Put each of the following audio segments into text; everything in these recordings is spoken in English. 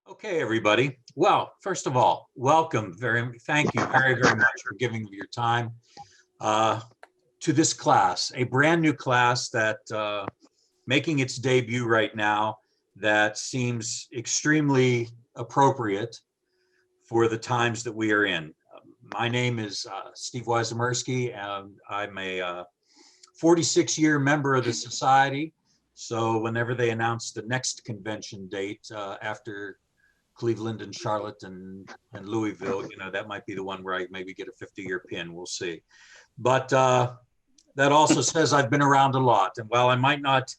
Okay, everybody. Well, first of all, welcome. Thank you very much for giving your time to this class, a brand new class that making its debut right now that seems extremely appropriate for the times that we are in. My name is Steve Wyszomierski, and I'm a 46-year member of the society. So whenever they announce the next convention date after Cleveland and Charlotte and Louisville, that might be the one where I maybe get a 50-year pin. We'll see. But that also says I've been around a lot. And while I might not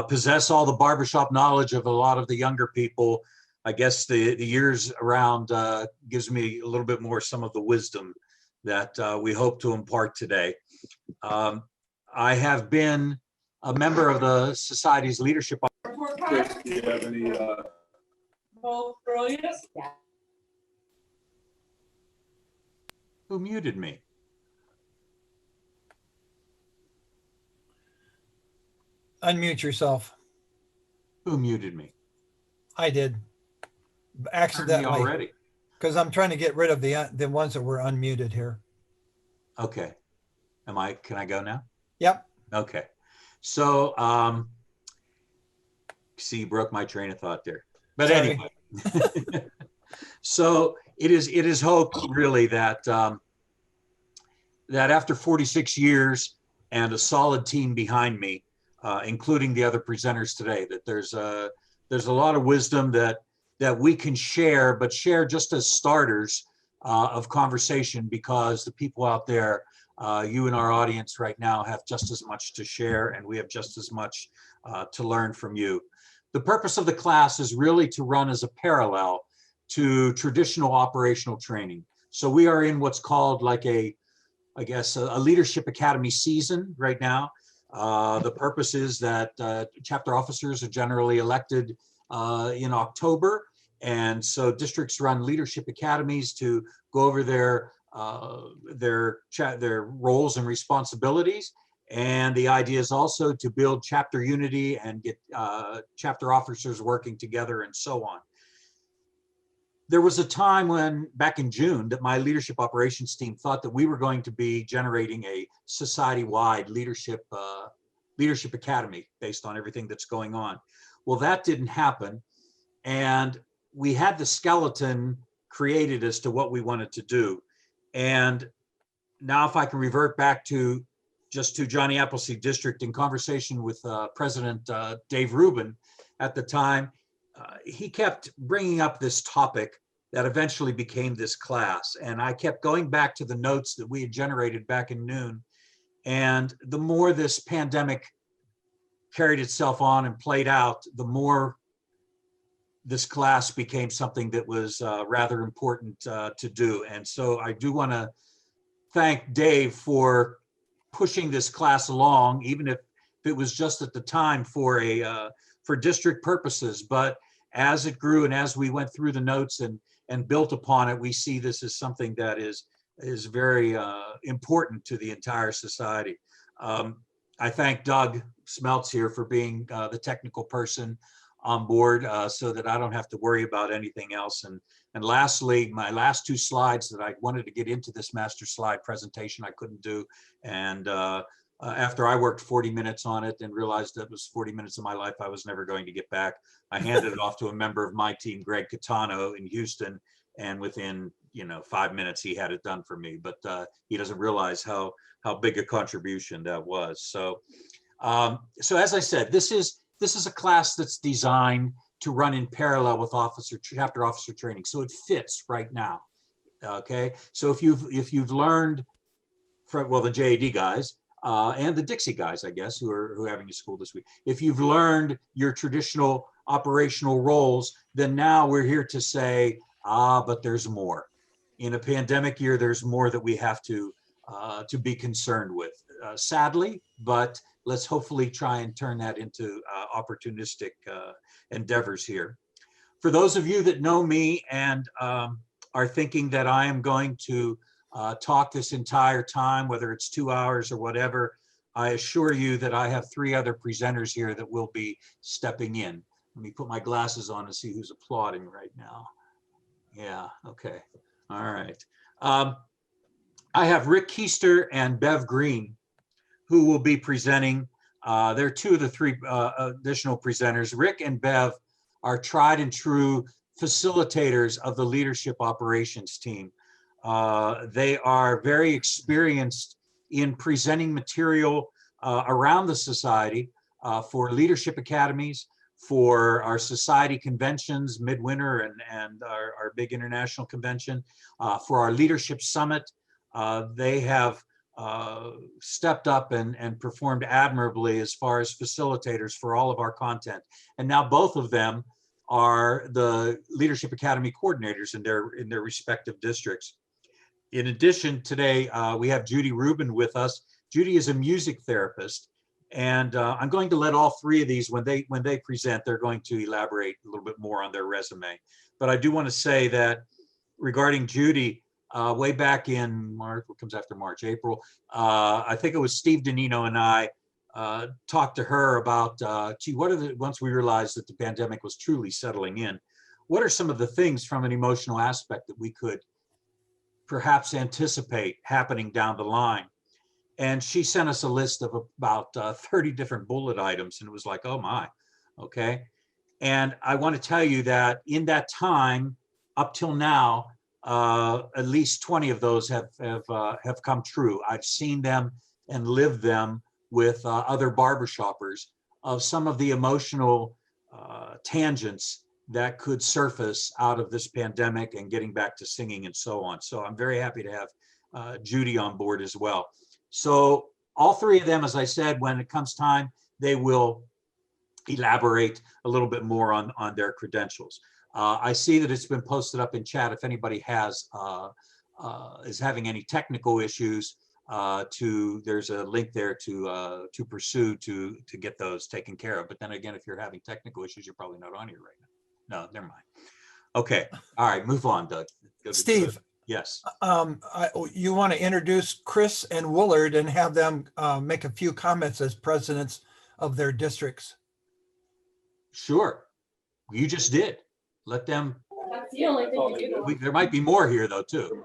possess all the barbershop knowledge of a lot of the younger people, I guess the years around gives me a little bit more some of the wisdom that we hope to impart today. I have been a member of the Society's leadership. Chris, do you have any? Who muted me? Unmute yourself. Who muted me? I did accidentally already. Because I'm trying to get rid of the ones that were unmuted here. Okay. Can I go now? Yep. Okay. So, see, you broke my train of thought there. But Sorry. anyway, so it is hoped really that that after 46 years and a solid team behind me, including the other presenters today, that there's a lot of wisdom that we can share, but share just as starters of conversation, because the people out there, you and our audience right now, have just as much to share, and we have just as much to learn from you. The purpose of the class is really to run as a parallel to traditional operational training. So we are in what's called like a leadership academy season right now. The purpose is that chapter officers are generally elected in October. And so districts run leadership academies to go over their roles and responsibilities. And the idea is also to build chapter unity and get chapter officers working together and so on. There was a time back in June, that my leadership operations team thought that we were going to be generating a society-wide leadership academy based on everything that's going on. Well, that didn't happen. And we had the skeleton created as to what we wanted to do. And now if I can revert back to Johnny Appleseed District, in conversation with President Dave Rubin at the time, he kept bringing up this topic that eventually became this class. And I kept going back to the notes that we had generated back in noon. And the more this pandemic carried itself on and played out, the more this class became something that was rather important to do. And so I do want to thank Dave for pushing this class along, even if it was just at the time for district purposes. But as it grew and as we went through the notes and built upon it, we see this as something that is very important to the entire society. I thank Doug Smeltz here for being the technical person on board, so that I don't have to worry about anything else. And lastly, my last two slides that I wanted to get into this master slide presentation, I couldn't do. And after I worked 40 minutes on it and realized that was 40 minutes of my life I was never going to get back, I handed it off to a member of my team, Greg Catano in Houston. And within 5 minutes, he had it done for me. But he doesn't realize how big a contribution that was. So as I said, this is a class that's designed to run in parallel with chapter officer training. So it fits right now. Okay. So if you've learned from, well, the JAD guys and the Dixie guys, I guess, who are having a school this week, if you've learned your traditional operational roles, then now we're here to say, but there's more. In a pandemic year, there's more that we have to be concerned with, sadly, but let's hopefully try and turn that into opportunistic endeavors here. For those of you that know me and are thinking that I am going to talk this entire time, whether it's 2 hours or whatever, I assure you that I have 3 other presenters here that will be stepping in. Let me put my glasses on and see who's applauding right now. Yeah, okay. All right. I have Rick Keister and Bev Green who will be presenting. They're two of the three additional presenters. Rick and Bev are tried and true facilitators of the leadership operations team. They are very experienced in presenting material around the society for leadership academies, for our society conventions, midwinter and our big international convention, for our leadership summit. They have stepped up and performed admirably as far as facilitators for all of our content. And now both of them are the Leadership Academy coordinators in their respective districts. In addition, today we have Judy Rubin with us. Judy is a music therapist, and I'm going to let all three of these, when they present, they're going to elaborate a little bit more on their resume. But I do want to say that regarding Judy, way back in March, what comes after March, April, I think it was Steve Danino and I talked to her about, gee, once we realized that the pandemic was truly settling in, what are some of the things from an emotional aspect that we could perhaps anticipate happening down the line? And she sent us a list of about 30 different bullet items, and it was like, oh my, okay. And I want to tell you that in that time, up till now, at least 20 of those have come true. I've seen them and lived them with other barbershoppers of some of the emotional tangents that could surface out of this pandemic and getting back to singing and so on. So I'm very happy to have Judy on board as well. So all three of them, as I said, when it comes time, they will elaborate a little bit more on their credentials. I see that it's been posted up in chat. If anybody is having any technical issues, there's a link there to pursue to get those taken care of. But then again, if you're having technical issues, you're probably not on here right now. No, never mind. Okay, all right, move on, Doug. Steve. Yes. You want to introduce Chris and Willard and have them make a few comments as presidents of their districts. Sure, you just did. Let them. That's the only thing you do. There might be more here though too.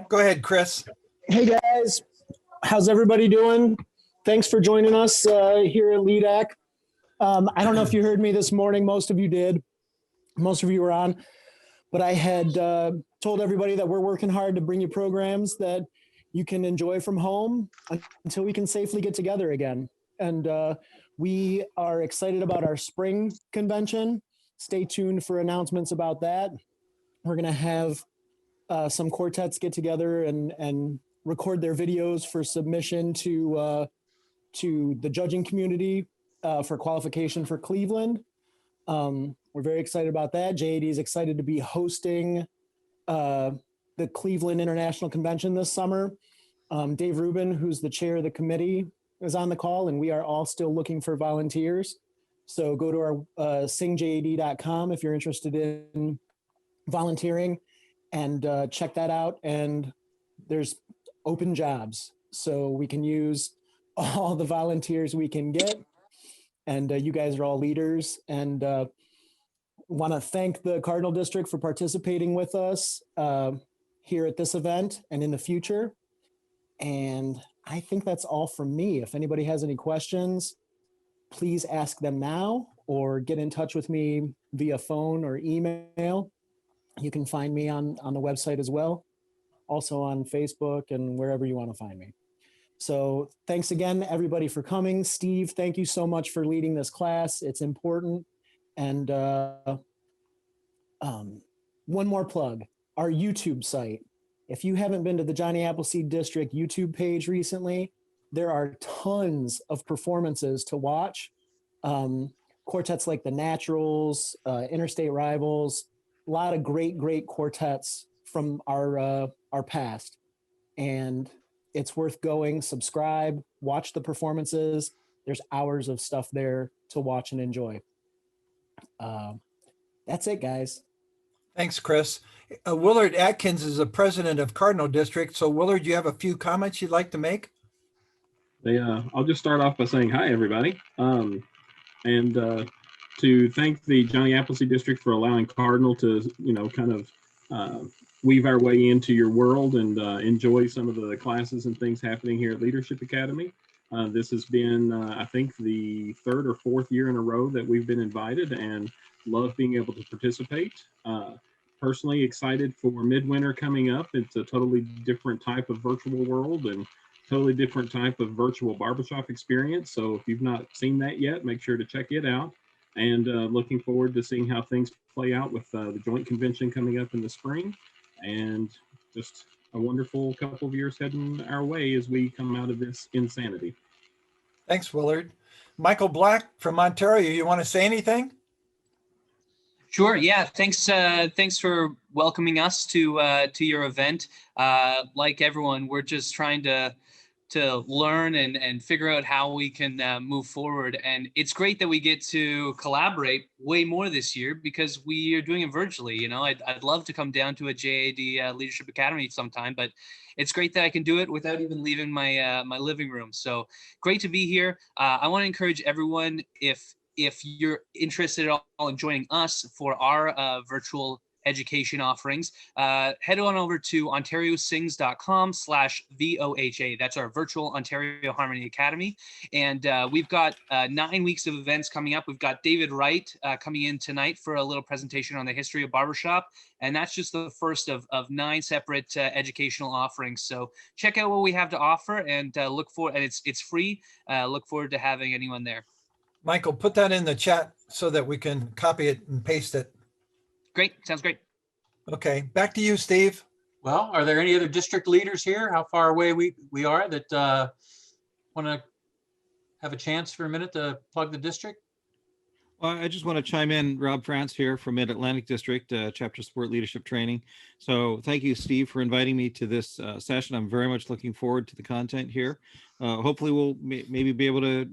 Go ahead, Chris. Hey guys, how's everybody doing? Thanks for joining us here at LeadAc. I don't know if you heard me this morning. Most of you did. Most of you were on. But I had told everybody that we're working hard to bring you programs that you can enjoy from home until we can safely get together again. And we are excited about our spring convention. Stay tuned for announcements about that. We're going to have some quartets get together and record their videos for submission to the judging community for qualification for Cleveland. We're very excited about that. JAD is excited to be hosting the Cleveland International Convention this summer. Dave Rubin, who's the chair of the committee, is on the call, and we are all still looking for volunteers. So go to our singjad.com if you're interested in volunteering, and check that out. And there's open jobs, so we can use all the volunteers we can get. And you guys are all leaders, and want to thank the Cardinal District for participating with us here at this event and in the future. And I think that's all from me. If anybody has any questions, please ask them now or get in touch with me via phone or email. You can find me on the website as well, also on Facebook and wherever you want to find me. So thanks again, everybody, for coming. Steve, thank you so much for leading this class. It's important. And one more plug, our YouTube site. If you haven't been to the Johnny Appleseed District YouTube page recently, there are tons of performances to watch. Quartets like the Naturals, Interstate Rivals, a lot of great quartets from our past. And it's worth going. Subscribe, watch the performances. There's hours of stuff there to watch and enjoy. That's it, guys. Thanks, Chris. Willard Atkins is the president of Cardinal District. So Willard, you have a few comments you'd like to make? I'll just start off by saying hi, everybody. and to thank the Johnny Appleseed District for allowing Cardinal to, kind of weave our way into your world and enjoy some of the classes and things happening here at Leadership Academy. This has been, I think, the third or fourth year in a row that we've been invited, and love being able to participate. Personally excited for Midwinter coming up. It's a totally different type of virtual world and totally different type of virtual barbershop experience. So if you've not seen that yet, make sure to check it out. And looking forward to seeing how things play out with the joint convention coming up in the spring. And just a wonderful couple of years heading our way as we come out of this insanity. Thanks, Willard. Michael Black from Ontario, you want to say anything? Sure. Yeah. Thanks. Thanks for welcoming us to your event. Like everyone, we're just trying to learn and figure out how we can move forward. And it's great that we get to collaborate way more this year because we are doing it virtually. I'd love to come down to a JAD Leadership Academy sometime, but it's great that I can do it without even leaving my my living room. So great to be here. I want to encourage everyone, if you're interested at all in joining us for our virtual education offerings, head on over to ontariosings.com/VOHA. That's our virtual Ontario Harmony Academy. And we've got 9 weeks of events coming up. We've got David Wright coming in tonight for a little presentation on the history of barbershop. And that's just the first of 9 separate educational offerings. So check out what we have to offer and look for, and it's free. Look forward to having anyone there. Michael, put that in the chat so that we can copy it and paste it. Great. Sounds great. Okay, back to you, Steve. Well, are there any other district leaders here? How far away we are that want to have a chance for a minute to plug the district? Well, I just want to chime in. Rob France here from Mid-Atlantic District, Chapter Support Leadership Training. So thank you, Steve, for inviting me to this session. I'm very much looking forward to the content here. Hopefully we'll maybe be able to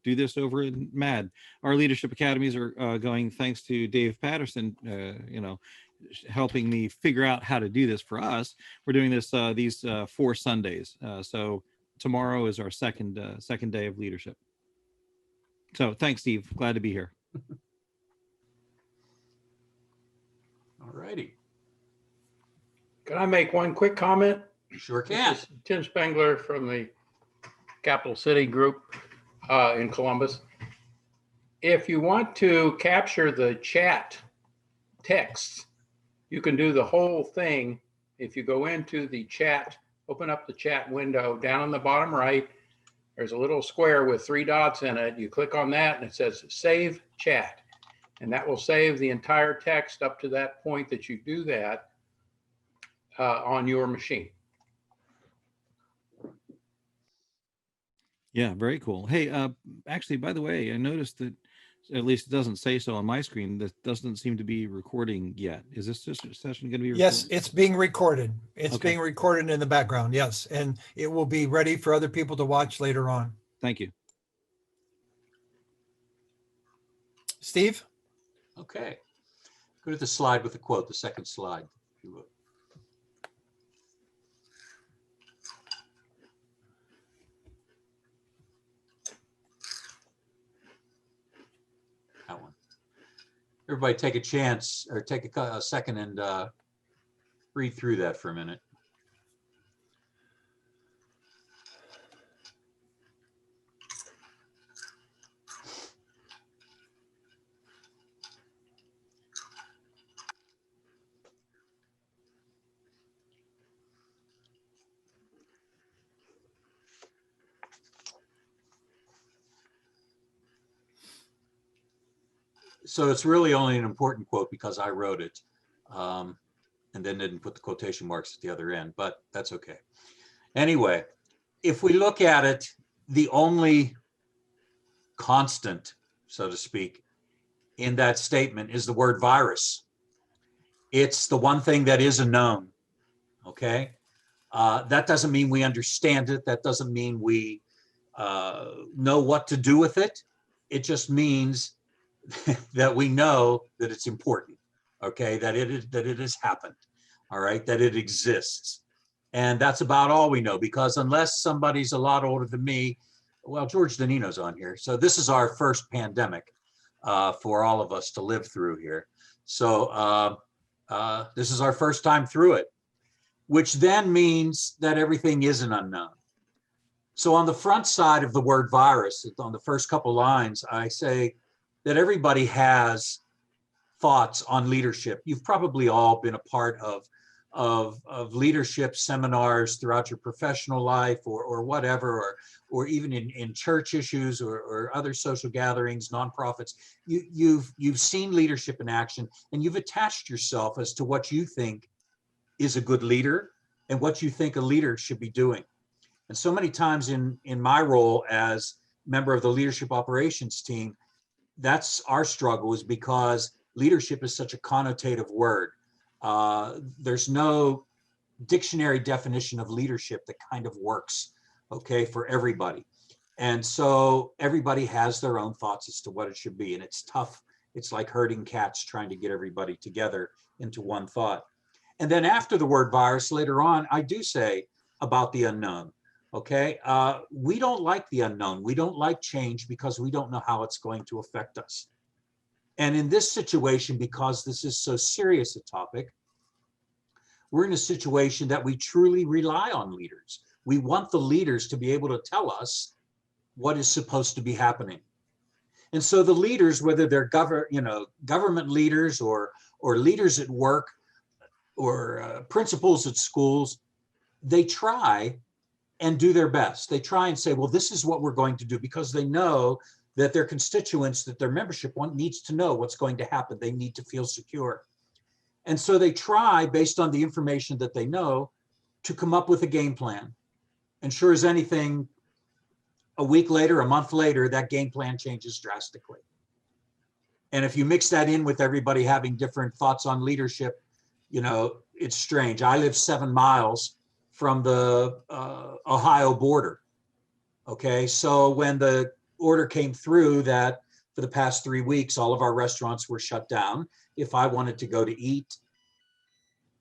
do this over in MAD. Our leadership academies are going thanks to Dave Patterson, helping me figure out how to do this for us. We're doing this these 4 Sundays. So tomorrow is our second day of leadership. So thanks, Steve. Glad to be here. All righty. Can I make one quick comment? Sure can. This is Tim Spengler from the Capital City Group in Columbus. If you want to capture the chat text, you can do the whole thing. If you go into the chat, open up the chat window, down on the bottom right, there's a little square with 3 dots in it. You click on that and it says Save Chat. And that will save the entire text up to that point that you do that on your machine. Yeah, very cool. Hey, actually, by the way, I noticed that, at least it doesn't say so on my screen, that doesn't seem to be recording yet. Is this session going to be recorded? Yes, it's being recorded. It's Okay. being recorded in the background, yes. And it will be ready for other people to watch later on. Thank you. Steve? Okay. Go to the slide with the quote, the second slide, if you will. That one. Everybody take a chance or take a second and read through that for a minute. So it's really only an important quote because I wrote it and then didn't put the quotation marks at the other end, but that's okay. Anyway, if we look at it, the only constant, so to speak, in that statement is the word virus. It's the one thing that is a known, okay? That doesn't mean we understand it. That doesn't mean we know what to do with it. It just means that we know that it's important, okay, that it has happened, all right, that it exists. And that's about all we know, because unless somebody's a lot older than me well, George Danino's on here. So this is our first pandemic for all of us to live through here. So this is our first time through it, which then means that everything is an unknown. So on the front side of the word virus, on the first couple lines, I say that everybody has thoughts on leadership. You've probably all been a part of leadership seminars throughout your professional life or whatever, or even in church issues or other social gatherings, nonprofits. You've seen leadership in action, and you've attached yourself as to what you think is a good leader and what you think a leader should be doing. And so many times in my role as member of the leadership operations team, that's our struggle, is because leadership is such a connotative word. There's no dictionary definition of leadership that kind of works, okay, for everybody. And so everybody has their own thoughts as to what it should be. And it's tough. It's like herding cats trying to get everybody together into one thought. And then after the word virus, later on, I do say about the unknown. Okay, we don't like the unknown. We don't like change because we don't know how it's going to affect us. And in this situation, because this is so serious a topic, we're in a situation that we truly rely on leaders. We want the leaders to be able to tell us what is supposed to be happening. And so the leaders, whether they're government leaders or leaders at work or principals at schools, they try and do their best. They try and say, well, this is what we're going to do, because they know that their constituents, that their membership needs to know what's going to happen. They need to feel secure. And so they try, based on the information that they know, to come up with a game plan. And sure as anything, a week later, a month later, that game plan changes drastically. And if you mix that in with everybody having different thoughts on leadership, it's strange. I live 7 miles from the Ohio border. Okay, so when the order came through that for the past 3 weeks, all of our restaurants were shut down, if I wanted to go to eat,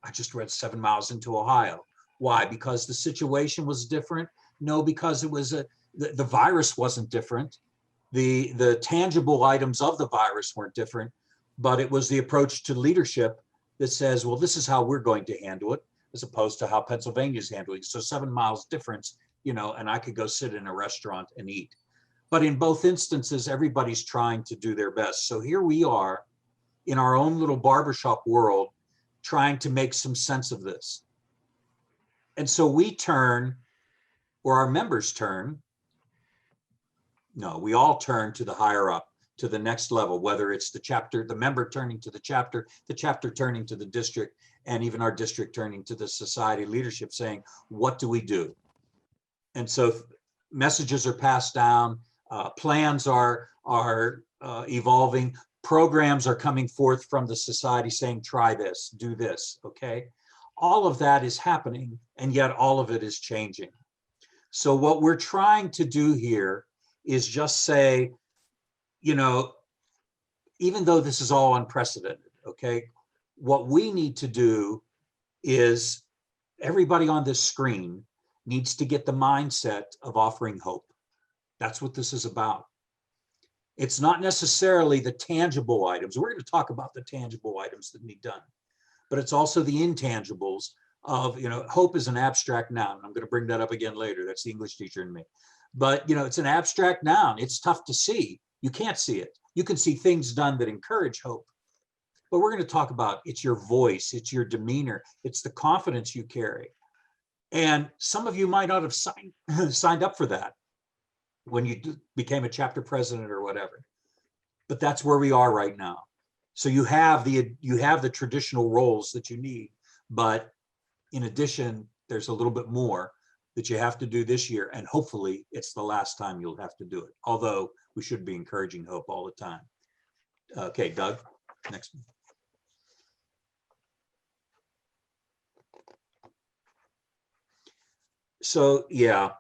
I just read 7 miles into Ohio. Why? Because the situation was different? No, because it was the virus wasn't different. The tangible items of the virus weren't different, but it was the approach to leadership that says, well, this is how we're going to handle it, as opposed to how Pennsylvania's handling it. So 7 miles difference, and I could go sit in a restaurant and eat. But in both instances, everybody's trying to do their best. So here we are in our own little barbershop world, trying to make some sense of this. And so we turn, or our members turn, no, we all turn to the higher up, to the next level, whether it's the chapter, the member turning to the chapter turning to the district, and even our district turning to the society leadership saying, what do we do? And so messages are passed down, plans are evolving, programs are coming forth from the society saying, try this, do this, okay? All of that is happening, and yet all of it is changing. So what we're trying to do here is just say, even though this is all unprecedented, okay, what we need to do is everybody on this screen needs to get the mindset of offering hope. That's what this is about. It's not necessarily the tangible items. We're going to talk about the tangible items that need done, but it's also the intangibles of, hope is an abstract noun. I'm going to bring that up again later. That's the English teacher in me. But, it's an abstract noun. It's tough to see. You can't see it. You can see things done that encourage hope. But we're going to talk about it's your voice, it's your demeanor, it's the confidence you carry. And some of you might not have signed up for that when you became a chapter president or whatever. But that's where we are right now. So you have the traditional roles that you need, but in addition, there's a little bit more that you have to do this year, and hopefully it's the last time you'll have to do it. Although we should be encouraging hope all the time. Okay, Doug, next. So, yeah.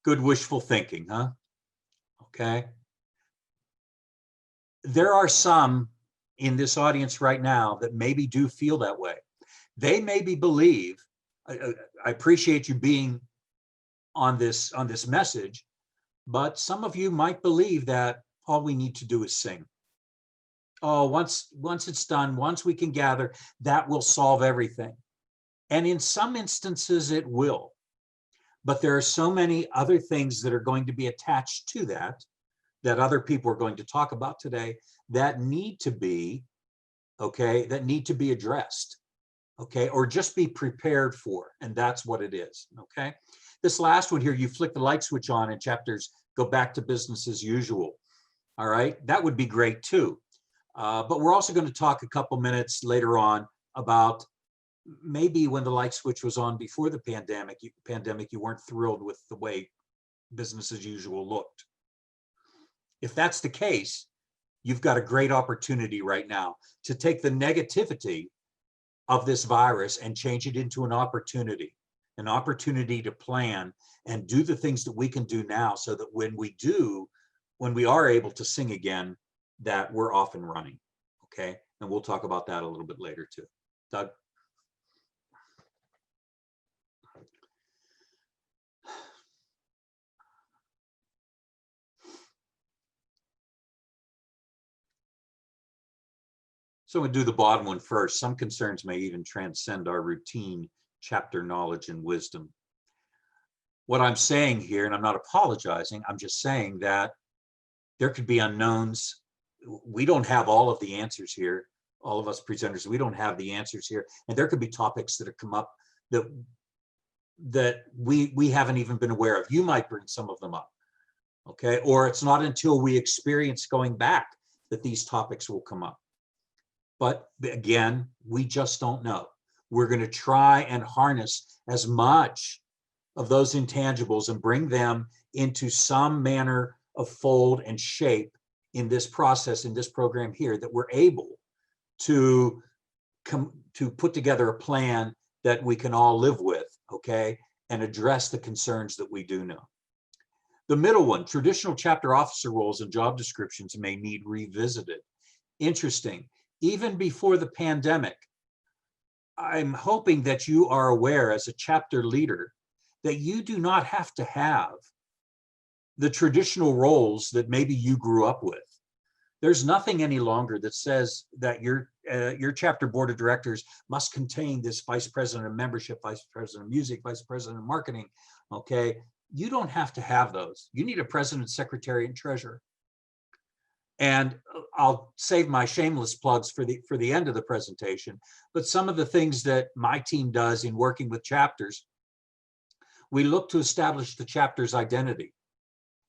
Good wishful thinking, huh? Okay. There are some in this audience right now that maybe do feel that way. They maybe believe, I appreciate you being on this message, but some of you might believe that all we need to do is sing. Oh, once it's done, once we can gather, that will solve everything. And in some instances it will. But there are so many other things that are going to be attached to that other people are going to talk about today that need to be, okay, that need to be addressed, okay, or just be prepared for. And that's what it is, okay? This last one here, you flick the light switch on and chapters go back to business as usual. All right, that would be great too. But we're also going to talk a couple minutes later on about maybe when the light switch was on before the pandemic, you weren't thrilled with the way business as usual looked. If that's the case, you've got a great opportunity right now to take the negativity of this virus and change it into an opportunity to plan and do the things that we can do now so that when we are able to sing again, that we're off and running, okay? And we'll talk about that a little bit later too. Doug? So we'll do the bottom one first. Some concerns may even transcend our routine chapter knowledge and wisdom. What I'm saying here, and I'm not apologizing, I'm just saying that there could be unknowns. We don't have all of the answers here. All of us presenters, we don't have the answers here. And there could be topics that have come up that we haven't even been aware of. You might bring some of them up, okay? Or it's not until we experience going back that these topics will come up. But again, we just don't know. We're going to try and harness as much of those intangibles and bring them into some manner of fold and shape in this process, in this program here, that we're able to put together a plan that we can all live with, okay, and address the concerns that we do know. The middle one, traditional chapter officer roles and job descriptions may need revisited. Interesting. Even before the pandemic, I'm hoping that you are aware as a chapter leader that you do not have to have the traditional roles that maybe you grew up with. There's nothing any longer that says that your chapter board of directors must contain this vice president of membership, vice president of music, vice president of marketing, okay? You don't have to have those. You need a president, secretary, and treasurer. And I'll save my shameless plugs for the end of the presentation, but some of the things that my team does in working with chapters, we look to establish the chapter's identity.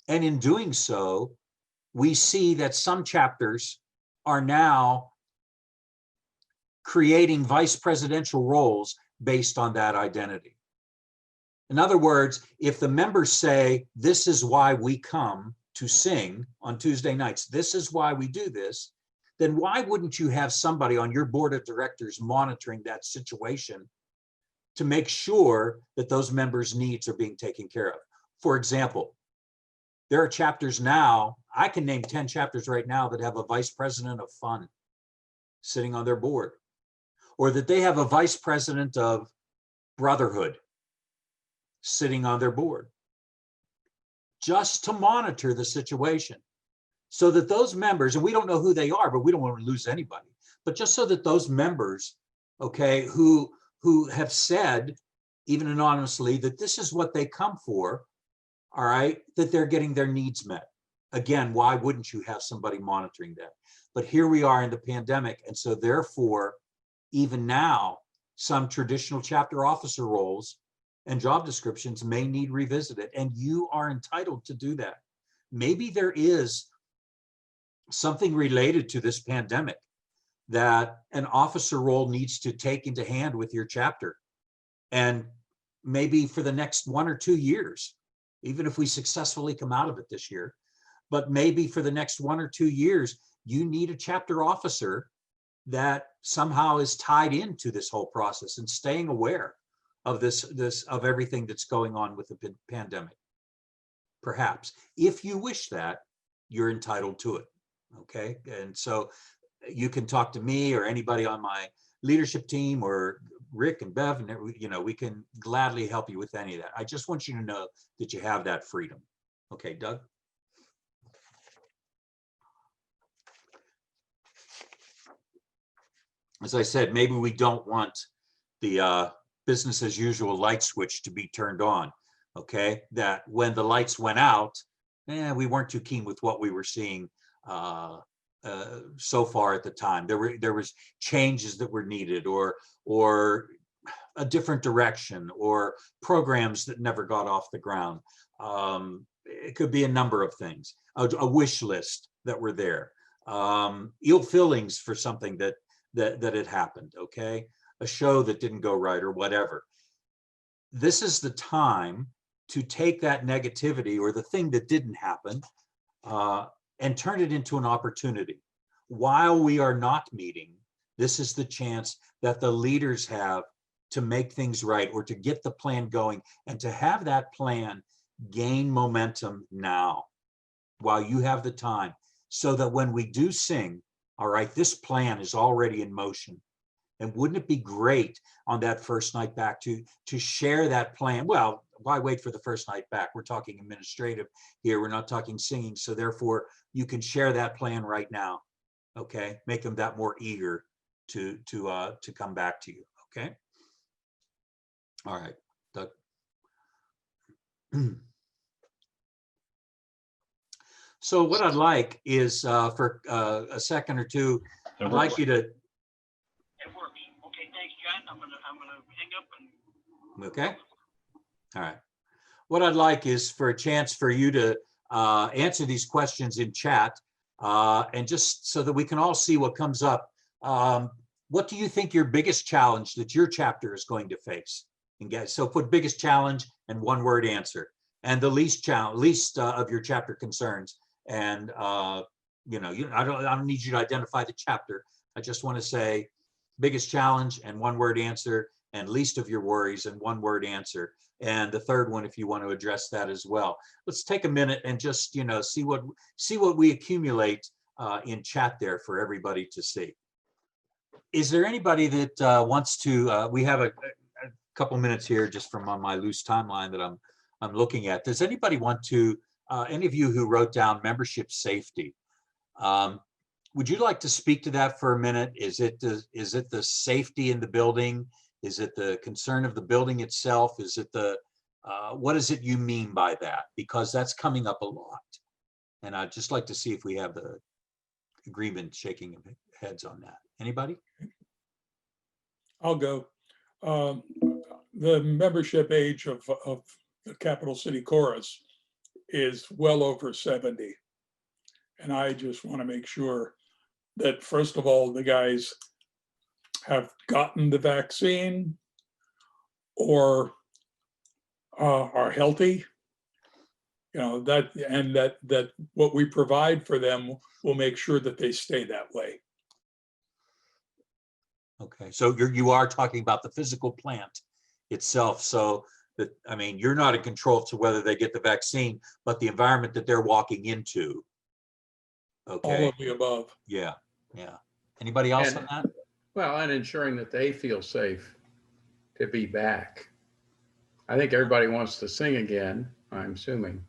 And in doing so, we see that some chapters are now creating vice presidential roles based on that identity. In other words, if the members say, this is why we come to sing on Tuesday nights, this is why we do this, then why wouldn't you have somebody on your board of directors monitoring that situation to make sure that those members' needs are being taken care of? For example, there are chapters now, I can name 10 chapters right now that have a vice president of fun sitting on their board, or that they have a vice president of brotherhood sitting on their board, just to monitor the situation so that those members, and we don't know who they are, but we don't want to lose anybody, but just so that those members, okay, who have said, even anonymously, that this is what they come for, all right, that they're getting their needs met. Again, why wouldn't you have somebody monitoring that? But here we are in the pandemic, and so therefore, even now, some traditional chapter officer roles and job descriptions may need revisited, and you are entitled to do that. Maybe there is something related to this pandemic that an officer role needs to take into hand with your chapter. And maybe for the next 1 or 2 years, even if we successfully come out of it this year, but maybe for the next 1 or 2 years, you need a chapter officer that somehow is tied into this whole process and staying aware of of everything that's going on with the pandemic. Perhaps, if you wish that, you're entitled to it, okay? And so you can talk to me or anybody on my leadership team or Rick and Bev, and we can gladly help you with any of that. I just want you to know that you have that freedom. Okay, Doug? As I said, maybe we don't want the business as usual light switch to be turned on, okay? That when the lights went out, we weren't too keen with what we were seeing so far at the time. There was changes that were needed, or a different direction, or programs that never got off the ground. It could be a number of things. A wish list that were there, ill feelings for something that had happened, okay? A show that didn't go right or whatever. This is the time to take that negativity or the thing that didn't happen and turn it into an opportunity. While we are not meeting, this is the chance that the leaders have to make things right, or to get the plan going, and to have that plan gain momentum now while you have the time, so that when we do sing, all right, this plan is already in motion. And wouldn't it be great on that first night back to share that plan? Well, why wait for the first night back? We're talking administrative here. We're not talking singing. So therefore, you can share that plan right now. Okay, make them that more eager to come back to you. Okay. All right, Doug. So what I'd like is for a second or two, I'd like you to. It works. Okay, thanks, John. I'm gonna hang up and. Okay. All right. What I'd like is for a chance for you to answer these questions in chat, and just so that we can all see what comes up. What do you think your biggest challenge that your chapter is going to face? And guys, so put biggest challenge and one word answer, and the least of your chapter concerns. And I don't need you to identify the chapter. I just want to say biggest challenge and one word answer, and least of your worries and one word answer. And the third one, if you want to address that as well. Let's take a minute and just see what we accumulate in chat there for everybody to see. Is there anybody that wants to? We have a couple minutes here just from on my loose timeline that I'm looking at. Does anybody want to? Any of you who wrote down membership safety, would you like to speak to that for a minute? Is it the safety in the building? Is it the concern of the building itself? Is it what is it you mean by that? Because that's coming up a lot. And I'd just like to see if we have the agreement shaking heads on that. Anybody? I'll go. The membership age of the Capital City Chorus is well over 70. And I just want to make sure that, first of all, the guys have gotten the vaccine or are healthy. That what we provide for them will make sure that they stay that way. Okay, so you are talking about the physical plant itself. So that, I mean, you're not in control to whether they get the vaccine, but the environment that they're walking into. Okay. All of the above. Yeah, yeah. Anybody else on that? Well, and ensuring that they feel safe to be back. I think everybody wants to sing again, I'm assuming,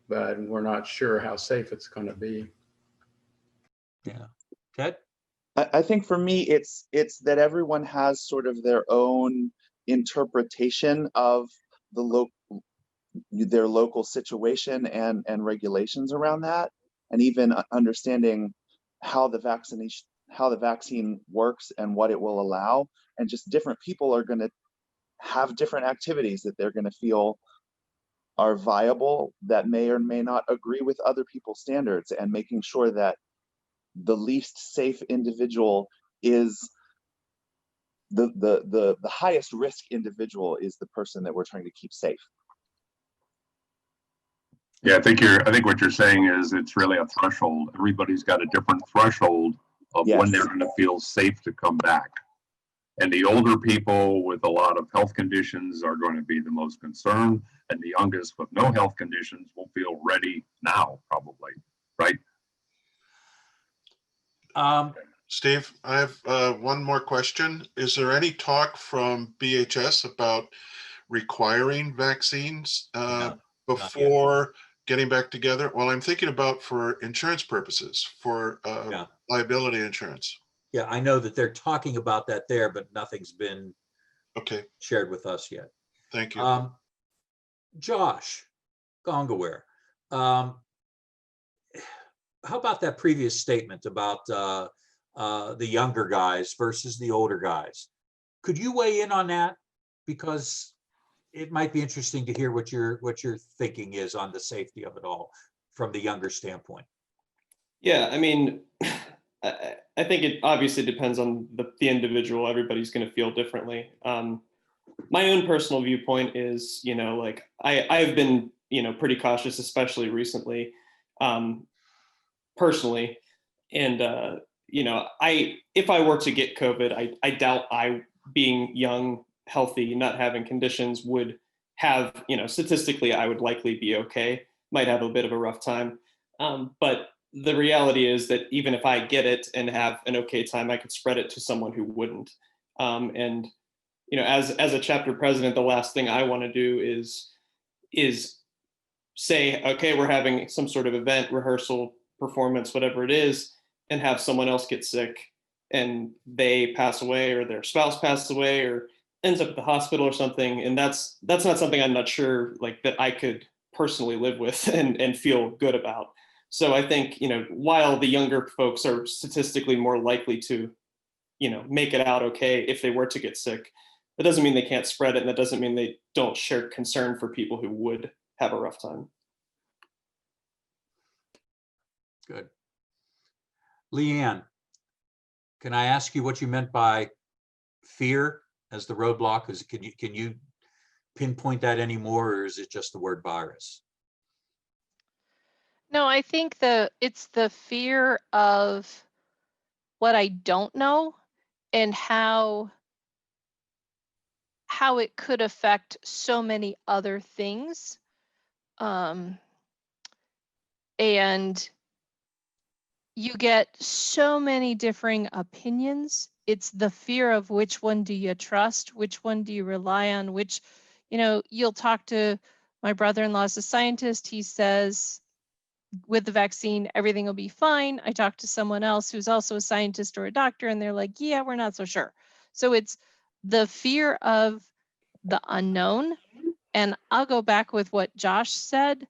but we're not sure how safe it's going to be. Yeah. Ted? I think for me, it's that everyone has sort of their own interpretation of their local situation and regulations around that, and even understanding how the vaccine works and what it will allow. And just different people are going to have different activities that they're going to feel are viable that may or may not agree with other people's standards, and making sure that the least safe individual is the highest risk individual is the person that we're trying to keep safe. Yeah, I think what you're saying is it's really a threshold. Everybody's got a different threshold of when they're going to feel safe to come back. And the older people with a lot of health conditions are going to be the most concerned, and the youngest with no health conditions will feel ready now, probably, right? Steve, I have one more question. Is there any talk from BHS about requiring vaccines before getting back together? Well, I'm thinking about for insurance purposes, for liability insurance. Yeah, I know that they're talking about that there, but nothing's been shared with us yet. Thank you. Josh Gongaware, how about that previous statement about the younger guys versus the older guys? Could you weigh in on that? Because it might be interesting to hear what your thinking is on the safety of it all from the younger standpoint. Yeah, I mean, I think it obviously depends on the individual. Everybody's going to feel differently. My own personal viewpoint is, like I've been, pretty cautious, especially recently, personally. And, if I were to get COVID, I doubt being young, healthy, not having conditions would have, statistically, I would likely be okay, might have a bit of a rough time. But the reality is that even if I get it and have an okay time, I could spread it to someone who wouldn't. And, as a chapter president, the last thing I want to do is say, okay, we're having some sort of event, rehearsal, performance, whatever it is, and have someone else get sick and they pass away or their spouse passed away or ends up at the hospital or something. And that's not something I'm not sure like that I could personally live with and feel good about. So I think, while the younger folks are statistically more likely to, make it out okay if they were to get sick, that doesn't mean they can't spread it. And that doesn't mean they don't share concern for people who would have a rough time. Good. Leanne, can I ask you what you meant by fear as the roadblock? Can you pinpoint that anymore, or is it just the word virus? No, I think it's the fear of what I don't know and how it could affect so many other things. And you get so many differing opinions. It's the fear of which one do you trust, which one do you rely on, which, you'll talk to my brother-in-law's a scientist. He says, with the vaccine, everything will be fine. I talked to someone else who's also a scientist or a doctor, and they're like, yeah, we're not so sure. So it's the fear of the unknown. And I'll go back with what Josh said.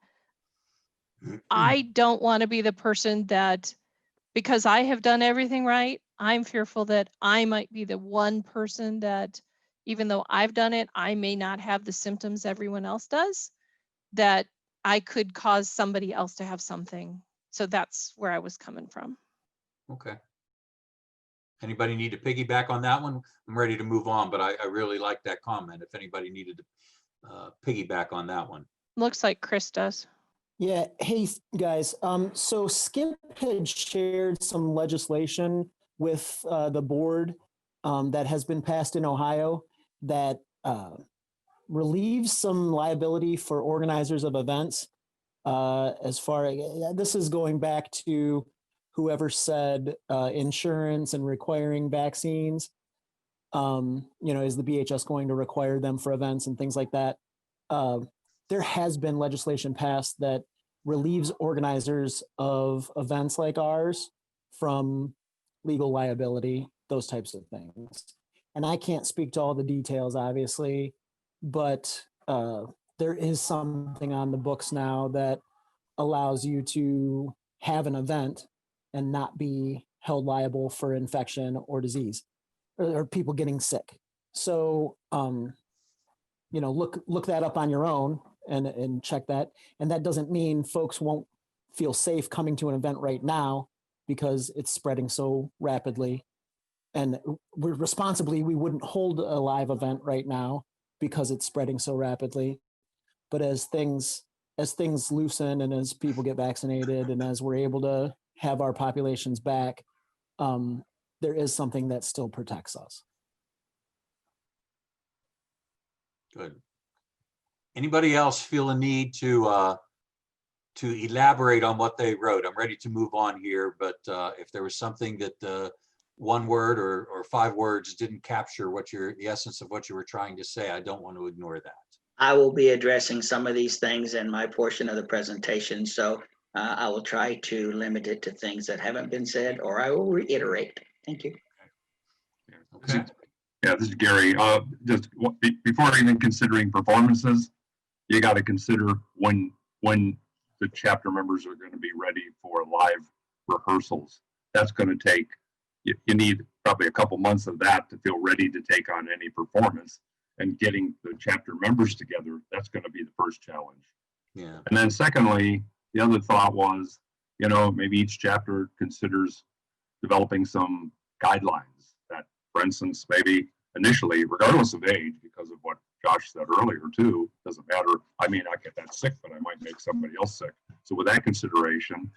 I don't want to be the person that, because I have done everything right, I'm fearful that I might be the one person that, even though I've done it, I may not have the symptoms everyone else does, that I could cause somebody else to have something. So that's where I was coming from. Okay. Anybody need to piggyback on that one? I'm ready to move on, but I really like that comment. If anybody needed to piggyback on that one. Looks like Chris does. Yeah. Hey, guys. So Skip had shared some legislation with the board that has been passed in Ohio that relieves some liability for organizers of events. As far as this is going back to whoever said insurance and requiring vaccines. Is the BHS going to require them for events and things like that? There has been legislation passed that relieves organizers of events like ours from legal liability, those types of things. And I can't speak to all the details, obviously, but there is something on the books now that allows you to have an event and not be held liable for infection or disease or people getting sick. So, look that up on your own and check that. And that doesn't mean folks won't feel safe coming to an event right now because it's spreading so rapidly. And we wouldn't hold a live event right now because it's spreading so rapidly. But as things loosen and as people get vaccinated and as we're able to have our populations back, there is something that still protects us. Good. Anybody else feel a need to elaborate on what they wrote? I'm ready to move on here, but if there was something that one word or 5 words didn't capture the essence of what you were trying to say, I don't want to ignore that. I will be addressing some of these things in my portion of the presentation, so I will try to limit it to things that haven't been said, or I will reiterate. Thank you. Okay. Yeah, this is Gary. Before even considering performances, you got to consider when the chapter members are going to be ready for live rehearsals. That's going to take, you need probably a couple months of that to feel ready to take on any performance. And getting the chapter members together, that's going to be the first challenge. Yeah. And then secondly, the other thought was, maybe each chapter considers developing some guidelines that, for instance, maybe initially, regardless of age, because of what Josh said earlier too, doesn't matter. I may not get that sick, but I might make somebody else sick. So with that consideration,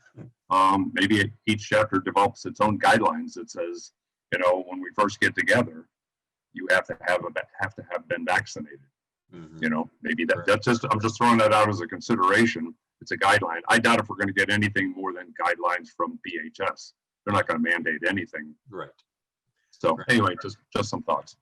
maybe each chapter develops its own guidelines that says, when we first get together, you have to have been vaccinated. Mm-hmm. Maybe that's just, I'm just throwing that out as a consideration. It's a guideline. I doubt if we're going to get anything more than guidelines from BHS. They're not going to mandate anything. Right. So anyway, just some thoughts.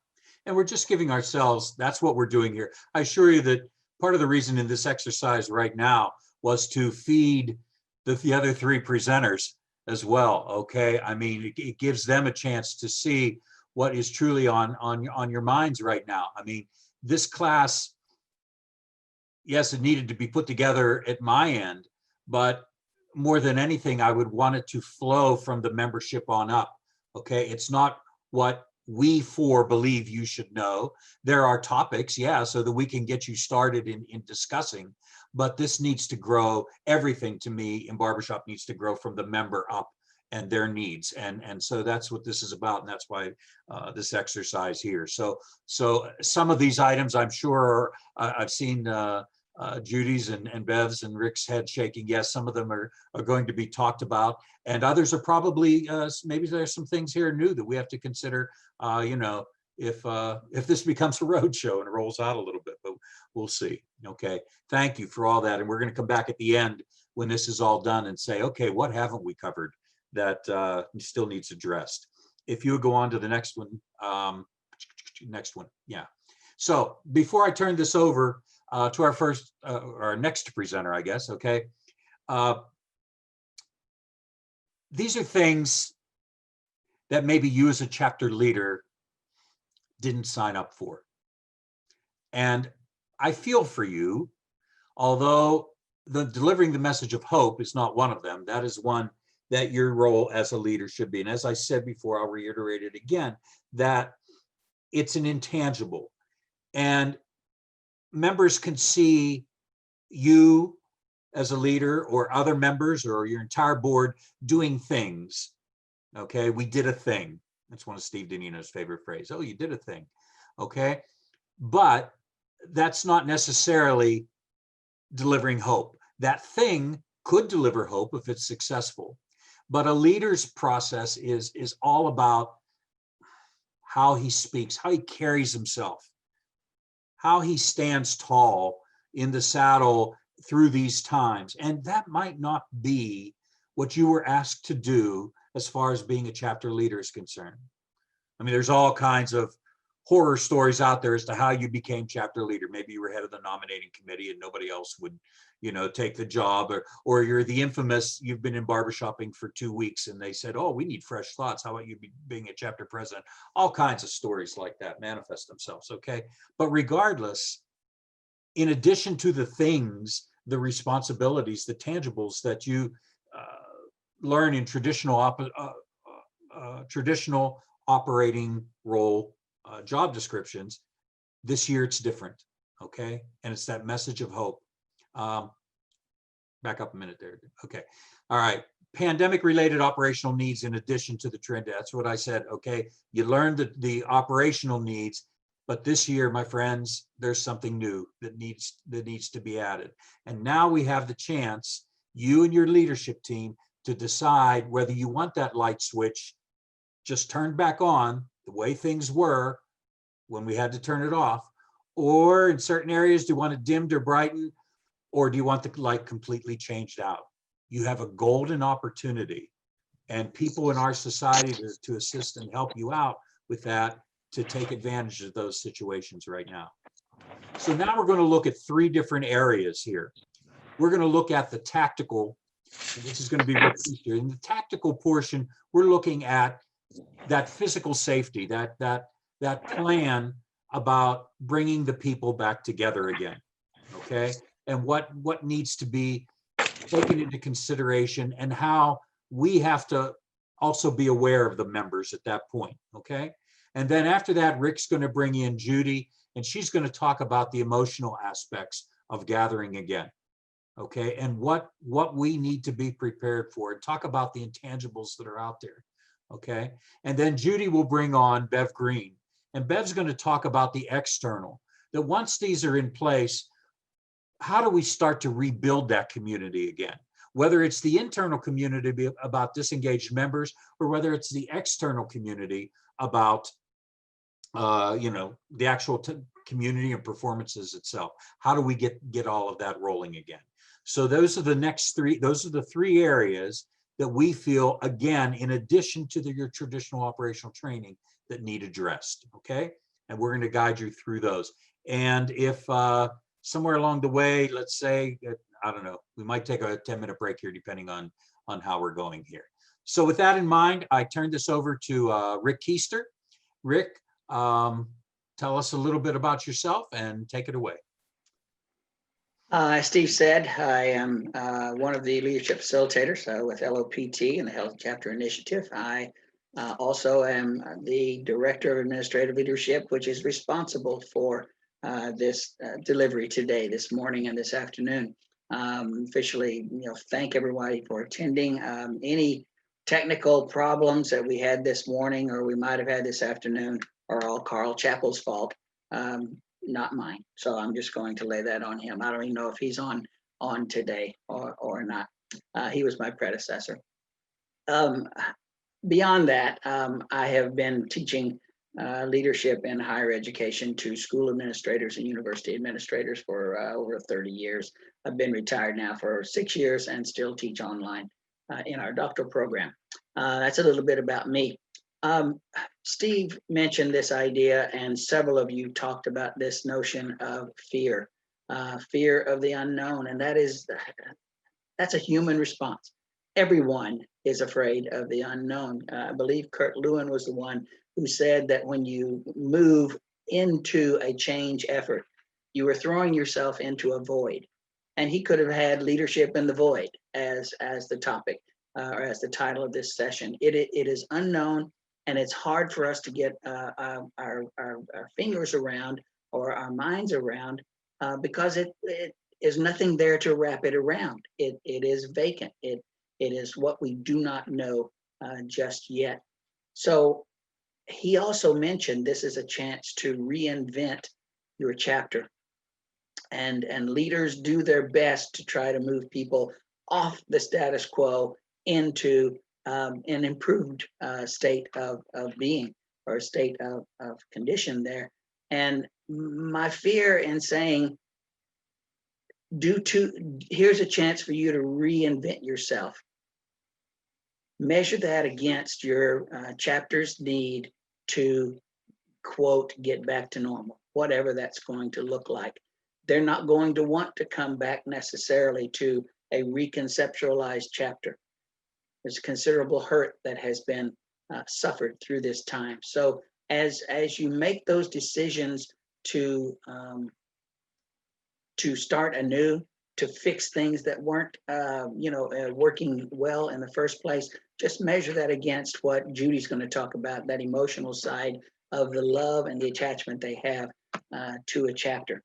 And we're just giving ourselves, that's what we're doing here. I assure you that part of the reason in this exercise right now was to feed the other 3 presenters as well. Okay. I mean, it gives them a chance to see what is truly on your minds right now. I mean, this class, yes, it needed to be put together at my end, but more than anything, I would want it to flow from the membership on up. Okay, it's not what we 4 believe you should know. There are topics, yeah, so that we can get you started in discussing, but this needs to grow. Everything to me in barbershop needs to grow from the member up and their needs. And so that's what this is about. And that's why this exercise here. So some of these items, I'm sure, I've seen Judy's and Bev's and Rick's head shaking. Yes, some of them are going to be talked about. And others are probably, maybe there's some things here new that we have to consider, if this becomes a road show and rolls out a little bit, but we'll see. Okay, thank you for all that. And we're going to come back at the end when this is all done and say, okay, what haven't we covered that still needs addressed? If you would go on to the next one, yeah. So before I turn this over to our next presenter, I guess, okay. These are things that maybe you as a chapter leader didn't sign up for. And I feel for you, although delivering the message of hope is not one of them. That is one that your role as a leader should be. And as I said before, I'll reiterate it again, that it's an intangible. And members can see you as a leader or other members or your entire board doing things. Okay, we did a thing. That's one of Steve Denino's favorite phrases. Oh, you did a thing. Okay, but that's not necessarily delivering hope. That thing could deliver hope if it's successful. But a leader's process is all about how he speaks, how he carries himself, how he stands tall in the saddle through these times. And that might not be what you were asked to do as far as being a chapter leader is concerned. I mean, there's all kinds of horror stories out there as to how you became chapter leader. Maybe you were head of the nominating committee and nobody else would, take the job, or you're the infamous, you've been in barbershopping for 2 weeks and they said, oh, we need fresh thoughts. How about you being a chapter president? All kinds of stories like that manifest themselves, okay? But regardless, in addition to the things, the responsibilities, the tangibles that you learn in traditional operating role job descriptions, this year it's different, okay? And it's that message of hope. Back up a minute there. Okay. All right. Pandemic related operational needs in addition to the trend. That's what I said. Okay. You learned the operational needs, but this year, my friends, there's something new that needs to be added. And now we have the chance, you and your leadership team, to decide whether you want that light switch just turned back on the way things were when we had to turn it off, or in certain areas, do you want it dimmed or brightened, or do you want the light completely changed out? You have a golden opportunity and people in our society to assist and help you out with that, to take advantage of those situations right now. So now we're going to look at 3 different areas here. We're going to look at the tactical, and this is going to be Rick Easter. In the tactical portion, we're looking at that physical safety, that plan about bringing the people back together again, okay? And what needs to be taken into consideration, and how we have to also be aware of the members at that point, okay? And then after that, Rick's going to bring in Judy, and she's going to talk about the emotional aspects of gathering again, okay? And what we need to be prepared for, and talk about the intangibles that are out there, okay? And then Judy will bring on Bev Green, and Bev's going to talk about the external, that once these are in place, how do we start to rebuild that community again? Whether it's the internal community about disengaged members, or whether it's the external community about, the actual community and performances itself. How do we get all of that rolling again? So those are the 3 areas that we feel, again, in addition to your traditional operational training, that need addressed, okay? And we're going to guide you through those. And if somewhere along the way, let's say, I don't know, we might take a 10-minute break here, depending on how we're going here. So with that in mind, I turn this over to Rick Keister. Rick, tell us a little bit about yourself and take it away. As Steve said, I am one of the leadership facilitators with LOPT and the Health Chapter Initiative. I also am the Director of Administrative Leadership, which is responsible for this delivery today, this morning and this afternoon. Officially, thank everybody for attending. Any technical problems that we had this morning, or we might have had this afternoon, are all Carl Chappell's fault, not mine. So I'm just going to lay that on him. I don't even know if he's on today or not. He was my predecessor. Beyond that, I have been teaching leadership in higher education to school administrators and university administrators for over 30 years. I've been retired now for 6 years and still teach online in our doctoral program. That's a little bit about me. Steve mentioned this idea, and several of you talked about this notion of fear, fear of the unknown, and that's a human response. Everyone is afraid of the unknown. I believe Kurt Lewin was the one who said that when you move into a change effort, you are throwing yourself into a void. And he could have had leadership in the void as the topic or as the title of this session. It is unknown, and it's hard for us to get our fingers around or our minds around because it is nothing there to wrap it around. It is vacant. It is what we do not know just yet. So he also mentioned this is a chance to reinvent your chapter. And leaders do their best to try to move people off the status quo into an improved state of being, or a state of condition there. And my fear in saying, here's a chance for you to reinvent yourself. Measure that against your chapter's need to, quote, get back to normal, whatever that's going to look like. They're not going to want to come back necessarily to a reconceptualized chapter. There's considerable hurt that has been suffered through this time. So as you make those decisions to start anew, to fix things that weren't working well in the first place, just measure that against what Judy's going to talk about, that emotional side of the love and the attachment they have to a chapter.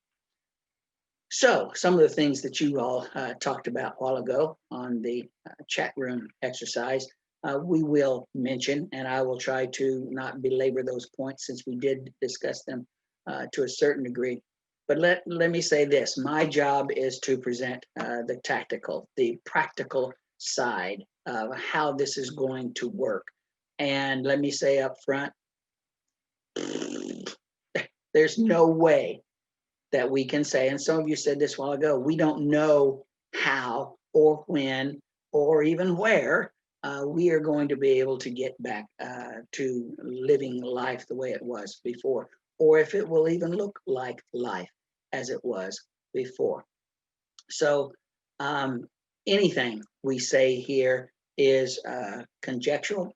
So some of the things that you all talked about a while ago on the chat room exercise, we will mention, and I will try to not belabor those points since we did discuss them to a certain degree. But let me say this, my job is to present the tactical, the practical side of how this is going to work. And let me say up front, there's no way that we can say, and some of you said this a while ago, we don't know how or when or even where we are going to be able to get back to living life the way it was before, or if it will even look like life as it was before. So anything we say here is conjectural,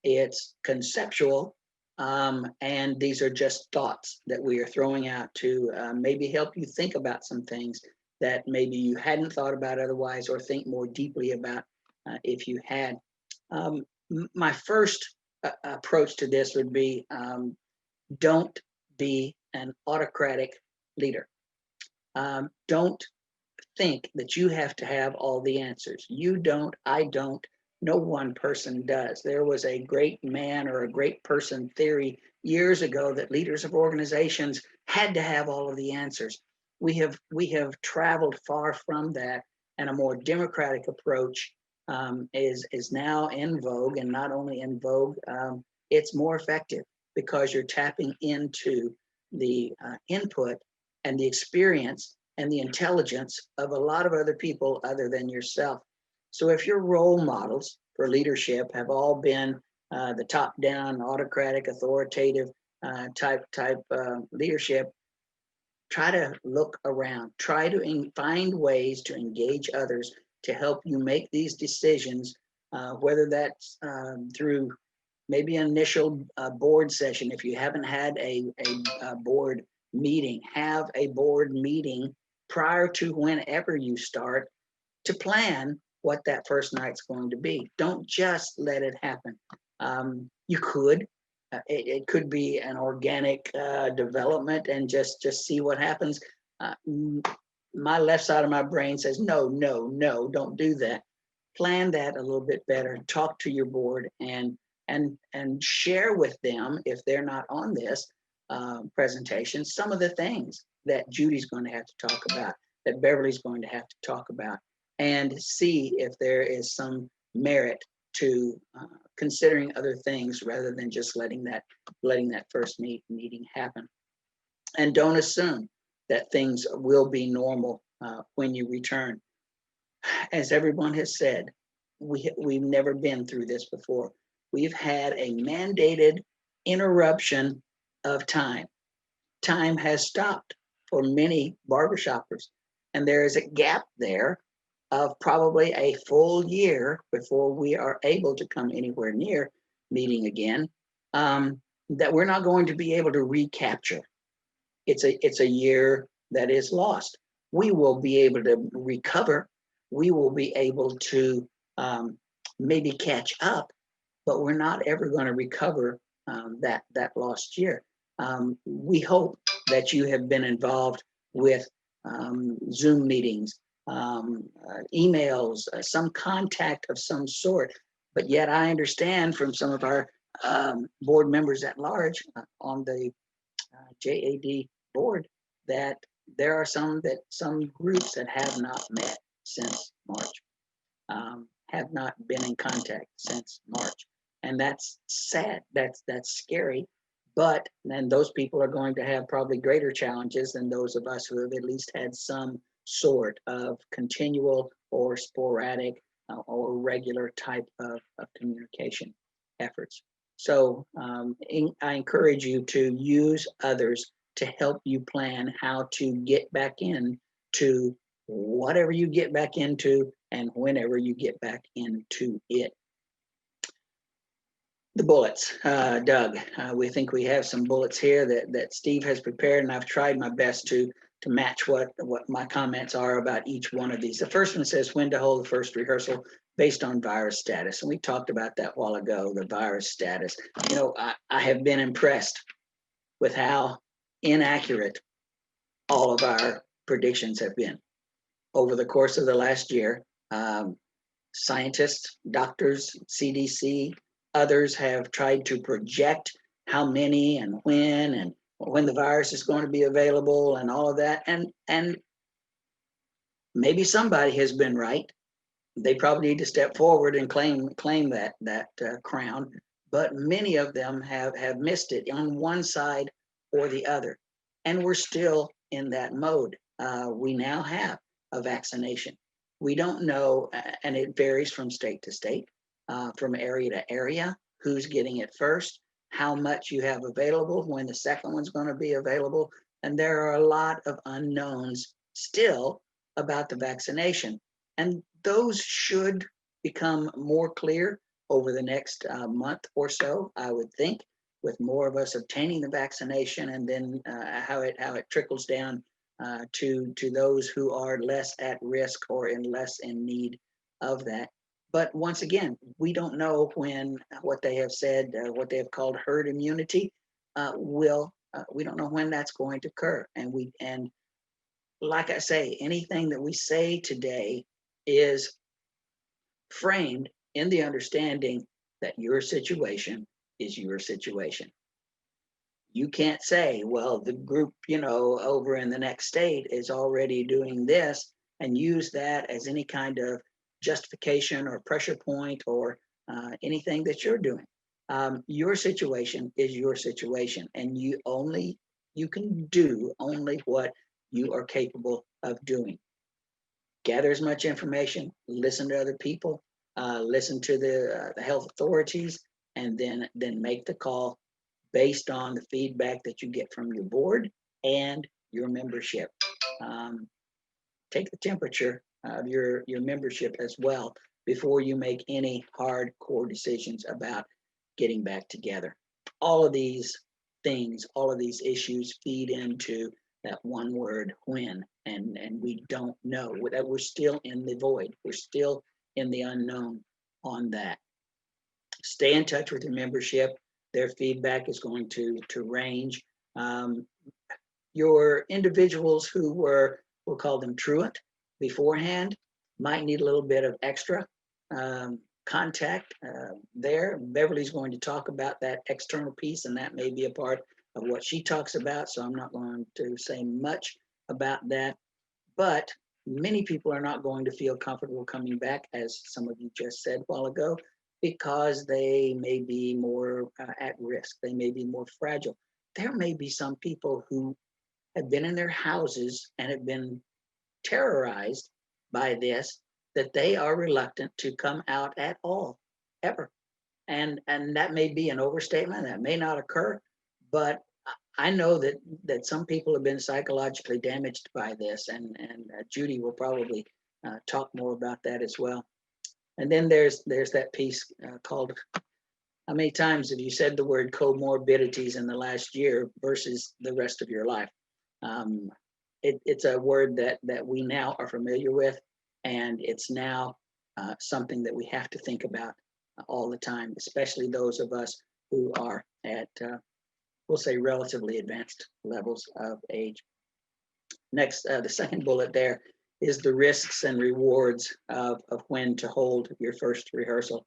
it's conceptual, and these are just thoughts that we are throwing out to maybe help you think about some things that maybe you hadn't thought about otherwise, or think more deeply about if you had. My first approach to this would be don't be an autocratic leader. Don't think that you have to have all the answers. You don't, I don't, no one person does. There was a great man or a great person theory years ago that leaders of organizations had to have all of the answers. We have traveled far from that, and a more democratic approach is now in vogue, and not only in vogue, it's more effective because you're tapping into the input and the experience and the intelligence of a lot of other people other than yourself. So if your role models for leadership have all been the top-down, autocratic, authoritative type leadership, try to look around. Try to find ways to engage others to help you make these decisions, whether that's through maybe an initial board session. If you haven't had a board meeting, have a board meeting prior to whenever you start to plan what that first night's going to be. Don't just let it happen. You could, it could be an organic development and just see what happens. My left side of my brain says, no, don't do that. Plan that a little bit better. Talk to your board and share with them, if they're not on this presentation, some of the things that Judy's going to have to talk about, that Beverly's going to have to talk about, and see if there is some merit to considering other things rather than just letting that first meeting happen. And don't assume that things will be normal when you return. As everyone has said, we've never been through this before. We've had a mandated interruption of time. Time has stopped for many barbershoppers, and there is a gap there of probably a full year before we are able to come anywhere near meeting again, that we're not going to be able to recapture. It's a year that is lost. We will be able to recover. We will be able to maybe catch up, but we're not ever going to recover that lost year. We hope that you have been involved with Zoom meetings, emails, some contact of some sort. But yet I understand from some of our board members at large on the JAD board that there are some groups that have not met since March, have not been in contact since March. And that's sad, that's scary. But then those people are going to have probably greater challenges than those of us who have at least had some sort of continual or sporadic or regular type of communication efforts. So I encourage you to use others to help you plan how to get back into whatever you get back into and whenever you get back into it. The bullets, Doug, we think we have some bullets here that Steve has prepared, and I've tried my best to match what my comments are about each one of these. The first one says when to hold the first rehearsal based on virus status. And we talked about that a while ago, the virus status. You know, I have been impressed with how inaccurate all of our predictions have been over the course of the last year. Scientists, doctors, CDC, others have tried to project how many and when the virus is going to be available and all of that. And maybe somebody has been right. They probably need to step forward and claim that crown. But many of them have missed it on one side or the other. And we're still in that mode. We now have a vaccination. We don't know, and it varies from state to state. from area to area, who's getting it first, how much you have available, when the second one's going to be available. And there are a lot of unknowns still about the vaccination. And those should become more clear over the next month or so, I would think, with more of us obtaining the vaccination, and then how it trickles down to those who are less at risk or less in need of that. But once again, we don't know when what they have said, what they have called herd immunity, we don't know when that's going to occur. And like I say, anything that we say today is framed in the understanding that your situation is your situation. You can't say, well, the group, over in the next state is already doing this, and use that as any kind of justification or pressure point or anything that you're doing. Your situation is your situation, and you can do only what you are capable of doing. Gather as much information, listen to other people, listen to the health authorities, and then make the call based on the feedback that you get from your board and your membership. Take the temperature of your membership as well before you make any hardcore decisions about getting back together. All of these things, all of these issues feed into that one word, when, and we don't know. That we're still in the void. We're still in the unknown on that. Stay in touch with your membership. Their feedback is going to range. Your individuals who were, we'll call them truant beforehand, might need a little bit of extra contact there. Beverly's going to talk about that external piece, and that may be a part of what she talks about, so I'm not going to say much about that. But many people are not going to feel comfortable coming back, as some of you just said a while ago, because they may be more at risk. They may be more fragile. There may be some people who have been in their houses and have been terrorized by this, that they are reluctant to come out at all, ever. And that may be an overstatement. That may not occur, but I know that some people have been psychologically damaged by this, and Judy will probably talk more about that as well. And then there's that piece called, how many times have you said the word comorbidities in the last year versus the rest of your life? It's a word that we now are familiar with, and it's now something that we have to think about all the time, especially those of us who are at, we'll say, relatively advanced levels of age. Next, the second bullet there is the risks and rewards of when to hold your first rehearsal.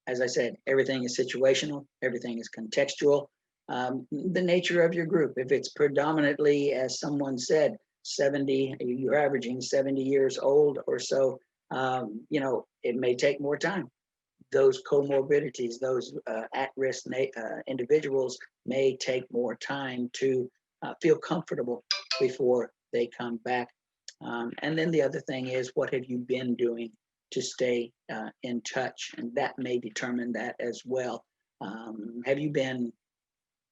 As I said, everything is situational, everything is contextual. The nature of your group, if it's predominantly, as someone said, 70, you're averaging 70 years old or so, it may take more time. Those comorbidities, those at-risk individuals may take more time to feel comfortable before they come back. And then the other thing is, what have you been doing to stay in touch? And that may determine that as well. Have you been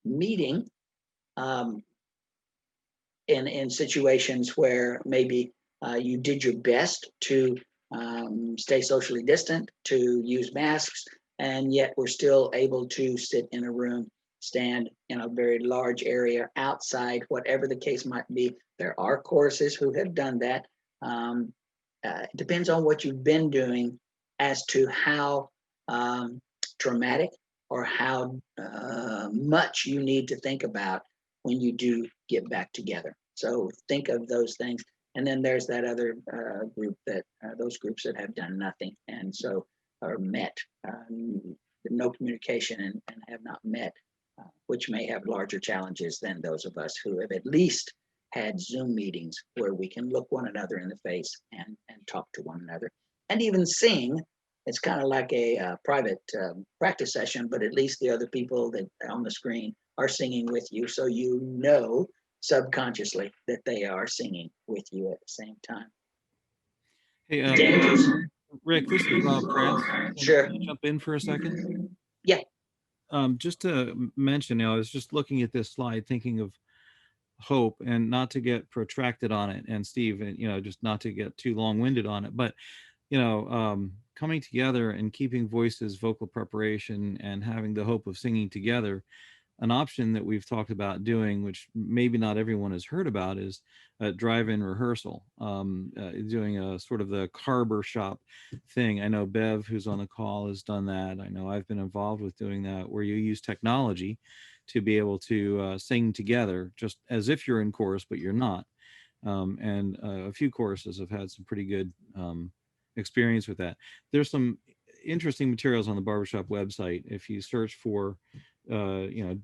meeting in situations where maybe you did your best to stay socially distant, to use masks, and yet we're still able to sit in a room, stand in a very large area outside, whatever the case might be? There are courses who have done that. It depends on what you've been doing as to how dramatic or how much you need to think about when you do get back together. So think of those things. And then there's that other group, that those groups that have done nothing, and so are met, no communication, and have not met, which may have larger challenges than those of us who have at least had Zoom meetings where we can look one another in the face and talk to one another, and even sing. It's kind of like a private practice session, but at least the other people that on the screen are singing with you, so you know subconsciously that they are singing with you at the same time. Hey, Dangers. Rick, this is Rob France. Sure. Can I jump in for a second? Yeah. Just to mention, I was just looking at this slide, thinking of hope, and not to get protracted on it, and Steve, and just not to get too long-winded on it, but coming together and keeping voices, vocal preparation, and having the hope of singing together. An option that we've talked about doing, which maybe not everyone has heard about, is a drive-in rehearsal, doing a sort of the carber shop thing. I know Bev, who's on the call, has done that. I know I've been involved with doing that, where you use technology to be able to sing together, just as if you're in chorus, but you're not. And a few choruses have had some pretty good experience with that. There's some interesting materials on the barbershop website. If you search for a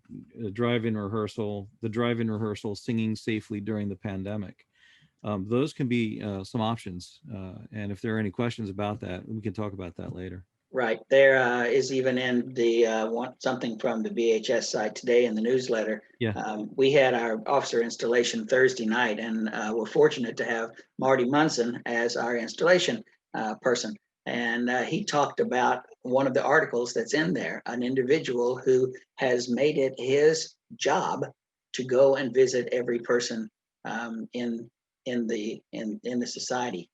drive-in rehearsal, the drive-in rehearsal singing safely during the pandemic, those can be some options. And if there are any questions about that, we can talk about that later. Right. There is even in the something from the VHS site today in the newsletter. Yeah. We had our officer installation Thursday night, and we're fortunate to have Marty Munson as our installation person. And he talked about one of the articles that's in there, an individual who has made it his job to go and visit every person in the society.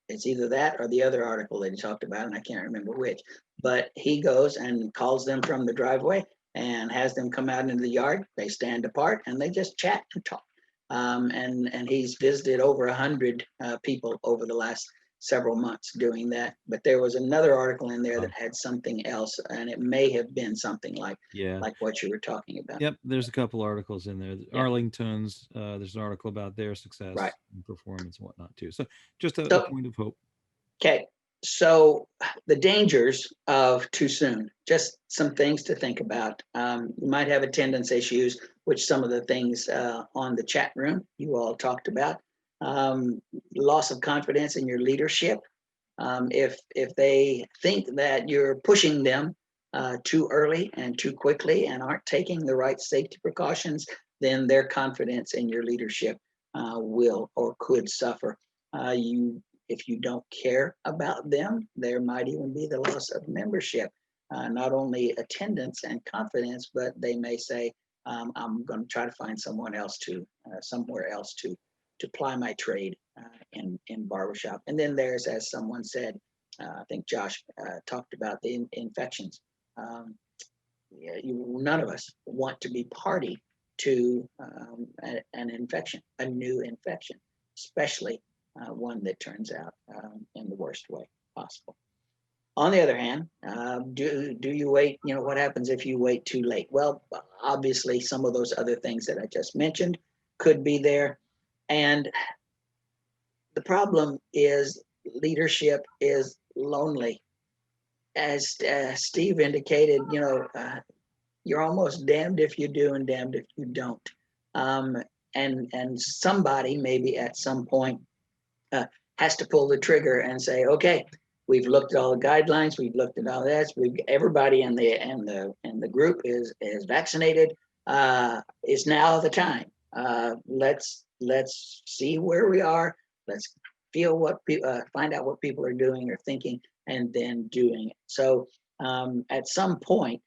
It's either that or the other article that he talked about, and I can't remember which. But he goes and calls them from the driveway and has them come out into the yard. They stand apart and they just chat and talk. And he's visited over 100 people over the last several months doing that. But there was another article in there that had something else, and it may have been something like what you were talking about. Yep, there's a couple articles in there. Yeah. Arlington's, there's an article about their success Right. and performance and whatnot too. So just a point of hope. Okay, so the dangers of too soon, just some things to think about. You might have attendance issues, which some of the things on the chat room you all talked about. Loss of confidence in your leadership. If they think that you're pushing them too early and too quickly and aren't taking the right safety precautions, then their confidence in your leadership will or could suffer. If you don't care about them, there might even be the loss of membership, not only attendance and confidence, but they may say, I'm going to try to find someone else somewhere else to ply my trade in barbershop. And then there's, as someone said, I think Josh talked about the infections. None of us want to be party to an infection, a new infection, especially one that turns out in the worst way possible. On the other hand, do you wait? What happens if you wait too late? Well, obviously, some of those other things that I just mentioned could be there. And the problem is leadership is lonely. As Steve indicated, you're almost damned if you do and damned if you don't. And somebody maybe at some point has to pull the trigger and say, okay, we've looked at all the guidelines, we've looked at all this, everybody in the group is vaccinated. It's now the time. Let's see where we are. Let's find out what people are doing or thinking, and then doing it. So at some point,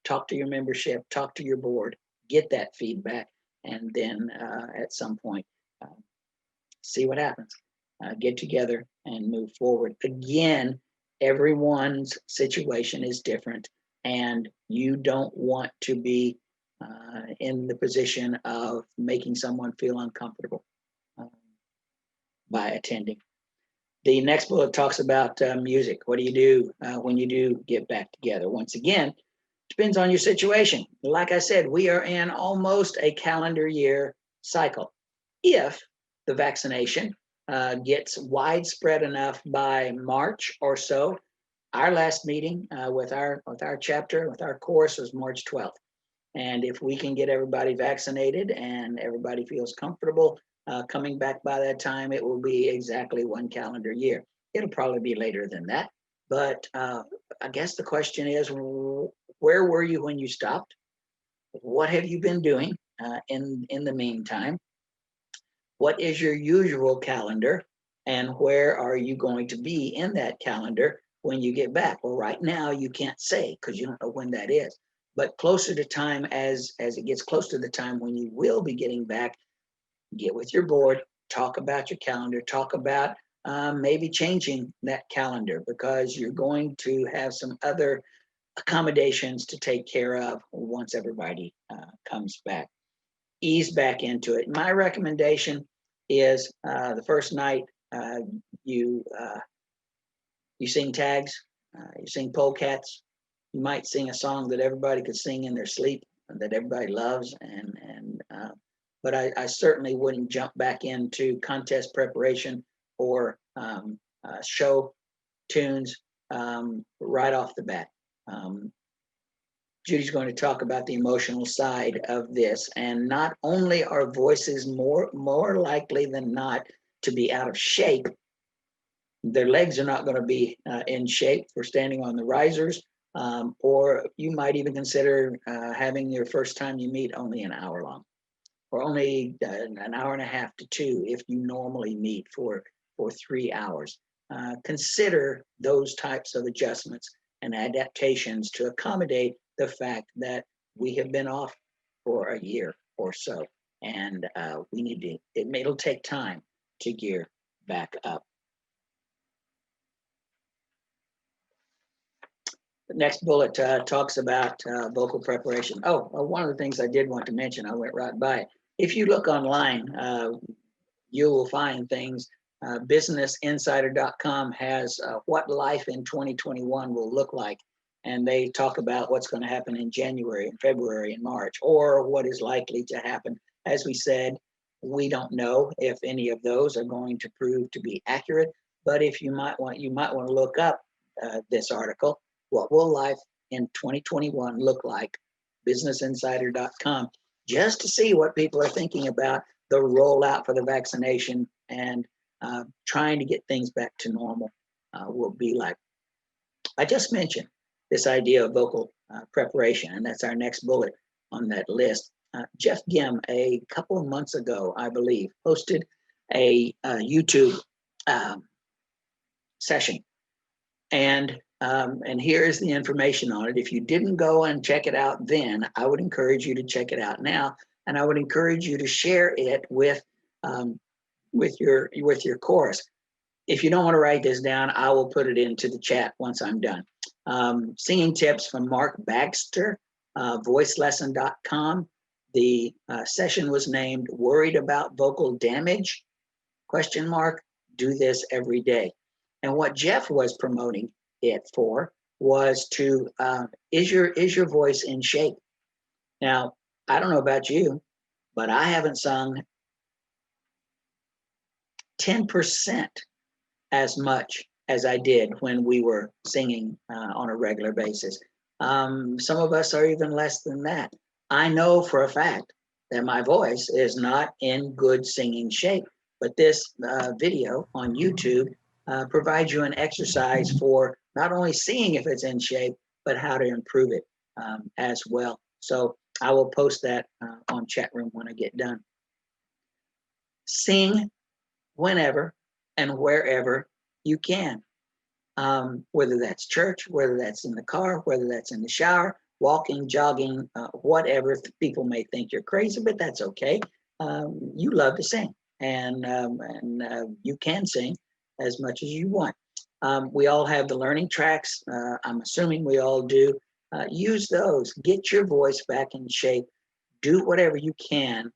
talk to your membership, talk to your board, get that feedback, and then at some point, see what happens. Get together and move forward. Again, everyone's situation is different, and you don't want to be in the position of making someone feel uncomfortable by attending. The next bullet talks about music. What do you do when you do get back together? Once again, depends on your situation. Like I said, we are in almost a calendar year cycle. If the vaccination gets widespread enough by March or so, our last meeting with our chapter, with our course, was March 12th. And if we can get everybody vaccinated and everybody feels comfortable coming back by that time, it will be exactly 1 calendar year. It'll probably be later than that. But I guess the question is, where were you when you stopped? What have you been doing in the meantime? What is your usual calendar? And where are you going to be in that calendar when you get back? Well, right now you can't say because you don't know when that is. But closer to time, as it gets close to the time when you will be getting back, get with your board, talk about your calendar, talk about maybe changing that calendar because you're going to have some other accommodations to take care of once everybody comes back. Ease back into it. My recommendation is the first night you sing tags, you sing polecats, you might sing a song that everybody could sing in their sleep and that everybody loves, but I certainly wouldn't jump back into contest preparation or show tunes right off the bat. Judy's going to talk about the emotional side of this, and not only are voices more likely than not to be out of shape, their legs are not going to be in shape for standing on the risers, or you might even consider having your first time you meet only an hour long, or only an hour and a half to 2 if you normally meet for 3 hours. Consider those types of adjustments and adaptations to accommodate the fact that we have been off for a year or so, and we need to. It'll take time to gear back up. The next bullet talks about vocal preparation. One of the things I did want to mention, I went right by it. If you look online, you will find things. BusinessInsider.com has what life in 2021 will look like. And they talk about what's going to happen in January and February and March, or what is likely to happen. As we said, we don't know if any of those are going to prove to be accurate, but if you might want to look up this article, what will life in 2021 look like? BusinessInsider.com, just to see what people are thinking about the rollout for the vaccination and trying to get things back to normal will be like. I just mentioned this idea of vocal preparation, and that's our next bullet on that list. Jeff Gim, a couple of months ago, I believe, posted a YouTube session, and here is the information on it. If you didn't go and check it out then, I would encourage you to check it out now, and I would encourage you to share it with your chorus. If you don't want to write this down, I will put it into the chat once I'm done. Singing tips from Mark Baxter, voicelesson.com. The session was named "Worried About Vocal Damage?" ? Do this every day. And what Jeff was promoting it for was to, is your voice in shape? Now, I don't know about you, but I haven't sung 10% as much as I did when we were singing on a regular basis. Some of us are even less than that. I know for a fact that my voice is not in good singing shape, but this video on YouTube provides you an exercise for not only seeing if it's in shape, but how to improve it as well. So I will post that on chat room when I get done. Sing whenever and wherever you can, whether that's church, whether that's in the car, whether that's in the shower, walking, jogging, whatever. People may think you're crazy, but that's okay. You love to sing, and you can sing as much as you want. We all have the learning tracks. I'm assuming we all do. Use those. Get your voice back in shape. Do whatever you can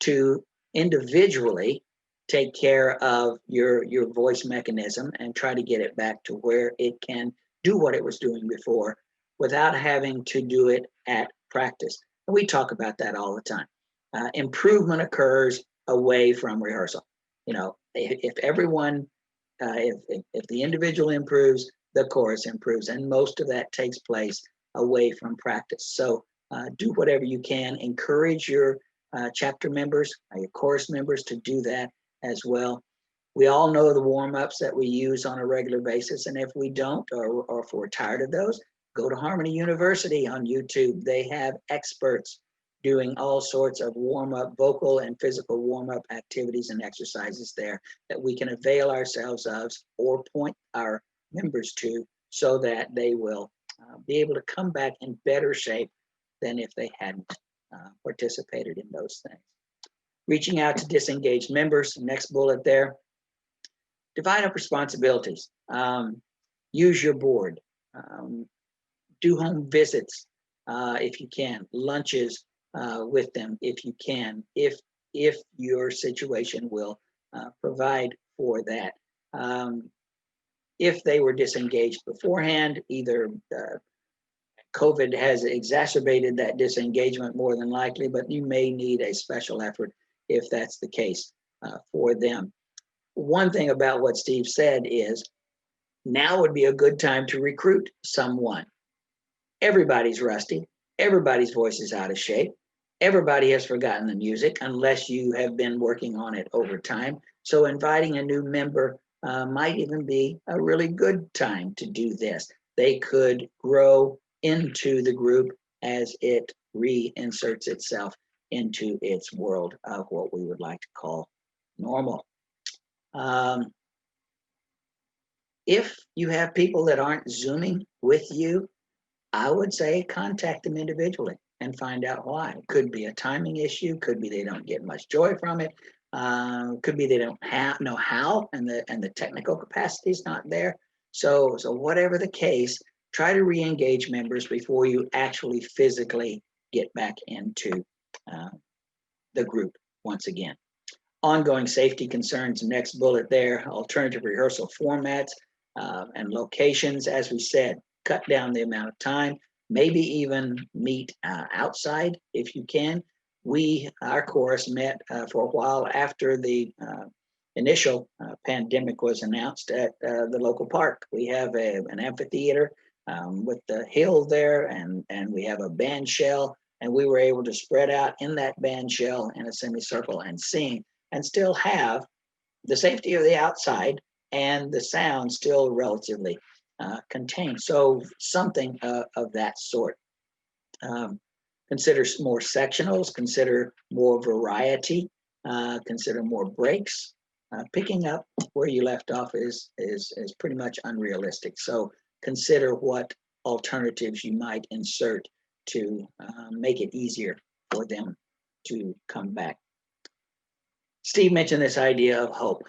to individually take care of your voice mechanism and try to get it back to where it can do what it was doing before without having to do it at practice. And we talk about that all the time. Improvement occurs away from rehearsal. You know, if everyone, if the individual improves, the chorus improves, and most of that takes place away from practice. So do whatever you can. Encourage your chapter members, your chorus members to do that as well. We all know the warm-ups that we use on a regular basis, and if we don't, or if we're tired of those, go to Harmony University on YouTube. They have experts doing all sorts of warm-up, vocal and physical warm-up activities and exercises there that we can avail ourselves of or point our members to, so that they will be able to come back in better shape than if they hadn't participated in those things. Reaching out to disengaged members, next bullet there. Divide up responsibilities. Use your board. Do home visits if you can. Lunches with them if you can. If your situation will provide for that. If they were disengaged beforehand, either COVID has exacerbated that disengagement more than likely, but you may need a special effort if that's the case for them. One thing about what Steve said is now would be a good time to recruit someone. Everybody's rusty. Everybody's voice is out of shape. Everybody has forgotten the music unless you have been working on it over time. So inviting a new member might even be a really good time to do this. They could grow into the group as it reinserts itself into its world of what we would like to call normal. If you have people that aren't Zooming with you, I would say contact them individually and find out why. It could be a timing issue, could be they don't get much joy from it, could be they don't know how, and the technical capacity is not there. So whatever the case, try to re-engage members before you actually physically get back into the group once again. Ongoing safety concerns, next bullet there, alternative rehearsal formats and locations. As we said, cut down the amount of time, maybe even meet outside if you can. Our chorus met for a while after the initial pandemic was announced at the local park. We have an amphitheater with the hill there, and we have a band shell, and we were able to spread out in that band shell in a semicircle and sing, and still have the safety of the outside and the sound still relatively contained. So something of that sort. Consider more sectionals, consider more variety, consider more breaks. Picking up where you left off is pretty much unrealistic. So consider what alternatives you might insert to make it easier for them to come back. Steve mentioned this idea of hope.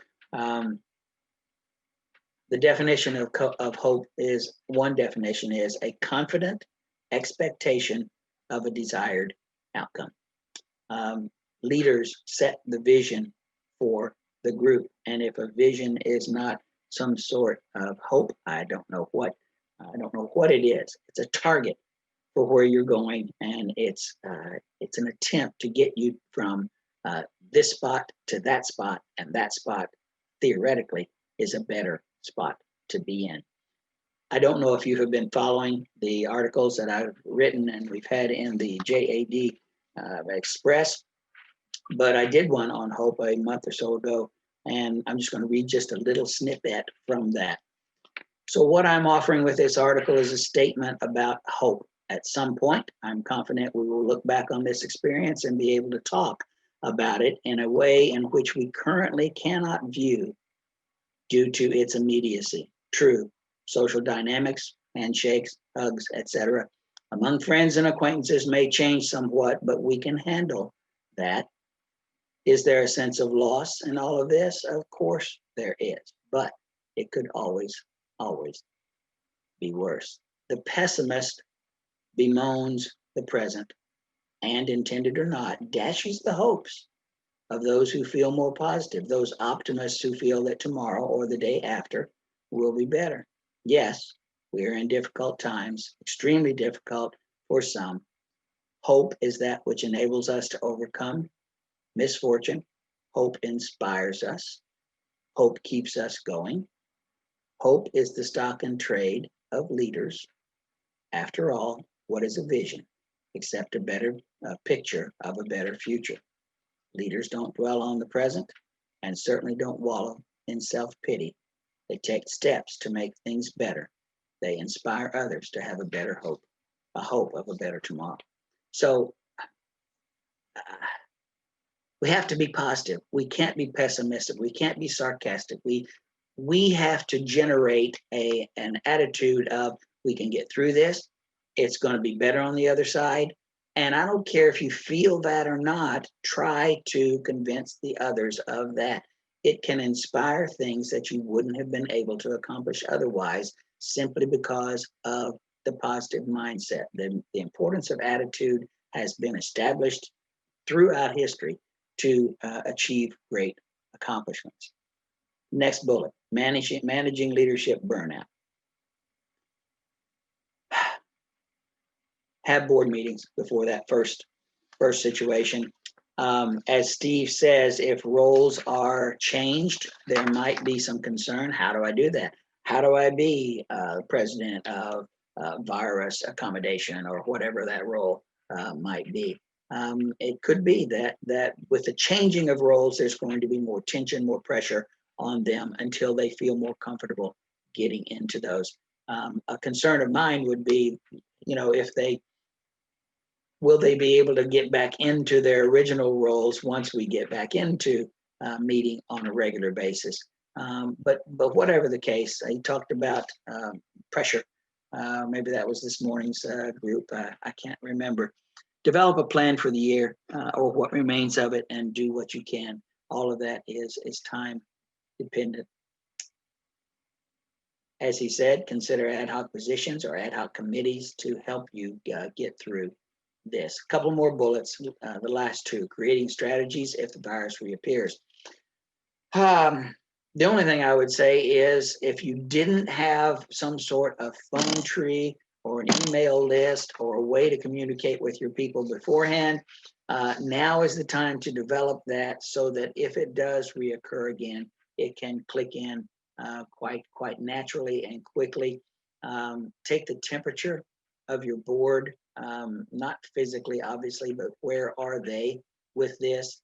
The definition of hope is, one definition is a confident expectation of a desired outcome. Leaders set the vision for the group, and if a vision is not some sort of hope, I don't know what it is. It's a target for where you're going, and it's an attempt to get you from this spot to that spot, and that spot theoretically is a better spot to be in. I don't know if you have been following the articles that I've written and we've had in the JAD Express, but I did one on hope a month or so ago, and I'm just going to read just a little snippet from that. So what I'm offering with this article is a statement about hope. At some point, I'm confident we will look back on this experience and be able to talk about it in a way in which we currently cannot view due to its immediacy. True, social dynamics, handshakes, hugs, etc. among friends and acquaintances may change somewhat, but we can handle that. Is there a sense of loss in all of this? Of course there is, but it could always be worse. The pessimist bemoans the present and, intended or not, dashes the hopes of those who feel more positive, those optimists who feel that tomorrow or the day after will be better. Yes, we are in difficult times, extremely difficult for some. Hope is that which enables us to overcome misfortune. Hope inspires us. Hope keeps us going. Hope is the stock and trade of leaders. After all, what is a vision except a better picture of a better future? Leaders don't dwell on the present and certainly don't wallow in self-pity. They take steps to make things better. They inspire others to have a better hope, a hope of a better tomorrow. So we have to be positive. We can't be pessimistic. We can't be sarcastic. We have to generate an attitude of, we can get through this. It's going to be better on the other side. And I don't care if you feel that or not, try to convince the others of that. It can inspire things that you wouldn't have been able to accomplish otherwise, simply because of the positive mindset. The importance of attitude has been established throughout history to achieve great accomplishments. Next bullet, managing leadership burnout. Have board meetings before that first situation. As Steve says, if roles are changed, there might be some concern. How do I do that? How do I be president of virus accommodation or whatever that role might be? It could be that with the changing of roles, there's going to be more tension, more pressure on them until they feel more comfortable getting into those. A concern of mine would be, will they be able to get back into their original roles once we get back into meeting on a regular basis? But whatever the case, he talked about pressure. Maybe that was this morning's group. I can't remember. Develop a plan for the year or what remains of it, and do what you can. All of that is time dependent. As he said, consider ad hoc positions or ad hoc committees to help you get through this. A couple more bullets, the last two, creating strategies if the virus reappears. The only thing I would say is, if you didn't have some sort of phone tree or an email list or a way to communicate with your people beforehand, now is the time to develop that, so that if it does reoccur again, it can click in quite naturally and quickly. Take the temperature of your board, not physically, obviously, but where are they with this?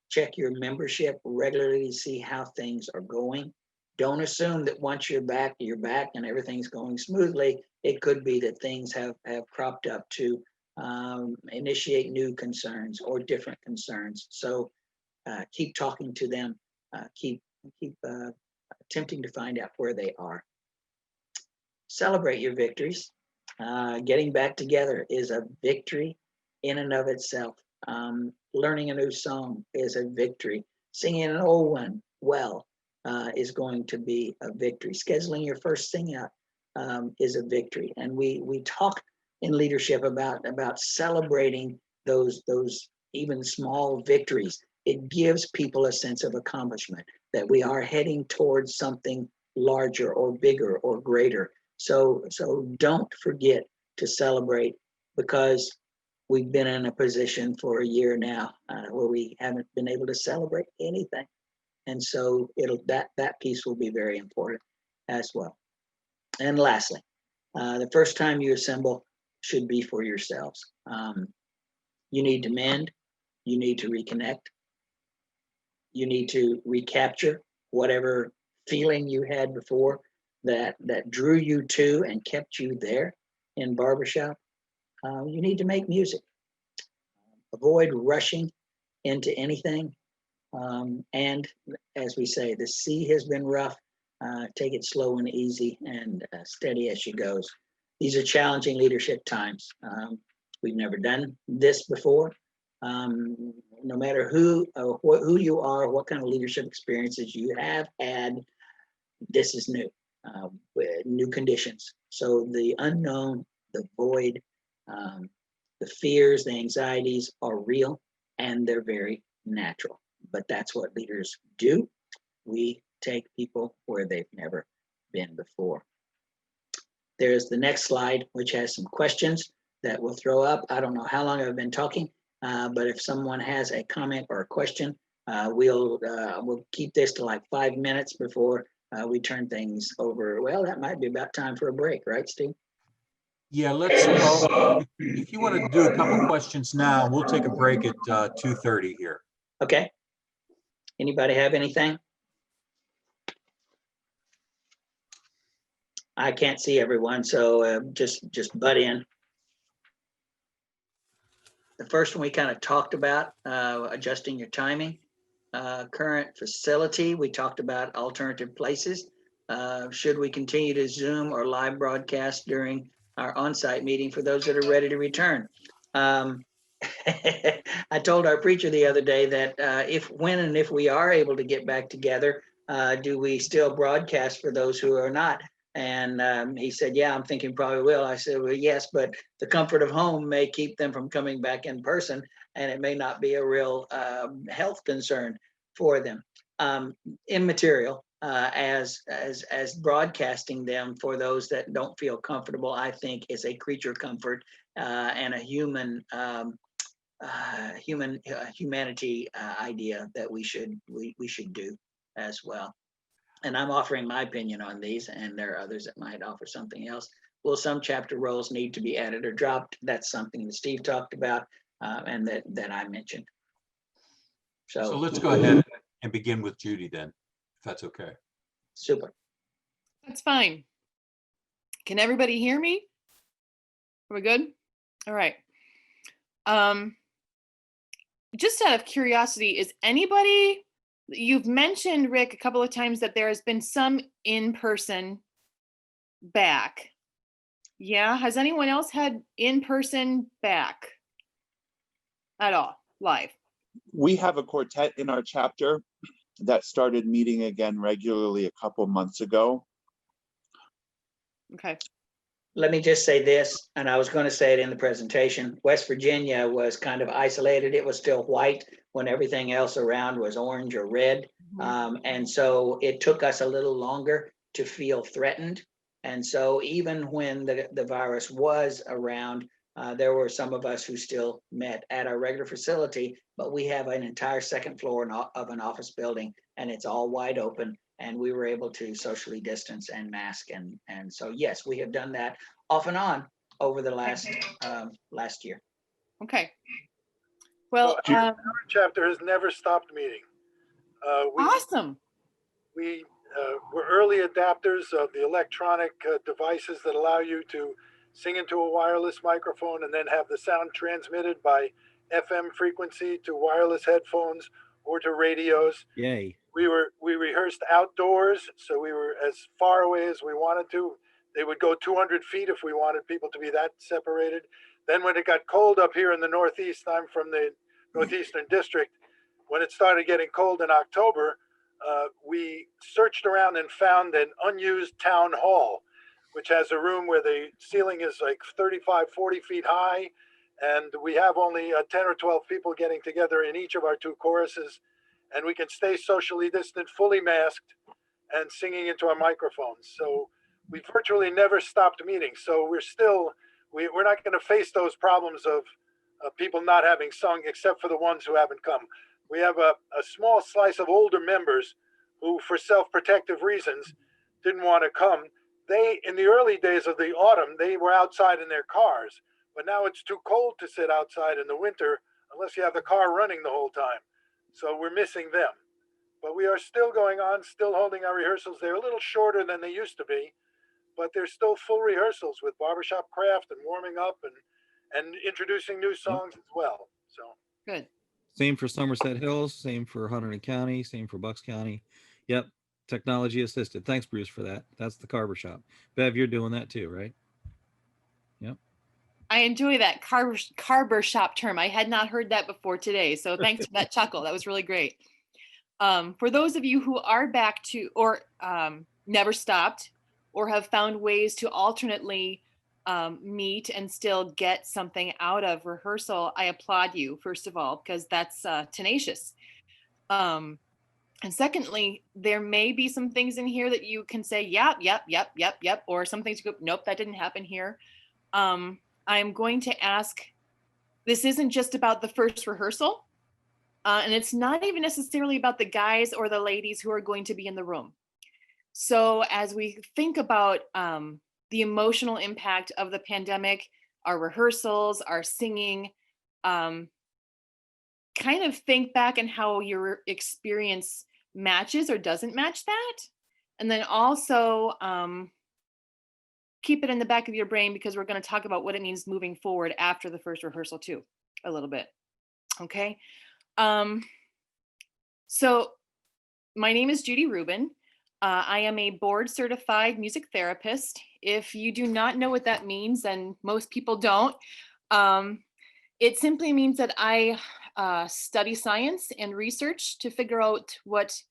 Check your membership regularly to see how things are going. Don't assume that once you're back and everything's going smoothly. It could be that things have cropped up to initiate new concerns or different concerns. So keep talking to them, keep attempting to find out where they are. Celebrate your victories. Getting back together is a victory in and of itself. Learning a new song is a victory. Singing an old one well is going to be a victory. Scheduling your first sing out is a victory. And we talk in leadership about celebrating those even small victories. It gives people a sense of accomplishment, that we are heading towards something larger or bigger or greater. So don't forget to celebrate, because we've been in a position for a year now where we haven't been able to celebrate anything. And so that piece will be very important as well. And lastly, the first time you assemble should be for yourselves. You need to mend, you need to reconnect, you need to recapture whatever feeling you had before that drew you to and kept you there in barbershop. You need to make music. Avoid rushing into anything. And as we say, the sea has been rough. Take it slow and easy and steady as she goes. These are challenging leadership times. We've never done this before. No matter who you are, what kind of leadership experiences you have had, this is new, with new conditions. So the unknown, the void, the fears, the anxieties are real, and they're very natural. But that's what leaders do. We take people where they've never been before. There's the next slide, which has some questions that we'll throw up. I don't know how long I've been talking, but if someone has a comment or a question, we'll keep this to like 5 minutes before we turn things over. Well, that might be about time for a break, right, Steve? Yeah, let's, if you want to do a couple questions now, we'll take a break at 2:30 here. Okay. Anybody have anything? I can't see everyone, so just butt in. The first one we kind of talked about, adjusting your timing. Current facility, we talked about alternative places. Should we continue to Zoom or live broadcast during our on-site meeting for those that are ready to return? I told our preacher the other day that when and if we are able to get back together, do we still broadcast for those who are not? And he said, yeah, I'm thinking probably will. I said, well, yes, but the comfort of home may keep them from coming back in person, and it may not be a real health concern for them. Immaterial as broadcasting them for those that don't feel comfortable, I think is a creature comfort and a humanity idea that we should do as well. And I'm offering my opinion on these, and there are others that might offer something else. Will some chapter roles need to be added or dropped? That's something that Steve talked about and that I mentioned. So let's go ahead and begin with Judy then, if that's okay. Super. That's fine. Can everybody hear me? Are we good? All right. Just out of curiosity, is anybody, you've mentioned, Rick, a couple of times that there has been some in-person back. Yeah, has anyone else had in-person back at all, live? We have a quartet in our chapter that started meeting again regularly a couple months ago. Okay. Let me just say this, and I was going to say it in the presentation. West Virginia was kind of isolated. It was still white when everything else around was orange or red. And so it took us a little longer to feel threatened. And so even when the virus was around, there were some of us who still met at our regular facility, but we have an entire second floor of an office building, and it's all wide open. And we were able to socially distance and mask. And so, yes, we have done that off and on over the last year. Okay. Well, our chapter has never stopped meeting. Awesome. We're early adapters of the electronic devices that allow you to sing into a wireless microphone and then have the sound transmitted by FM frequency to wireless headphones or to radios. Yay. We rehearsed outdoors, so we were as far away as we wanted to. They would go 200 feet if we wanted people to be that separated. Then when it got cold up here in the Northeast, I'm from the Northeastern District, when it started getting cold in October, we searched around and found an unused town hall, which has a room where the ceiling is like 35, 40 feet high. And we have only 10 or 12 people getting together in each of our two choruses. And we can stay socially distant, fully masked, and singing into our microphones. So we virtually never stopped meeting. So we're not going to face those problems of people not having sung, except for the ones who haven't come. We have a small slice of older members who, for self-protective reasons, didn't want to come. They, in the early days of the autumn, they were outside in their cars. But now it's too cold to sit outside in the winter unless you have the car running the whole time. So we're missing them. But we are still going on, still holding our rehearsals. They're a little shorter than they used to be, but they're still full rehearsals with barbershop craft and warming up and introducing new songs as well. So good. Same for Somerset Hills, same for Hunterdon County, same for Bucks County. Yep. Technology assisted. Thanks, Bruce, for that. That's the carver shop. Bev, you're doing that too, right? Yep. I enjoy that carver shop term. I had not heard that before today. So thanks for that chuckle. That was really great. For those of you who are back to or never stopped or have found ways to alternately meet and still get something out of rehearsal, I applaud you, first of all, because that's tenacious. And secondly, there may be some things in here that you can say, yep, or some things you go, nope, that didn't happen here. I'm going to ask, this isn't just about the first rehearsal, and it's not even necessarily about the guys or the ladies who are going to be in the room. So as we think about the emotional impact of the pandemic, our rehearsals, our singing, kind of think back on how your experience matches or doesn't match that. And then also keep it in the back of your brain, because we're going to talk about what it means moving forward after the first rehearsal too. a little bit. Okay. So my name is Judy Rubin. I am a board certified music therapist. If you do not know what that means, and most people don't, it simply means that I study science and research to figure out what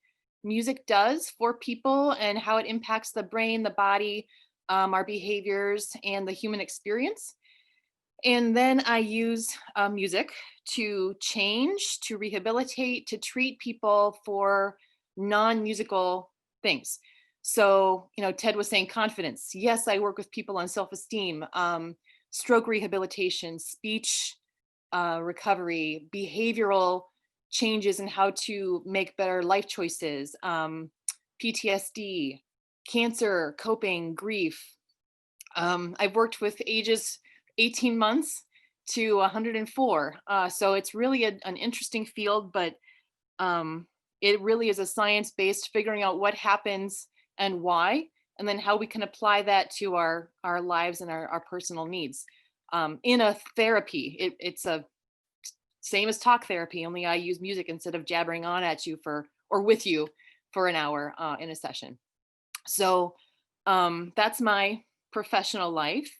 music does for people and how it impacts the brain, the body, our behaviors, and the human experience. And then I use music to change, to rehabilitate, to treat people for non-musical things. So, Ted was saying confidence. Yes, I work with people on self-esteem, stroke rehabilitation, speech recovery, behavioral changes in how to make better life choices, PTSD, cancer, coping, grief. I've worked with ages 18 months to 104. So it's really an interesting field, but it really is a science-based figuring out what happens and why, and then how we can apply that to our lives and our personal needs. In a therapy, it's a same as talk therapy, only I use music instead of jabbering on at you or with you for an hour in a session. So that's my professional life.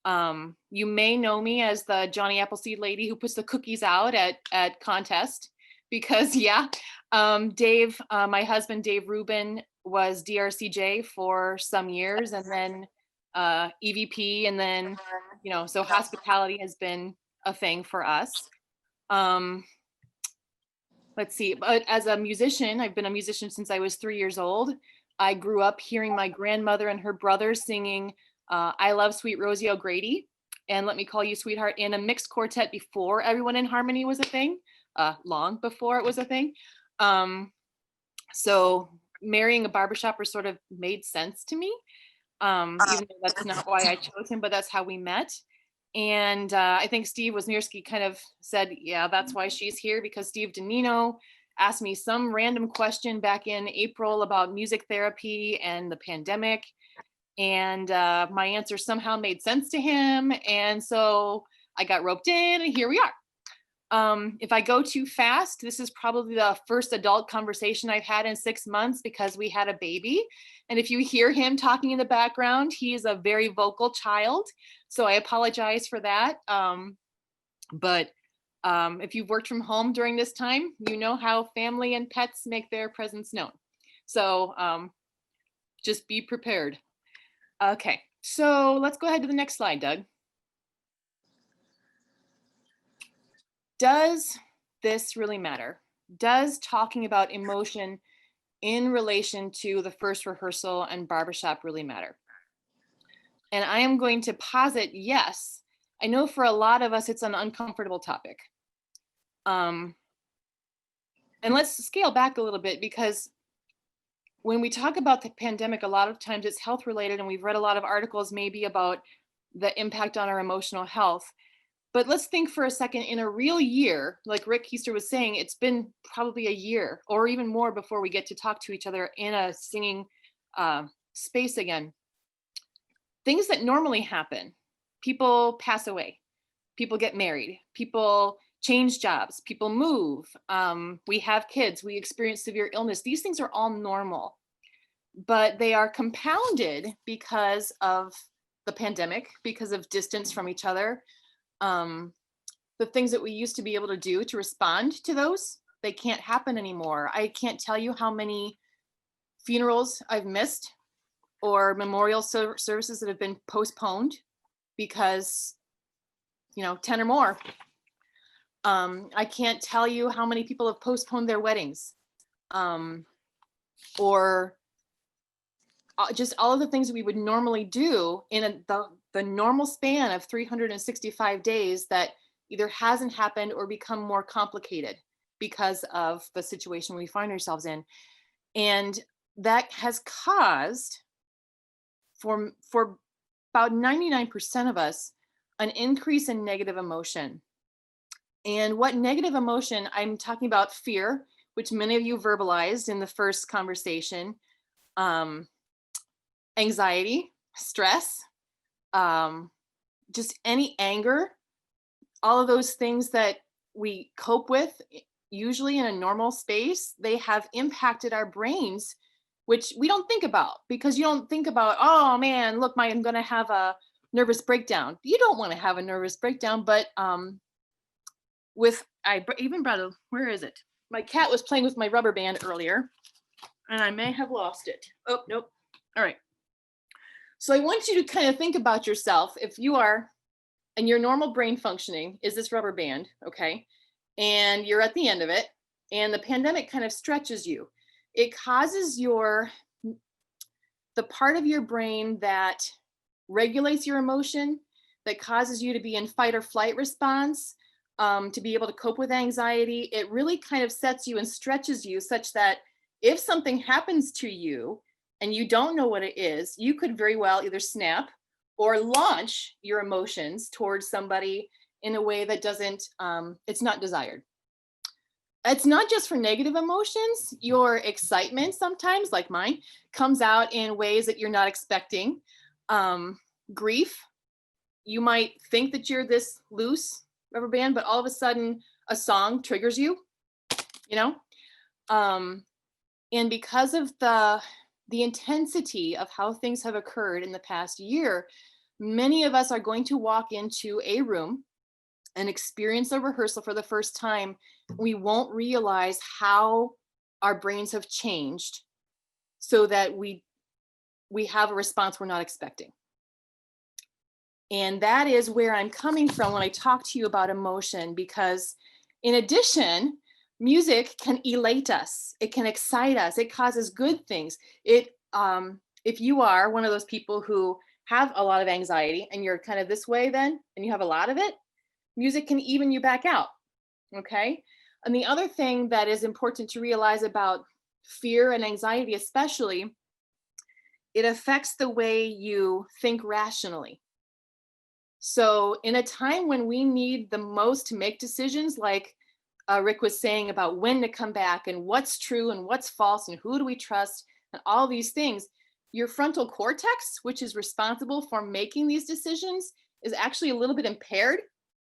You may know me as the Johnny Appleseed lady who puts the cookies out at contest, because Dave, my husband, Dave Rubin, was DRCJ for some years, and then EVP, and then, so hospitality has been a thing for us. Let's see, but as a musician, I've been a musician since I was 3 years old. I grew up hearing my grandmother and her brother singing I Love Sweet Rosie O'Grady and Let Me Call You Sweetheart in a mixed quartet before Everyone in Harmony was a thing, long before it was a thing. So marrying a barbershopper sort of made sense to me, even though that's not why I chose him, but that's how we met. And I think Steve Wyszomierski kind of said, yeah, that's why she's here, because Steve Danino asked me some random question back in April about music therapy and the pandemic. And my answer somehow made sense to him. And so I got roped in, and here we are. If I go too fast, this is probably the first adult conversation I've had in 6 months, because we had a baby. And if you hear him talking in the background, he is a very vocal child. So I apologize for that. But if you've worked from home during this time, you know how family and pets make their presence known. So just be prepared. Okay, so let's go ahead to the next slide, Doug. Does this really matter? Does talking about emotion in relation to the first rehearsal and barbershop really matter? And I am going to posit yes. I know for a lot of us, it's an uncomfortable topic. And let's scale back a little bit, because when we talk about the pandemic, a lot of times it's health related, and we've read a lot of articles maybe about the impact on our emotional health. But let's think for a second, in a real year, like Rick Keister was saying, it's been probably a year or even more before we get to talk to each other in a singing space again. Things that normally happen: people pass away, people get married, people change jobs, people move, we have kids, we experience severe illness. These things are all normal, but they are compounded because of the pandemic, because of distance from each other. The things that we used to be able to do to respond to those, they can't happen anymore. I can't tell you how many funerals I've missed, or memorial services that have been postponed because, 10 or more. I can't tell you how many people have postponed their weddings, or just all of the things that we would normally do in the normal span of 365 days that either hasn't happened or become more complicated because of the situation we find ourselves in. And that has caused, for about 99% of us, an increase in negative emotion. And what negative emotion? I'm talking about fear, which many of you verbalized in the first conversation, anxiety, stress, just any anger, all of those things that we cope with usually in a normal space, they have impacted our brains, which we don't think about, because you don't think about, oh man, look, I'm going to have a nervous breakdown. You don't want to have a nervous breakdown, but even brought a, where is it? My cat was playing with my rubber band earlier and I may have lost it. Oh, nope. All right. So I want you to kind of think about yourself. If you are, and your normal brain functioning is this rubber band, okay? And you're at the end of it, and the pandemic kind of stretches you. It causes the part of your brain that regulates your emotion, that causes you to be in fight or flight response, to be able to cope with anxiety. It really kind of sets you and stretches you such that if something happens to you and you don't know what it is, you could very well either snap or launch your emotions towards somebody in a way that doesn't, it's not desired. It's not just for negative emotions. Your excitement sometimes, like mine, comes out in ways that you're not expecting. Grief, you might think that you're this loose rubber band, but all of a sudden a song triggers you, you know? And because of the intensity of how things have occurred in the past year, many of us are going to walk into a room and experience a rehearsal for the first time. We won't realize how our brains have changed so that we have a response we're not expecting. And that is where I'm coming from when I talk to you about emotion, because in addition, music can elate us. It can excite us. It causes good things. If you are one of those people who have a lot of anxiety and you're kind of this way then, and you have a lot of it, music can even you back out, okay? And the other thing that is important to realize about fear and anxiety especially, it affects the way you think rationally. So in a time when we need the most to make decisions, like Rick was saying about when to come back and what's true and what's false and who do we trust and all these things, your frontal cortex, which is responsible for making these decisions, is actually a little bit impaired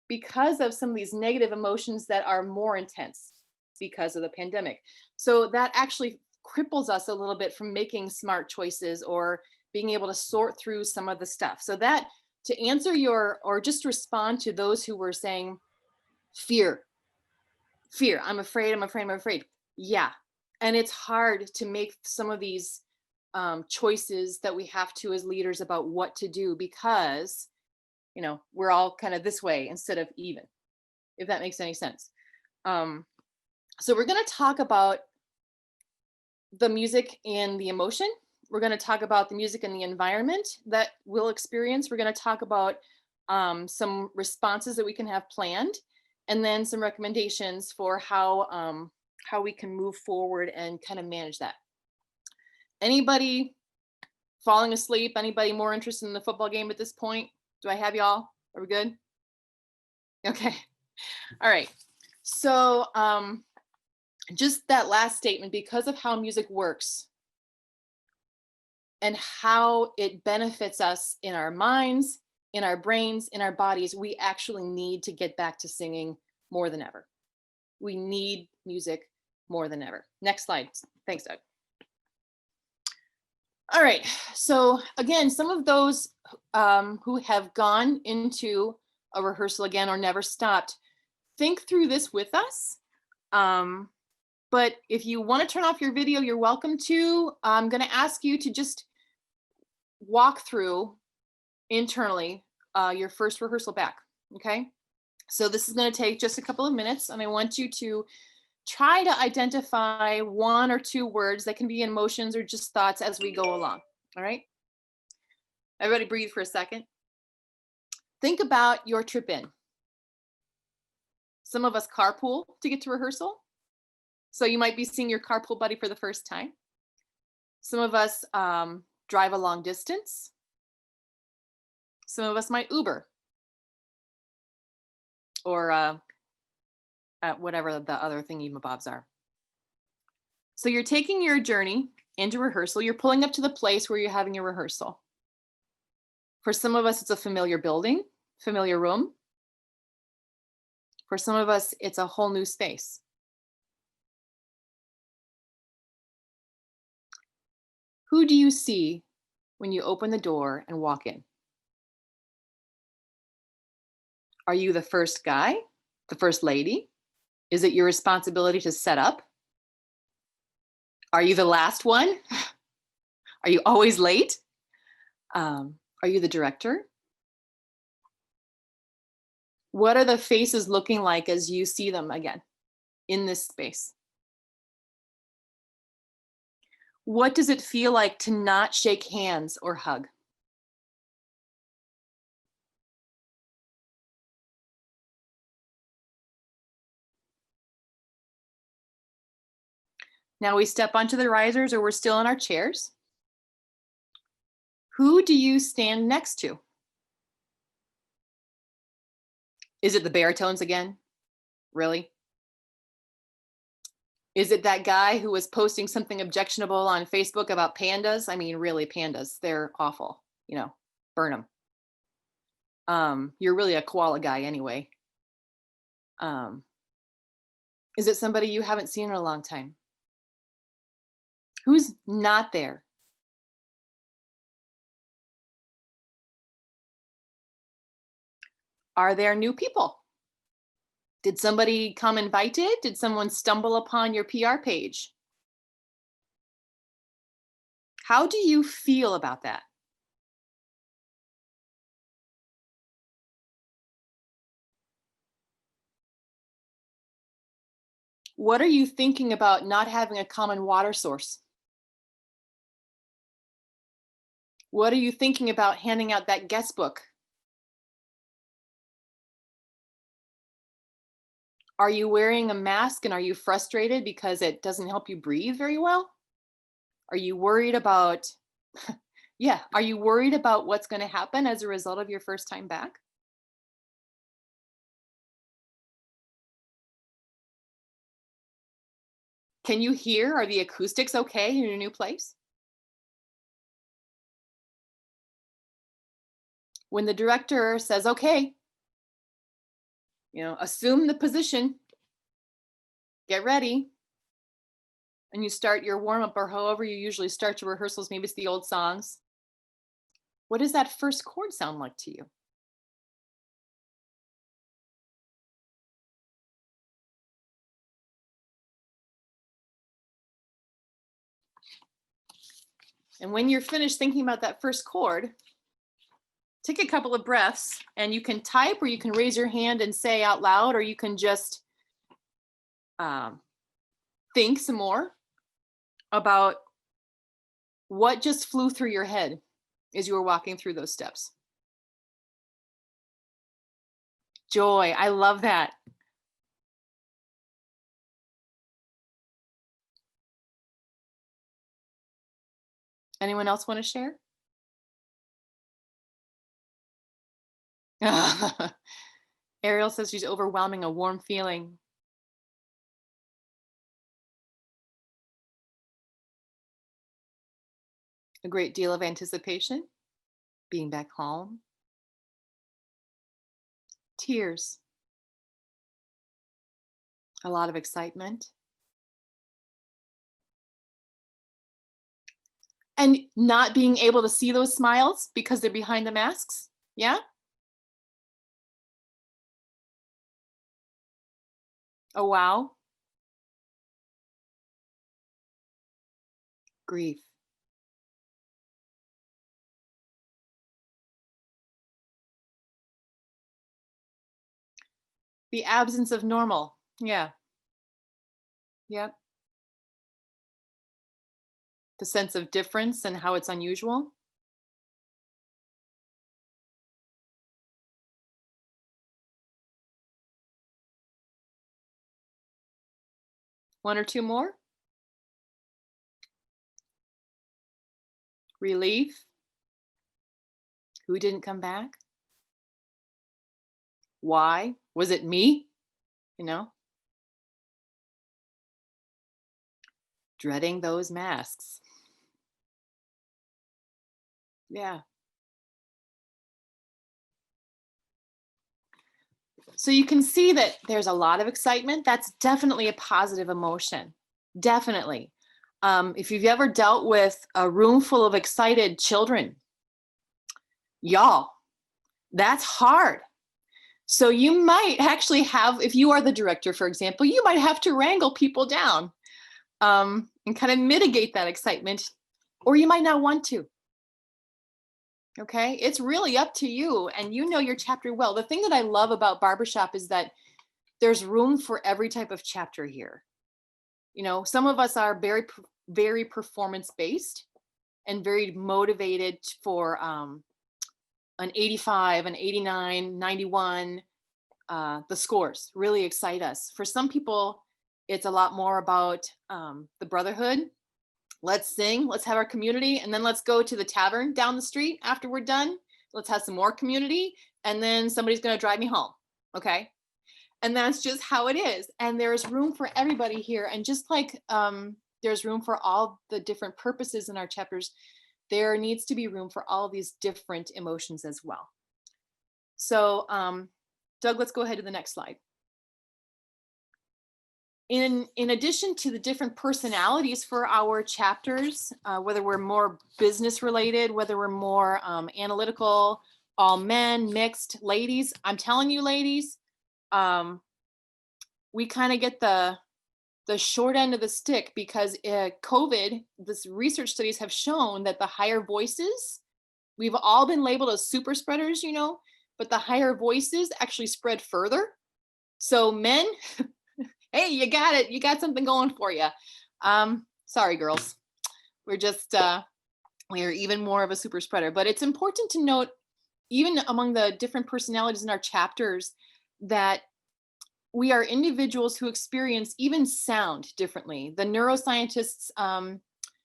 because of some of these negative emotions that are more intense because of the pandemic. So that actually cripples us a little bit from making smart choices or being able to sort through some of the stuff. So that, to answer or just respond to those who were saying fear, I'm afraid. Yeah. And it's hard to make some of these choices that we have to as leaders about what to do, because, you know, we're all kind of this way instead of even, if that makes any sense. So we're going to talk about the music and the emotion. We're going to talk about the music and the environment that we'll experience. We're going to talk about some responses that we can have planned, and then some recommendations for how we can move forward and kind of manage that. Anybody falling asleep? Anybody more interested in the football game at this point? Do I have y'all? Are we good? Okay. All right. So just that last statement, because of how music works and how it benefits us in our minds, in our brains, in our bodies, we actually need to get back to singing more than ever. We need music more than ever. Next slide. Thanks, Doug. All right, so again, some of those who have gone into a rehearsal again or never stopped, think through this with us. But if you want to turn off your video, you're welcome to. I'm going to ask you to just walk through internally your first rehearsal back, okay? So this is going to take just a couple of minutes, and I want you to try to identify one or two words that can be emotions or just thoughts as we go along, all right? Everybody breathe for a second. Think about your trip in. Some of us carpool to get to rehearsal. So you might be seeing your carpool buddy for the first time. Some of us drive a long distance. Some of us might Uber or whatever the other thingy-mabobs are. So you're taking your journey into rehearsal. You're pulling up to the place where you're having your rehearsal. For some of us, it's a familiar building, familiar room. For some of us, it's a whole new space. Who do you see when you open the door and walk in? Are you the first guy, the first lady? Is it your responsibility to set up? Are you the last one? Are you always late? Are you the director? What are the faces looking like as you see them again in this space? What does it feel like to not shake hands or hug? Now we step onto the risers, or we're still in our chairs. Who do you stand next to? Is it the baritones again? Really? Is it that guy who was posting something objectionable on Facebook about pandas? I mean, really, pandas, they're awful, you know, burn them. You're really a koala guy anyway. Is it somebody you haven't seen in a long time? Who's not there? Are there new people? Did somebody come invited? Did someone stumble upon your PR page? How do you feel about that? What are you thinking about not having a common water source? What are you thinking about handing out that guest book? Are you wearing a mask and are you frustrated because it doesn't help you breathe very well? Are you worried about, yeah, are you worried about what's going to happen as a result of your first time back? Can you hear? Are the acoustics okay in your new place? When the director says, okay, you know, assume the position, get ready, and you start your warm-up or however you usually start your rehearsals, maybe it's the old songs. What does that first chord sound like to you? And when you're finished thinking about that first chord, take a couple of breaths, and you can type or you can raise your hand and say out loud, or you can just think some more about what just flew through your head as you were walking through those steps. Joy, I love that. Anyone else want to share? Ariel says she's overwhelming, a warm feeling. A great deal of anticipation, being back home. Tears. A lot of excitement. And not being able to see those smiles because they're behind the masks. Yeah? Oh, wow. Grief. The absence of normal. Yeah. Yep. The sense of difference and how it's unusual. One or two more. Relief. Who didn't come back? Why? Was it me? You know? Dreading those masks. Yeah. So you can see that there's a lot of excitement. That's definitely a positive emotion. Definitely. If you've ever dealt with a room full of excited children, y'all, that's hard. So you might actually have, if you are the director, for example, you might have to wrangle people down and kind of mitigate that excitement, or you might not want to. Okay, it's really up to you, and you know your chapter well. The thing that I love about Barbershop is that there's room for every type of chapter here. You know, some of us are very performance-based and very motivated for an 85, an 89, 91. The scores really excite us. For some people, it's a lot more about the brotherhood. Let's sing, let's have our community, and then let's go to the tavern down the street after we're done. Let's have some more community, and then somebody's going to drive me home. Okay. And that's just how it is. And there's room for everybody here. And just like there's room for all the different purposes in our chapters, there needs to be room for all these different emotions as well. So Doug, let's go ahead to the next slide. In addition to the different personalities for our chapters, whether we're more business related, whether we're more analytical, all men, mixed, ladies, I'm telling you, ladies, we kind of get the short end of the stick because COVID, this research studies have shown that the higher voices, we've all been labeled as super spreaders, you know, but the higher voices actually spread further. So men, hey, you got it. You got something going for you. Sorry, girls. We're just, we're even more of a super spreader. But it's important to note, even among the different personalities in our chapters, that we are individuals who experience even sound differently. The neuroscientists,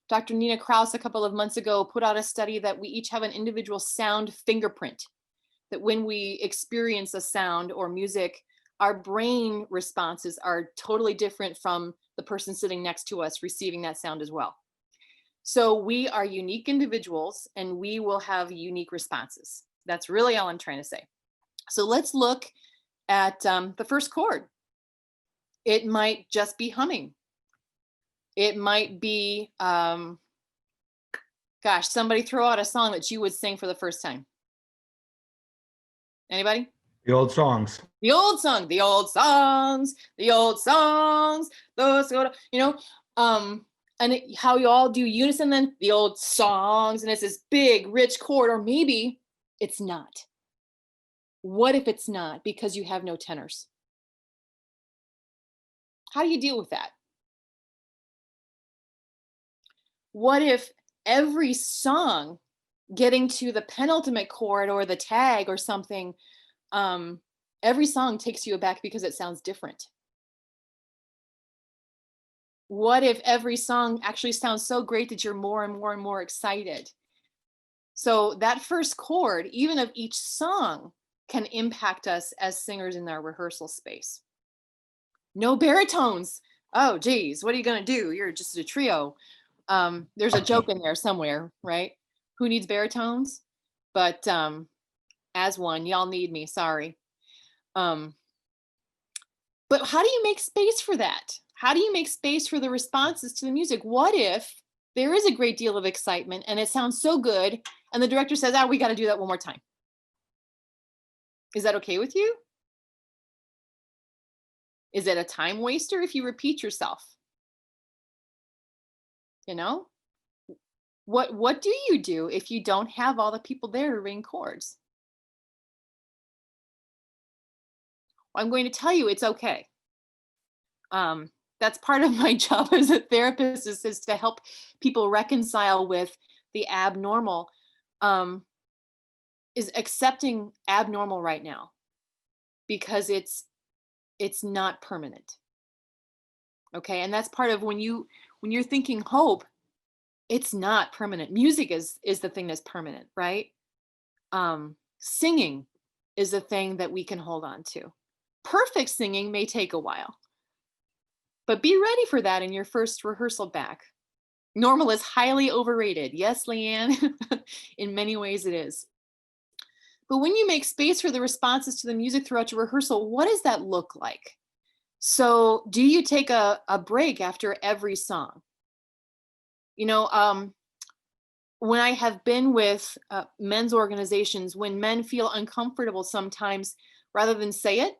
Dr. Nina Kraus, a couple of months ago, put out a study that we each have an individual sound fingerprint, that when we experience a sound or music, our brain responses are totally different from the person sitting next to us receiving that sound as well. So we are unique individuals and we will have unique responses. That's really all I'm trying to say. So let's look at the first chord. It might just be humming. It might be, gosh, somebody throw out a song that you would sing for the first time. Anybody? The old songs. The old song, the old songs, the old songs, those, you know, and how you all do unison, then the old songs, and it's this big, rich chord, or maybe it's not. What if it's not because you have no tenors? How do you deal with that? What if every song getting to the penultimate chord or the tag or something, every song takes you aback because it sounds different? What if every song actually sounds so great that you're more and more and more excited? So that first chord, even of each song, can impact us as singers in our rehearsal space. No baritones. Oh, geez, what are you going to do? You're just a trio. There's a joke in there somewhere, right? Who needs baritones? But as one, y'all need me, sorry. But how do you make space for that? How do you make space for the responses to the music? What if there is a great deal of excitement and it sounds so good and the director says, we got to do that one more time? Is that okay with you? Is it a time waster if you repeat yourself? You know, what do you do if you don't have all the people there to ring chords? Well, I'm going to tell you it's okay. That's part of my job as a therapist is to help people reconcile with the abnormal, is accepting abnormal right now because it's not permanent. Okay, and that's part of when you're thinking hope, it's not permanent. Music is the thing that's permanent, right? Singing is the thing that we can hold on to. Perfect singing may take a while, but be ready for that in your first rehearsal back. Normal is highly overrated. Yes, Leanne, in many ways it is. But when you make space for the responses to the music throughout your rehearsal, what does that look like? So do you take a break after every song? You know, when I have been with men's organizations, when men feel uncomfortable sometimes, rather than say it,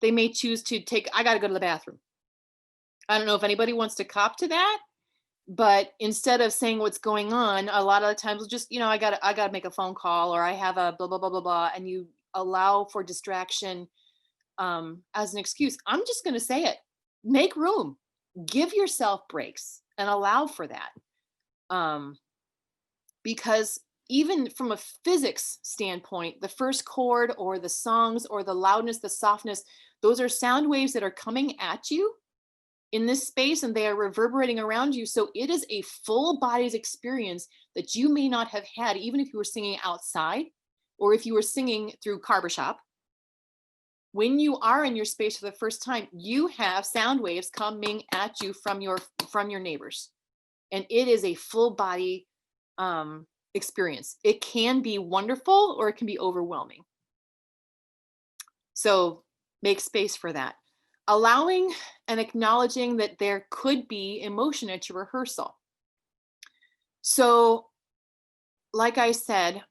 they may choose to take, I got to go to the bathroom. I don't know if anybody wants to cop to that, but instead of saying what's going on, a lot of the times just, you know, I got to make a phone call, or I have a blah, blah, blah, blah, blah. And you allow for distraction as an excuse. I'm just going to say it. Make room, give yourself breaks and allow for that. Because even from a physics standpoint, the first chord or the songs or the loudness, the softness, those are sound waves that are coming at you in this space and they are reverberating around you. So it is a full body's experience that you may not have had, even if you were singing outside or if you were singing through barbershop. When you are in your space for the first time, you have sound waves coming at you from your neighbors. And it is a full body experience. It can be wonderful or it can be overwhelming. So make space for that. Allowing and acknowledging that there could be emotion at your rehearsal. So, like I said,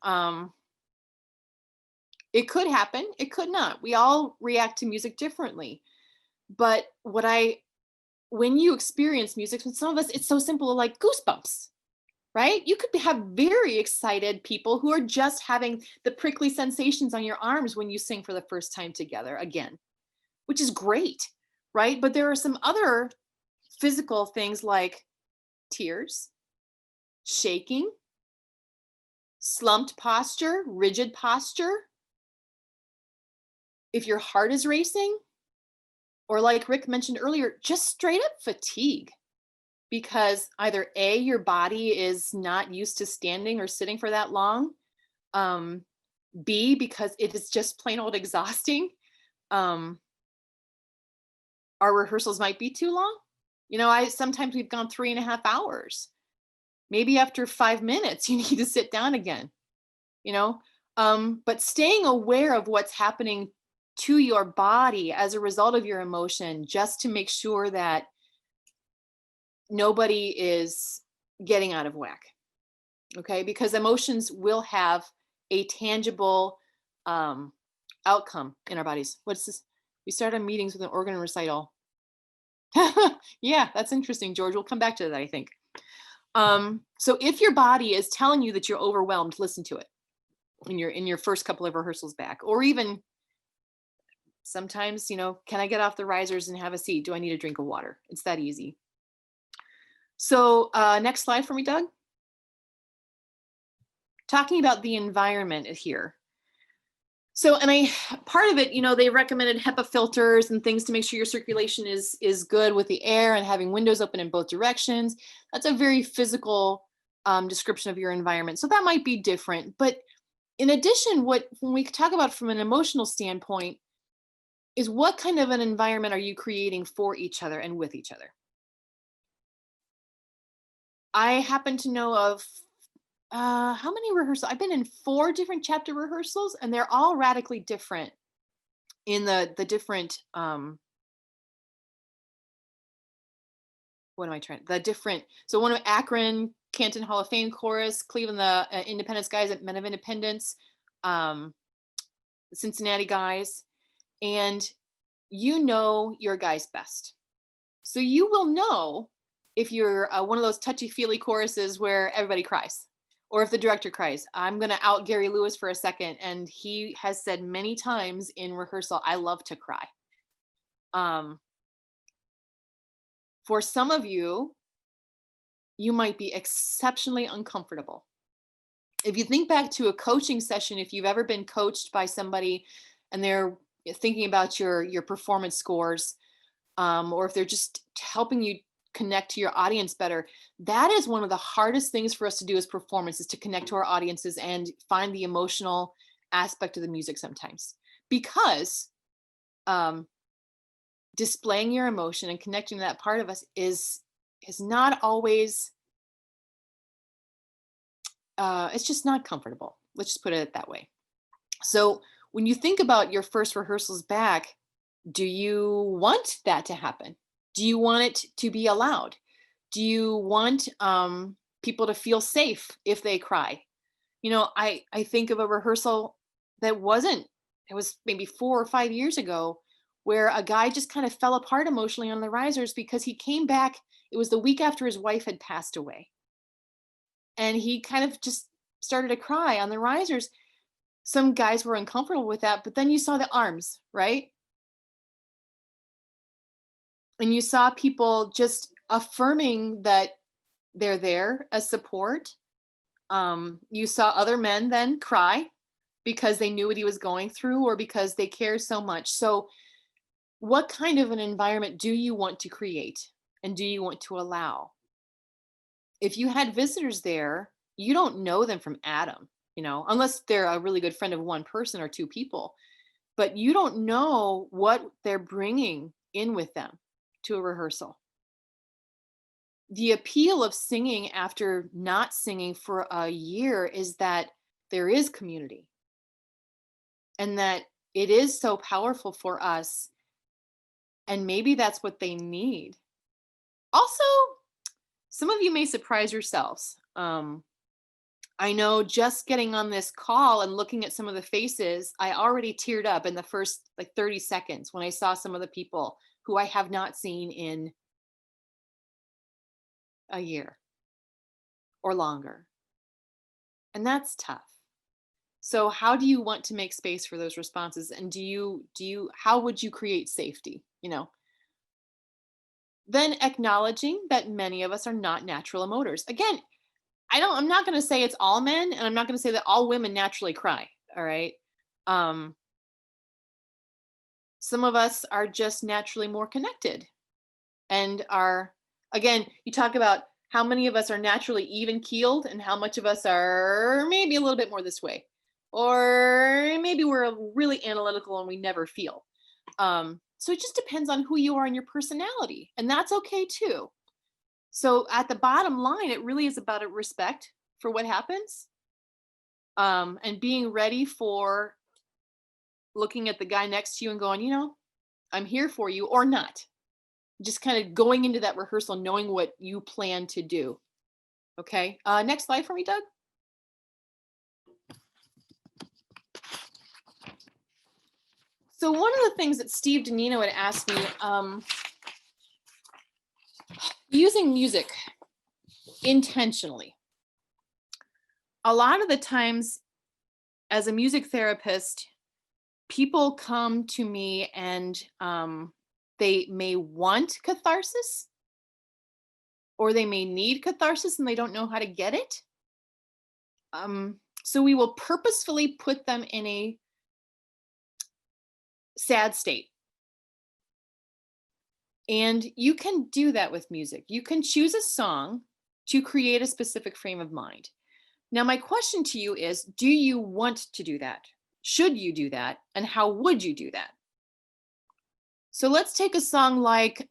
it could happen, it could not. We all react to music differently. But when you experience music, with some of us, it's so simple, like goosebumps, right? You could have very excited people who are just having the prickly sensations on your arms when you sing for the first time together again, which is great, right? But there are some other physical things like tears, shaking, slumped posture, rigid posture. If your heart is racing, or like Rick mentioned earlier, just straight up fatigue. Because either A, your body is not used to standing or sitting for that long. B, because it is just plain old exhausting. Our rehearsals might be too long. You know, sometimes we've gone 3.5 hours. Maybe after 5 minutes, you need to sit down again, you know? But staying aware of what's happening to your body as a result of your emotion, just to make sure that nobody is getting out of whack, okay? Because emotions will have a tangible outcome in our bodies. What's this? We started meetings with an organ recital. Yeah, that's interesting, George. We'll come back to that, I think. So if your body is telling you that you're overwhelmed, listen to it in your first couple of rehearsals back, or even sometimes, you know, can I get off the risers and have a seat? Do I need a drink of water? It's that easy. So next slide for me, Doug. Talking about the environment here. So, and part of it, you know, they recommended HEPA filters and things to make sure your circulation is good with the air and having windows open in both directions. That's a very physical description of your environment. So that might be different. But in addition, when we talk about from an emotional standpoint, is what kind of an environment are you creating for each other and with each other? I happen to know of how many rehearsals? I've been in 4 different chapter rehearsals, and they're all radically different in the different, so one of Akron, Canton Hall of Fame chorus, Cleveland, the Independence guys at Men of Independence, the Cincinnati guys, and you know your guys best. So you will know if you're one of those touchy-feely choruses where everybody cries, or if the director cries. I'm going to out Gary Lewis for a second, and he has said many times in rehearsal, I love to cry. For some of you, you might be exceptionally uncomfortable. If you think back to a coaching session, if you've ever been coached by somebody and they're thinking about your performance scores, or if they're just helping you connect to your audience better, that is one of the hardest things for us to do as performers, is to connect to our audiences and find the emotional aspect of the music sometimes. Because displaying your emotion and connecting to that part of us is not always, it's just not comfortable. Let's just put it that way. So when you think about your first rehearsals back, do you want that to happen? Do you want it to be allowed? Do you want people to feel safe if they cry? You know, I think of a rehearsal that wasn't, it was maybe 4 or 5 years ago, where a guy just kind of fell apart emotionally on the risers because he came back. It was the week after his wife had passed away. And he kind of just started to cry on the risers. Some guys were uncomfortable with that, but then you saw the arms, right? And you saw people just affirming that they're there as support. You saw other men then cry because they knew what he was going through or because they care so much. So what kind of an environment do you want to create and do you want to allow? If you had visitors there, you don't know them from Adam, you know, unless they're a really good friend of one person or two people, but you don't know what they're bringing in with them to a rehearsal. The appeal of singing after not singing for a year is that there is community and that it is so powerful for us. And maybe that's what they need. Also, some of you may surprise yourselves. I know just getting on this call and looking at some of the faces, I already teared up in the first like 30 seconds when I saw some of the people who I have not seen in a year or longer. And that's tough. So how do you want to make space for those responses? And how would you create safety? You know, then acknowledging that many of us are not natural emoters. Again, I'm not going to say it's all men, and I'm not going to say that all women naturally cry. All right. Some of us are just naturally more connected and again, you talk about how many of us are naturally even keeled and how much of us are maybe a little bit more this way, or maybe we're really analytical and we never feel. So it just depends on who you are and your personality, and that's okay too. So at the bottom line, it really is about a respect for what happens, and being ready for looking at the guy next to you and going, you know, I'm here for you, or not. Just kind of going into that rehearsal, knowing what you plan to do. Okay. Next slide for me, Doug. So one of the things that Steve Danino had asked me, using music intentionally. A lot of the times as a music therapist, people come to me and they may want catharsis, or they may need catharsis and they don't know how to get it. So we will purposefully put them in a sad state. And you can do that with music. You can choose a song to create a specific frame of mind. Now, my question to you is, do you want to do that? Should you do that? And how would you do that? So let's take a song like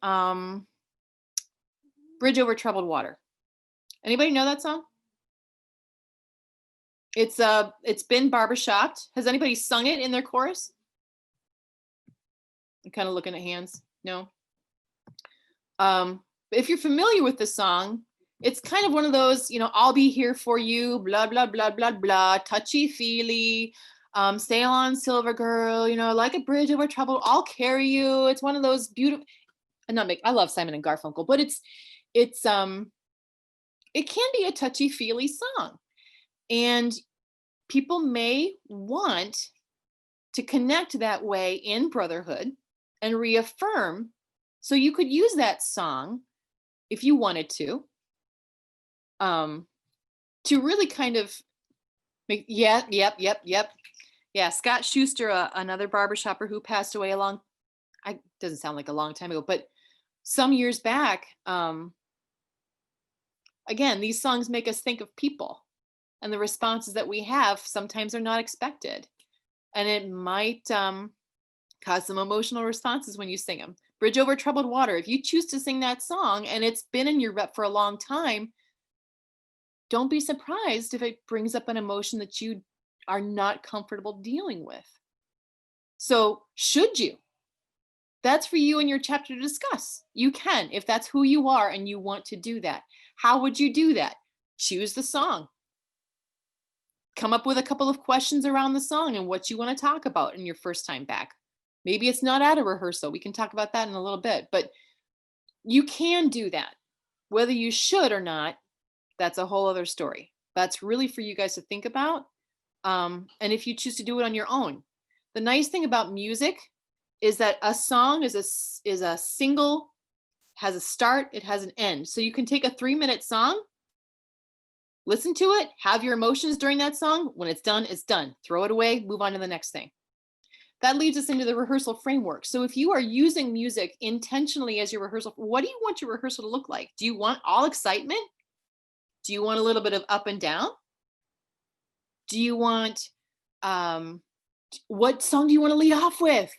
Bridge Over Troubled Water. Anybody know that song? It's been barbershopped. Has anybody sung it in their chorus? I'm kind of looking at hands. No. If you're familiar with the song, it's kind of one of those, you know, I'll be here for you, blah, blah, blah, blah, blah, touchy-feely, sail on silver girl, you know, like a bridge over troubled, I'll carry you. It's one of those beautiful, I love Simon and Garfunkel, but it can be a touchy-feely song. And people may want to connect that way in brotherhood and reaffirm. So you could use that song if you wanted to really kind of make, yep. Yeah, Scott Schuster, another barbershopper who passed away doesn't sound like a long time ago, but some years back, again, these songs make us think of people, and the responses that we have sometimes are not expected. And it might cause some emotional responses when you sing them. Bridge Over Troubled Water, if you choose to sing that song and it's been in your rep for a long time, don't be surprised if it brings up an emotion that you are not comfortable dealing with. So should you? That's for you and your chapter to discuss. You can, if that's who you are and you want to do that. How would you do that? Choose the song. Come up with a couple of questions around the song and what you want to talk about in your first time back. Maybe it's not at a rehearsal. We can talk about that in a little bit, but you can do that. Whether you should or not, that's a whole other story. That's really for you guys to think about. And if you choose to do it on your own. The nice thing about music is that a song is a single, has a start, it has an end. So you can take a 3-minute song, listen to it, have your emotions during that song. When it's done, it's done. Throw it away, move on to the next thing. That leads us into the rehearsal framework. So if you are using music intentionally as your rehearsal, what do you want your rehearsal to look like? Do you want all excitement? Do you want a little bit of up and down? Do you want, what song do you want to lead off with?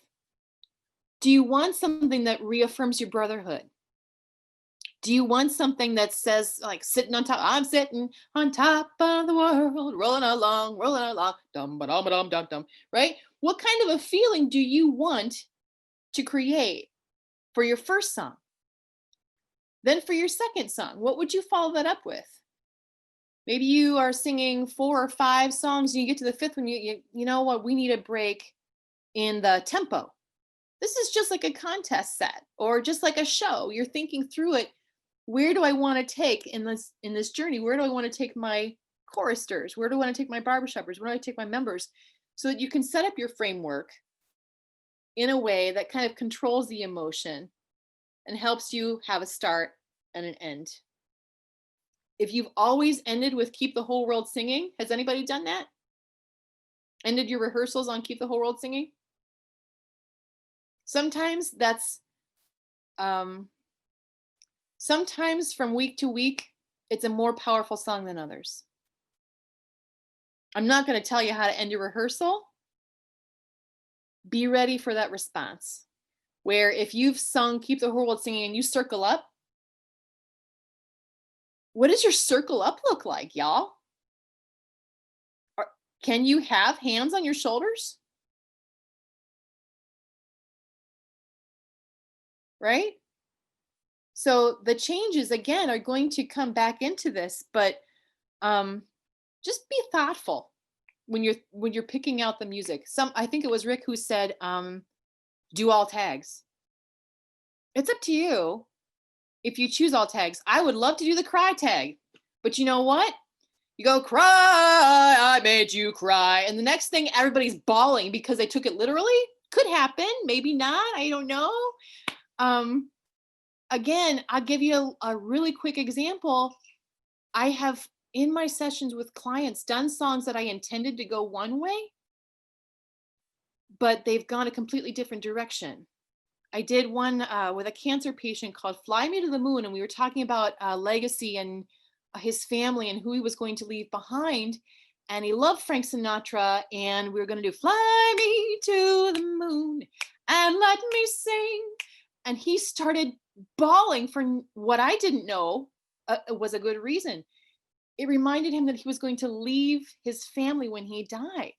Do you want something that reaffirms your brotherhood? Do you want something that says, like, sitting on top, I'm sitting on top of the world, rolling along, dum ba dum ba dum dum dum, right? What kind of a feeling do you want to create for your first song? Then for your second song, what would you follow that up with? Maybe you are singing 4 or 5 songs and you get to the 5th one, you know what, we need a break in the tempo. This is just like a contest set or just like a show. You're thinking through it. Where do I want to take in this journey? Where do I want to take my choristers? Where do I want to take my barbershoppers? Where do I take my members? So that you can set up your framework in a way that kind of controls the emotion and helps you have a start and an end. If you've always ended with Keep the Whole World Singing, has anybody done that? Ended your rehearsals on Keep the Whole World Singing? Sometimes that's, sometimes from week to week, it's a more powerful song than others. I'm not going to tell you how to end your rehearsal. Be ready for that response. Where if you've sung Keep the Whole World Singing and you circle up, what does your circle up look like, y'all? Can you have hands on your shoulders? Right? So the changes, again, are going to come back into this, but just be thoughtful when you're picking out the music. I think it was Rick who said, do all tags. It's up to you if you choose all tags. I would love to do the cry tag, but you know what? You go, cry, I made you cry. And the next thing, everybody's bawling because they took it literally. Could happen, maybe not, I don't know. Again, I'll give you a really quick example. I have, in my sessions with clients, done songs that I intended to go one way, but they've gone a completely different direction. I did one with a cancer patient called Fly Me to the Moon, and we were talking about legacy and his family and who he was going to leave behind. And he loved Frank Sinatra, and we were going to do Fly Me to the Moon and Let Me Sing. And he started bawling for what I didn't know was a good reason. It reminded him that he was going to leave his family when he died.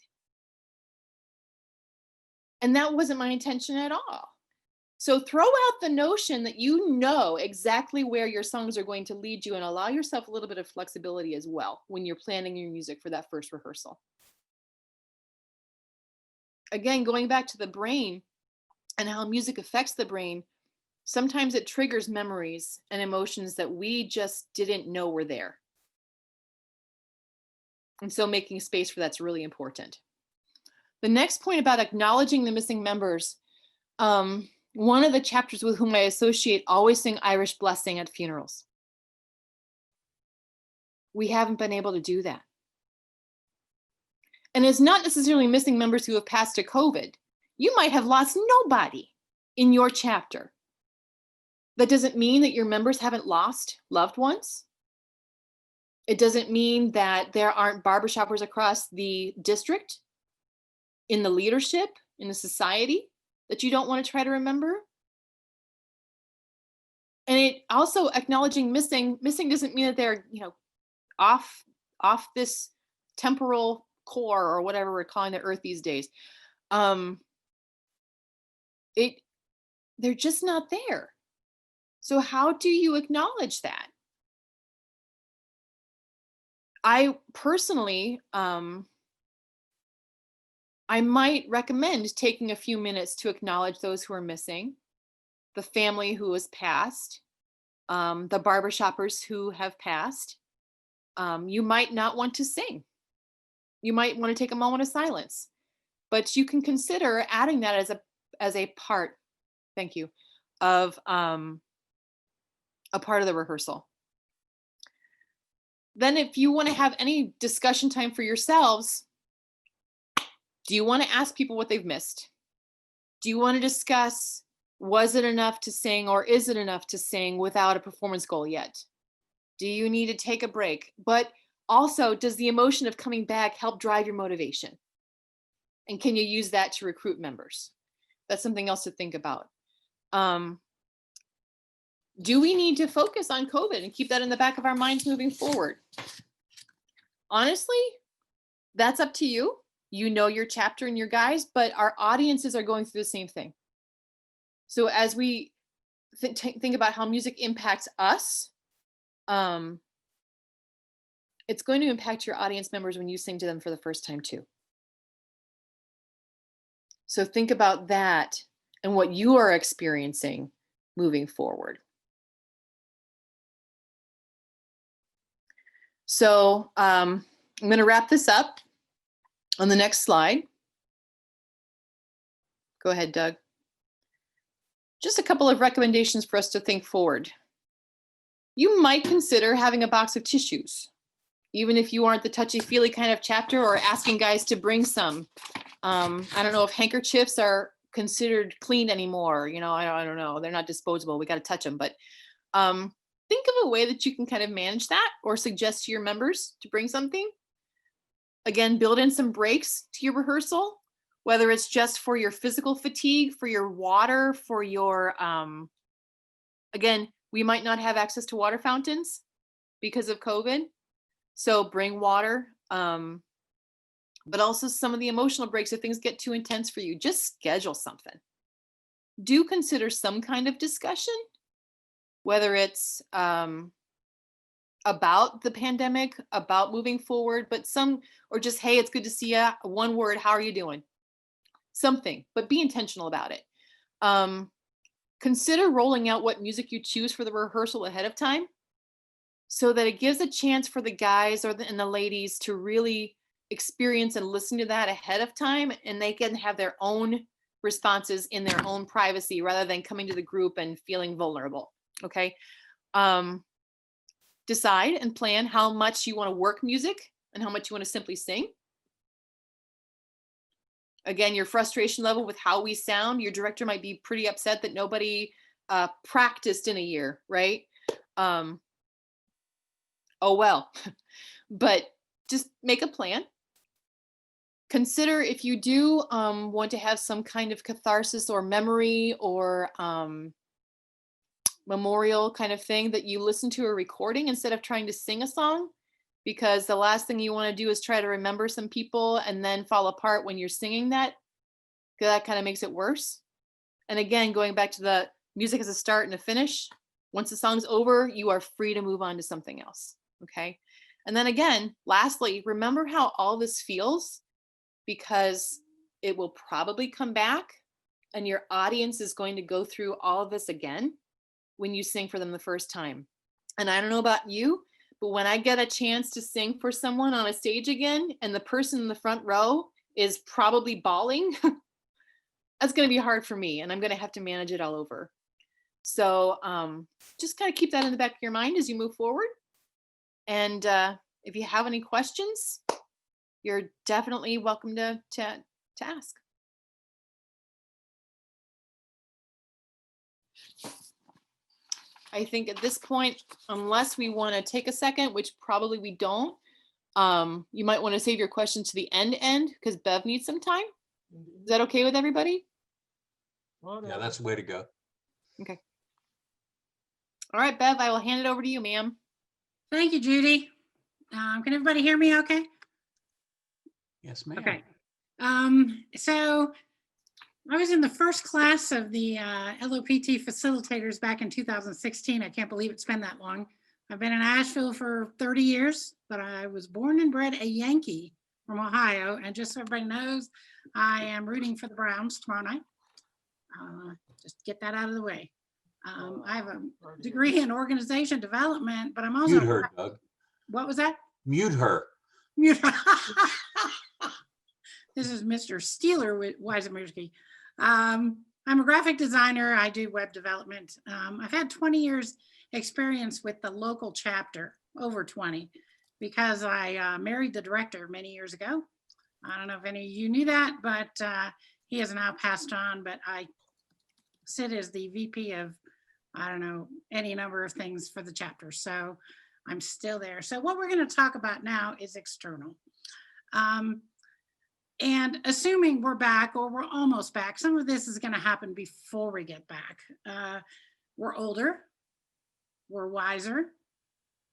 And that wasn't my intention at all. So throw out the notion that you know exactly where your songs are going to lead you, and allow yourself a little bit of flexibility as well when you're planning your music for that first rehearsal. Again, going back to the brain and how music affects the brain, sometimes it triggers memories and emotions that we just didn't know were there. And so making space for that's really important. The next point about acknowledging the missing members, one of the chapters with whom I associate always sing Irish Blessing at funerals. We haven't been able to do that. And it's not necessarily missing members who have passed to COVID. You might have lost nobody in your chapter. That doesn't mean that your members haven't lost loved ones. It doesn't mean that there aren't barbershoppers across the district, in the leadership, in the society, that you don't want to try to remember. And it also, acknowledging missing doesn't mean that they're, off this temporal core or whatever we're calling the earth these days. They're just not there. So how do you acknowledge that? I personally, I might recommend taking a few minutes to acknowledge those who are missing, the family who has passed, the barbershoppers who have passed. You might not want to sing. You might want to take a moment of silence, but you can consider adding that as a part, thank you, of a part of the rehearsal. Then if you want to have any discussion time for yourselves, do you want to ask people what they've missed? Do you want to discuss, was it enough to sing or is it enough to sing without a performance goal yet? Do you need to take a break? But also, does the emotion of coming back help drive your motivation? And can you use that to recruit members? That's something else to think about. Do we need to focus on COVID and keep that in the back of our minds moving forward? Honestly, that's up to you. You know your chapter and your guys, but our audiences are going through the same thing. So as we think about how music impacts us, it's going to impact your audience members when you sing to them for the first time too. So think about that and what you are experiencing moving forward. So I'm going to wrap this up on the next slide. Go ahead, Doug. Just a couple of recommendations for us to think forward. You might consider having a box of tissues, even if you aren't the touchy-feely kind of chapter, or asking guys to bring some. I don't know if handkerchiefs are considered clean anymore. You know, I don't know. They're not disposable. We got to touch them. But think of a way that you can kind of manage that or suggest to your members to bring something. Again, build in some breaks to your rehearsal, whether it's just for your physical fatigue, for your water, for your, again, we might not have access to water fountains because of COVID. So bring water, but also some of the emotional breaks if things get too intense for you. Just schedule something. Do consider some kind of discussion, whether it's about the pandemic, about moving forward, but or just, hey, it's good to see you. One word, how are you doing? Something, but be intentional about it. Consider rolling out what music you choose for the rehearsal ahead of time so that it gives a chance for the guys and the ladies to really experience and listen to that ahead of time, and they can have their own responses in their own privacy rather than coming to the group and feeling vulnerable. Okay. Decide and plan how much you want to work music and how much you want to simply sing. Again, your frustration level with how we sound, your director might be pretty upset that nobody practiced in a year, right? Oh, well, but just make a plan. Consider if you do want to have some kind of catharsis or memory or memorial kind of thing, that you listen to a recording instead of trying to sing a song, because the last thing you want to do is try to remember some people and then fall apart when you're singing that, because that kind of makes it worse. And again, going back to the music as a start and a finish, once the song's over, you are free to move on to something else. Okay. And then again, lastly, remember how all this feels, because it will probably come back and your audience is going to go through all of this again when you sing for them the first time. And I don't know about you, but when I get a chance to sing for someone on a stage again and the person in the front row is probably bawling, that's going to be hard for me, and I'm going to have to manage it all over. So just kind of keep that in the back of your mind as you move forward. And if you have any questions, you're definitely welcome to ask. I think at this point, unless we want to take a second, which probably we don't, you might want to save your questions to the end because Bev needs some time. Is that okay with everybody? Yeah, that's the way to go. Okay. All right, Bev, I will hand it over to you, ma'am. Thank you, Judy. Can everybody hear me okay? Yes, ma'am. Okay. So I was in the first class of the LOPT facilitators back in 2016. I can't believe it's been that long. I've been in Asheville for 30 years, but I was born and bred a Yankee from Ohio. And just so everybody knows, I am rooting for the Browns tomorrow night. Just get that out of the way. I have a degree in organization development, but I'm also— Mute her, Doug. What was that? Mute her. Mute her. This is Mr. Steeler with Wyszomierski. I'm a graphic designer. I do web development. I've had 20 years experience with the local chapter, over 20, because I married the director many years ago. I don't know if any of you knew that, but he has now passed on, but I sit as the VP of, I don't know, any number of things for the chapter. So I'm still there. So what we're going to talk about now is external. And assuming we're back or we're almost back, some of this is going to happen before we get back. We're older, we're wiser,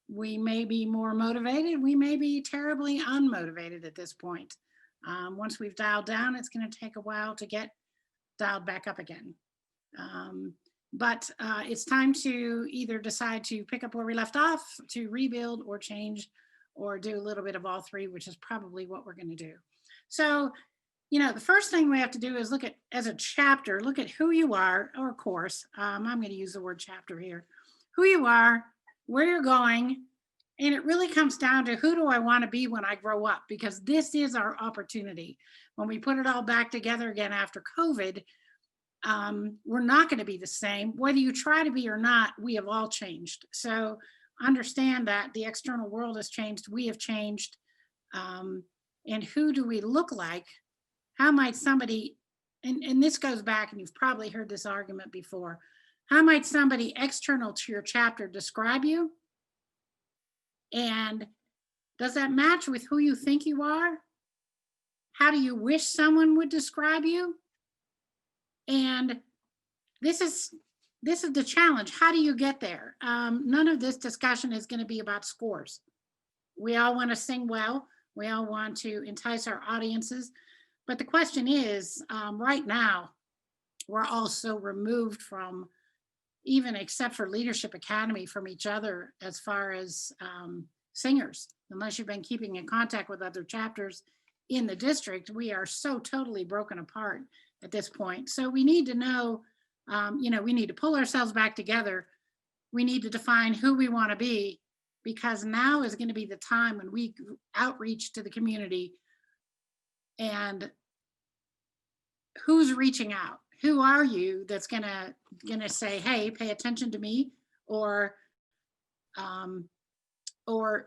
we may be more motivated, we may be terribly unmotivated at this point. Once we've dialed down, it's going to take a while to get dialed back up again. But it's time to either decide to pick up where we left off, to rebuild or change, or do a little bit of all three, which is probably what we're going to do. So, you know, the first thing we have to do is look at, as a chapter, look at who you are, or course. I'm going to use the word chapter here. Who you are, where you're going, and it really comes down to who do I want to be when I grow up? Because this is our opportunity. When we put it all back together again after COVID, we're not going to be the same. Whether you try to be or not, we have all changed. So understand that the external world has changed. We have changed. And who do we look like? How might somebody, and this goes back, and you've probably heard this argument before, how might somebody external to your chapter describe you? And does that match with who you think you are? How do you wish someone would describe you? And this is the challenge. How do you get there? None of this discussion is going to be about scores. We all want to sing well. We all want to entice our audiences. But the question is, right now, we're all so removed from, even except for Leadership Academy, from each other as far as singers. Unless you've been keeping in contact with other chapters in the district, we are so totally broken apart at this point. So we need to know, you know, we need to pull ourselves back together. We need to define who we want to be, because now is going to be the time when we outreach to the community. And who's reaching out? Who are you that's gonna say, hey, pay attention to me, or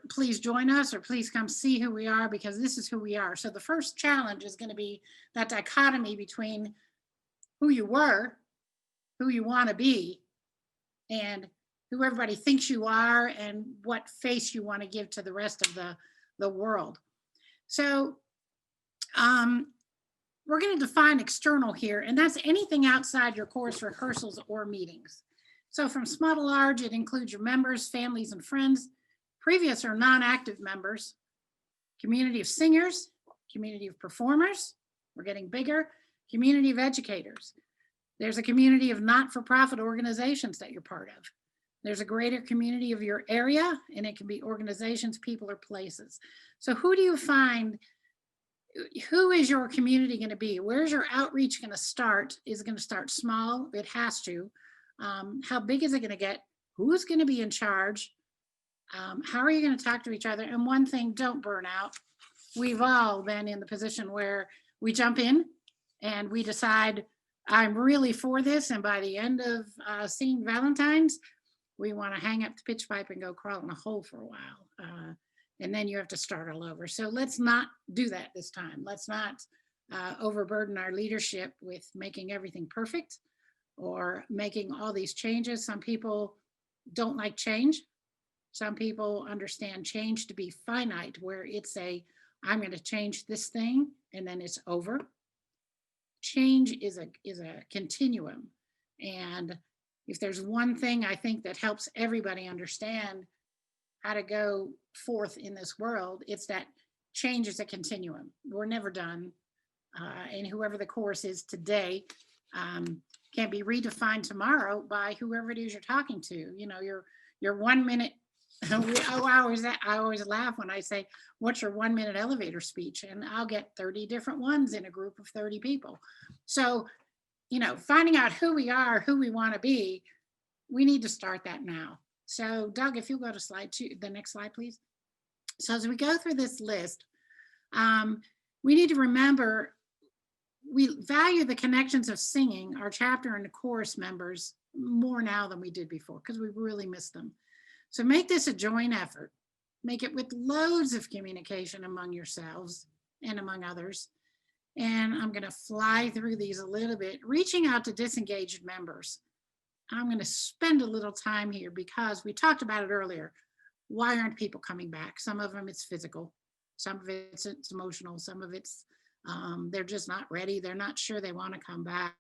please join us, or please come see who we are, because this is who we are. So the first challenge is going to be that dichotomy between who you were, who you want to be, and who everybody thinks you are, and what face you want to give to the rest of the world. So we're going to define external here, and that's anything outside your course rehearsals or meetings. So from small to large, it includes your members, families, and friends, previous or non-active members, community of singers, community of performers, we're getting bigger, community of educators. There's a community of not-for-profit organizations that you're part of. There's a greater community of your area, and it can be organizations, people, or places. So who do you find? Who is your community going to be? Where's your outreach going to start? Is it going to start small? It has to. How big is it going to get? Who's going to be in charge? How are you going to talk to each other? And one thing, don't burn out. We've all been in the position where we jump in and we decide, I'm really for this. And by the end of seeing Valentine's, we want to hang up the pitch pipe and go crawl in a hole for a while. And then you have to start all over. So let's not do that this time. Let's not overburden our leadership with making everything perfect or making all these changes. Some people don't like change. Some people understand change to be finite, where it's I'm going to change this thing and then it's over. Change is a continuum. And if there's one thing I think that helps everybody understand how to go forth in this world, it's that change is a continuum. We're never done. And whoever the course is today can be redefined tomorrow by whoever it is you're talking to. You know, your 1 minute, I always laugh when I say, what's your 1 minute elevator speech? And I'll get 30 different ones in a group of 30 people. So, you know, finding out who we are, who we want to be, we need to start that now. So Doug, if you'll go to slide 2, the next slide, please. So as we go through this list, we need to remember we value the connections of singing, our chapter and the chorus members, more now than we did before, because we really miss them. So make this a joint effort. Make it with loads of communication among yourselves and among others. And I'm going to fly through these a little bit, reaching out to disengaged members. I'm going to spend a little time here because we talked about it earlier. Why aren't people coming back? Some of them it's physical, some of it's emotional, some of it's they're just not ready. They're not sure they want to come back.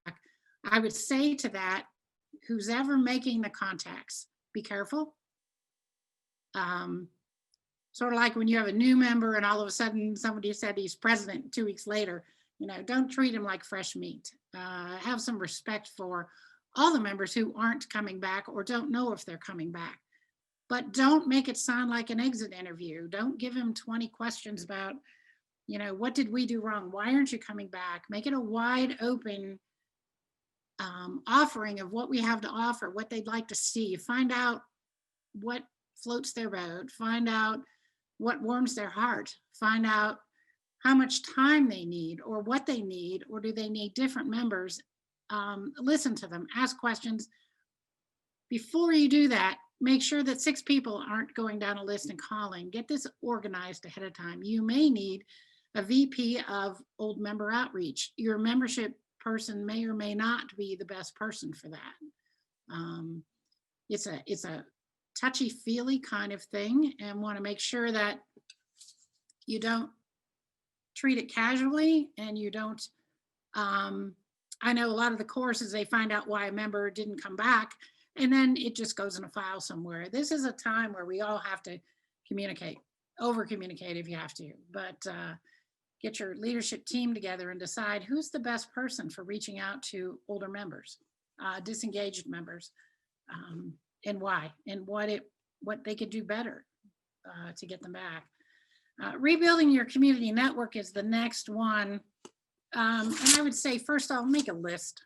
I would say to that, who's ever making the contacts, be careful. Sort of like when you have a new member and all of a sudden somebody said he's president 2 weeks later, you know, don't treat him like fresh meat. Have some respect for all the members who aren't coming back or don't know if they're coming back. But don't make it sound like an exit interview. Don't give him 20 questions about, you know, what did we do wrong? Why aren't you coming back? Make it a wide open offering of what we have to offer, what they'd like to see. Find out what floats their boat. Find out what warms their heart. Find out how much time they need or what they need, or do they need different members? Listen to them, ask questions. Before you do that, make sure that 6 people aren't going down a list and calling. Get this organized ahead of time. You may need a VP of old member outreach. Your membership person may or may not be the best person for that. It's a touchy-feely kind of thing, and want to make sure that you don't treat it casually and you don't, I know a lot of the courses, they find out why a member didn't come back and then it just goes in a file somewhere. This is a time where we all have to communicate, over communicate if you have to, but get your leadership team together and decide who's the best person for reaching out to older members, disengaged members, and why, and what they could do better to get them back. Rebuilding your community network is the next one. And I would say, first off, make a list.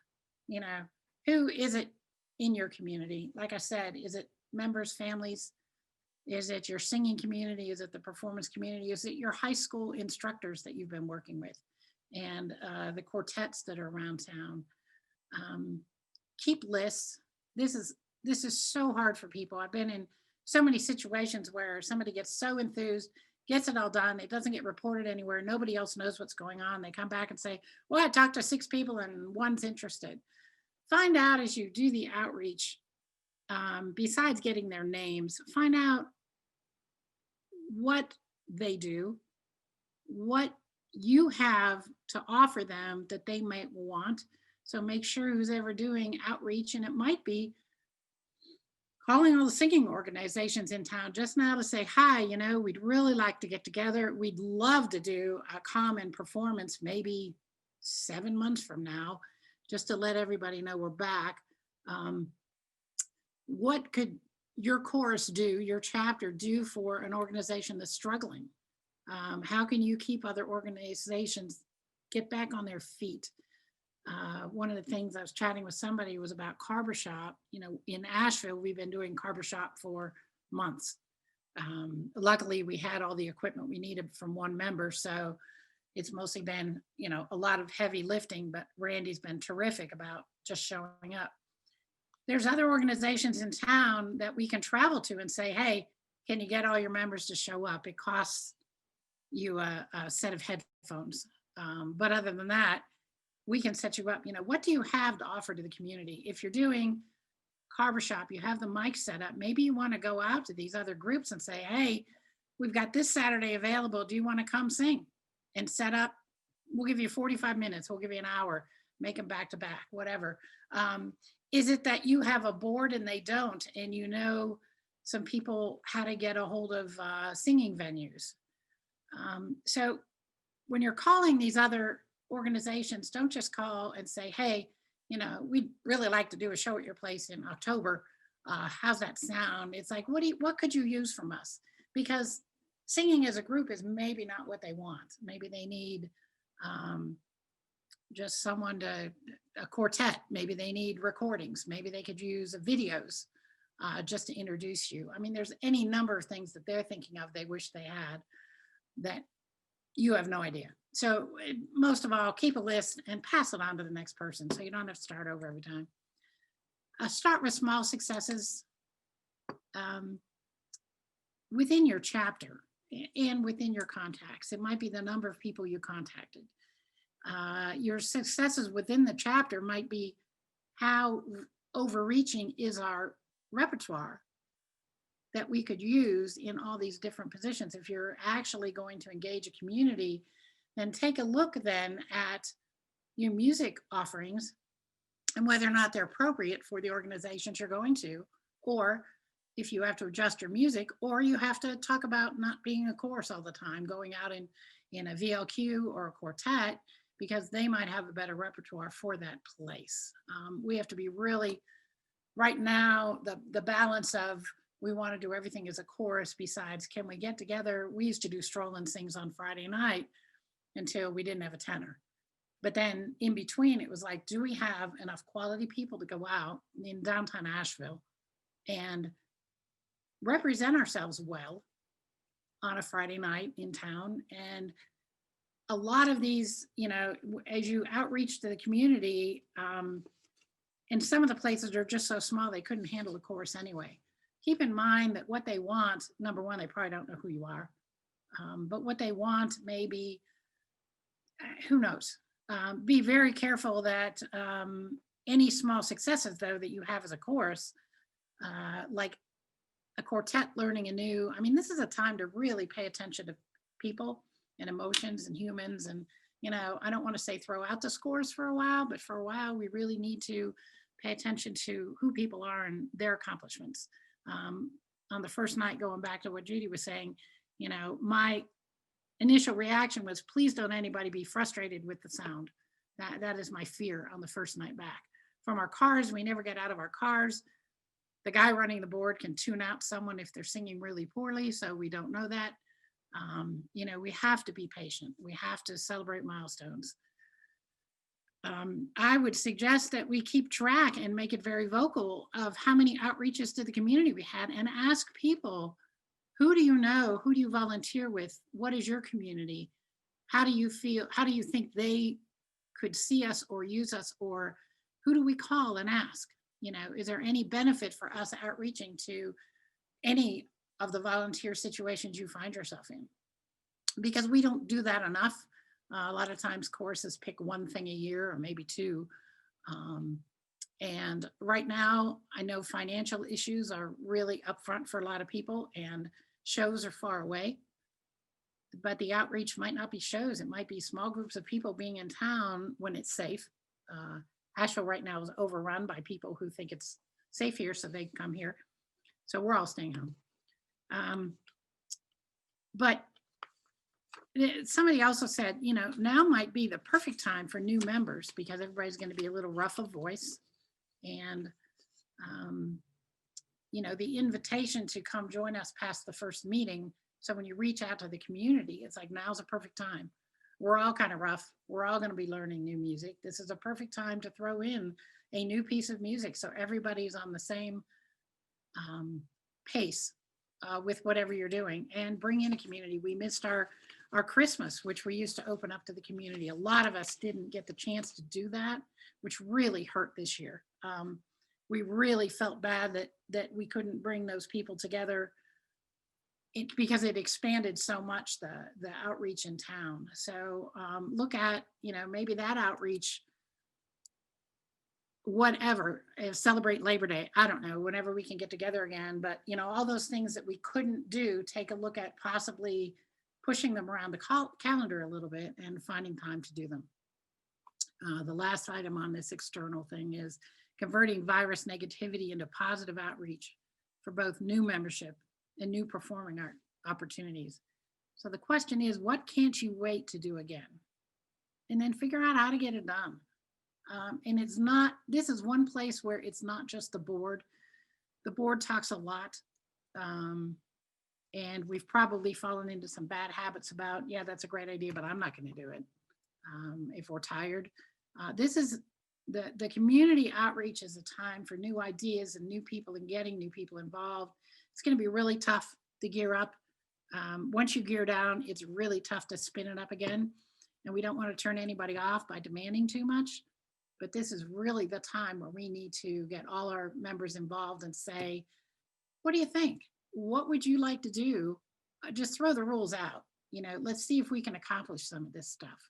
You know, who is it in your community? Like I said, is it members, families? Is it your singing community? Is it the performance community? Is it your high school instructors that you've been working with? And the quartets that are around town? Keep lists. This is so hard for people. I've been in so many situations where somebody gets so enthused, gets it all done, it doesn't get reported anywhere, nobody else knows what's going on. They come back and say, well, I talked to 6 people and one's interested. Find out as you do the outreach, besides getting their names, find out what they do, what you have to offer them that they might want. So make sure who's ever doing outreach, and it might be calling all the singing organizations in town just now to say, hi, you know, we'd really like to get together. We'd love to do a common performance maybe 7 months from now, just to let everybody know we're back. What could your chorus do, your chapter do for an organization that's struggling? How can you keep other organizations get back on their feet? One of the things I was chatting with somebody was about Barbershop. You know, in Asheville, we've been doing Barbershop for months. Luckily, we had all the equipment we needed from one member, so it's mostly been, you know, a lot of heavy lifting, but Randy's been terrific about just showing up. There's other organizations in town that we can travel to and say, hey, can you get all your members to show up? It costs you a set of headphones. But other than that, we can set you up. You know, what do you have to offer to the community? If you're doing Barbershop, you have the mic set up. Maybe you want to go out to these other groups and say, hey, we've got this Saturday available. Do you want to come sing? And set up, we'll give you 45 minutes. We'll give you an hour, make them back to back, whatever. Is it that you have a board and they don't, and you know some people how to get a hold of singing venues? So when you're calling these other organizations, don't just call and say, hey, we'd really like to do a show at your place in October. How's that sound? It's like, what could you use from us? Because singing as a group is maybe not what they want. Maybe they need just someone a quartet. Maybe they need recordings. Maybe they could use videos just to introduce you. I mean, there's any number of things that they're thinking of they wish they had that you have no idea. So most of all, keep a list and pass it on to the next person so you don't have to start over every time. Start with small successes within your chapter and within your contacts. It might be the number of people you contacted. Your successes within the chapter might be how overreaching is our repertoire that we could use in all these different positions. If you're actually going to engage a community, then take a look then at your music offerings and whether or not they're appropriate for the organizations you're going to, or if you have to adjust your music, or you have to talk about not being a chorus all the time, going out in a VLQ or a quartet, because they might have a better repertoire for that place. We have to be really, right now, the balance of we want to do everything as a chorus besides can we get together? We used to do stroll and sings on Friday night until we didn't have a tenor. But then in between, it was like, do we have enough quality people to go out in downtown Asheville and represent ourselves well on a Friday night in town? And a lot of these, as you outreach to the community, and some of the places are just so small, they couldn't handle the chorus anyway. Keep in mind that what they want, number one, they probably don't know who you are, but what they want may be, who knows? Be very careful that any small successes, though, that you have as a chorus, like a quartet learning anew. I mean, this is a time to really pay attention to people and emotions and humans. And, I don't want to say throw out the scores for a while, but for a while, we really need to pay attention to who people are and their accomplishments. On the first night, going back to what Judy was saying, my initial reaction was, please don't anybody be frustrated with the sound. That is my fear on the first night back. From our cars, we never get out of our cars. The guy running the board can tune out someone if they're singing really poorly, so we don't know that. We have to be patient. We have to celebrate milestones. I would suggest that we keep track and make it very vocal of how many outreaches to the community we had, and ask people, who do you know? Who do you volunteer with? What is your community? How do you feel? How do you think they could see us or use us? Or who do we call and ask? Is there any benefit for us outreaching to any of the volunteer situations you find yourself in? Because we don't do that enough. A lot of times courses pick one thing a year or maybe two. And right now, I know financial issues are really upfront for a lot of people, and shows are far away. But the outreach might not be shows. It might be small groups of people being in town when it's safe. Asheville right now is overrun by people who think it's safe here, so they come here. So we're all staying home. But somebody also said, now might be the perfect time for new members because everybody's going to be a little rough of voice. And, the invitation to come join us past the first meeting. So when you reach out to the community, it's like, now's a perfect time. We're all kind of rough. We're all going to be learning new music. This is a perfect time to throw in a new piece of music so everybody's on the same pace with whatever you're doing, and bring in a community. We missed our Christmas, which we used to open up to the community. A lot of us didn't get the chance to do that, which really hurt this year. We really felt bad that we couldn't bring those people together because it expanded so much the outreach in town. So look at, maybe that outreach, whatever, celebrate Labor Day, I don't know, whenever we can get together again. But, all those things that we couldn't do, take a look at possibly pushing them around the calendar a little bit and finding time to do them. The last item on this external thing is converting virus negativity into positive outreach for both new membership and new performing art opportunities. So the question is, what can't you wait to do again? And then figure out how to get it done. And it's not, this is one place where it's not just the board. The board talks a lot. And we've probably fallen into some bad habits about, yeah, that's a great idea, but I'm not going to do it if we're tired. This is the community outreach is a time for new ideas and new people and getting new people involved. It's going to be really tough to gear up. Once you gear down, it's really tough to spin it up again. And we don't want to turn anybody off by demanding too much. But this is really the time where we need to get all our members involved and say, what do you think? What would you like to do? Just throw the rules out. You know, let's see if we can accomplish some of this stuff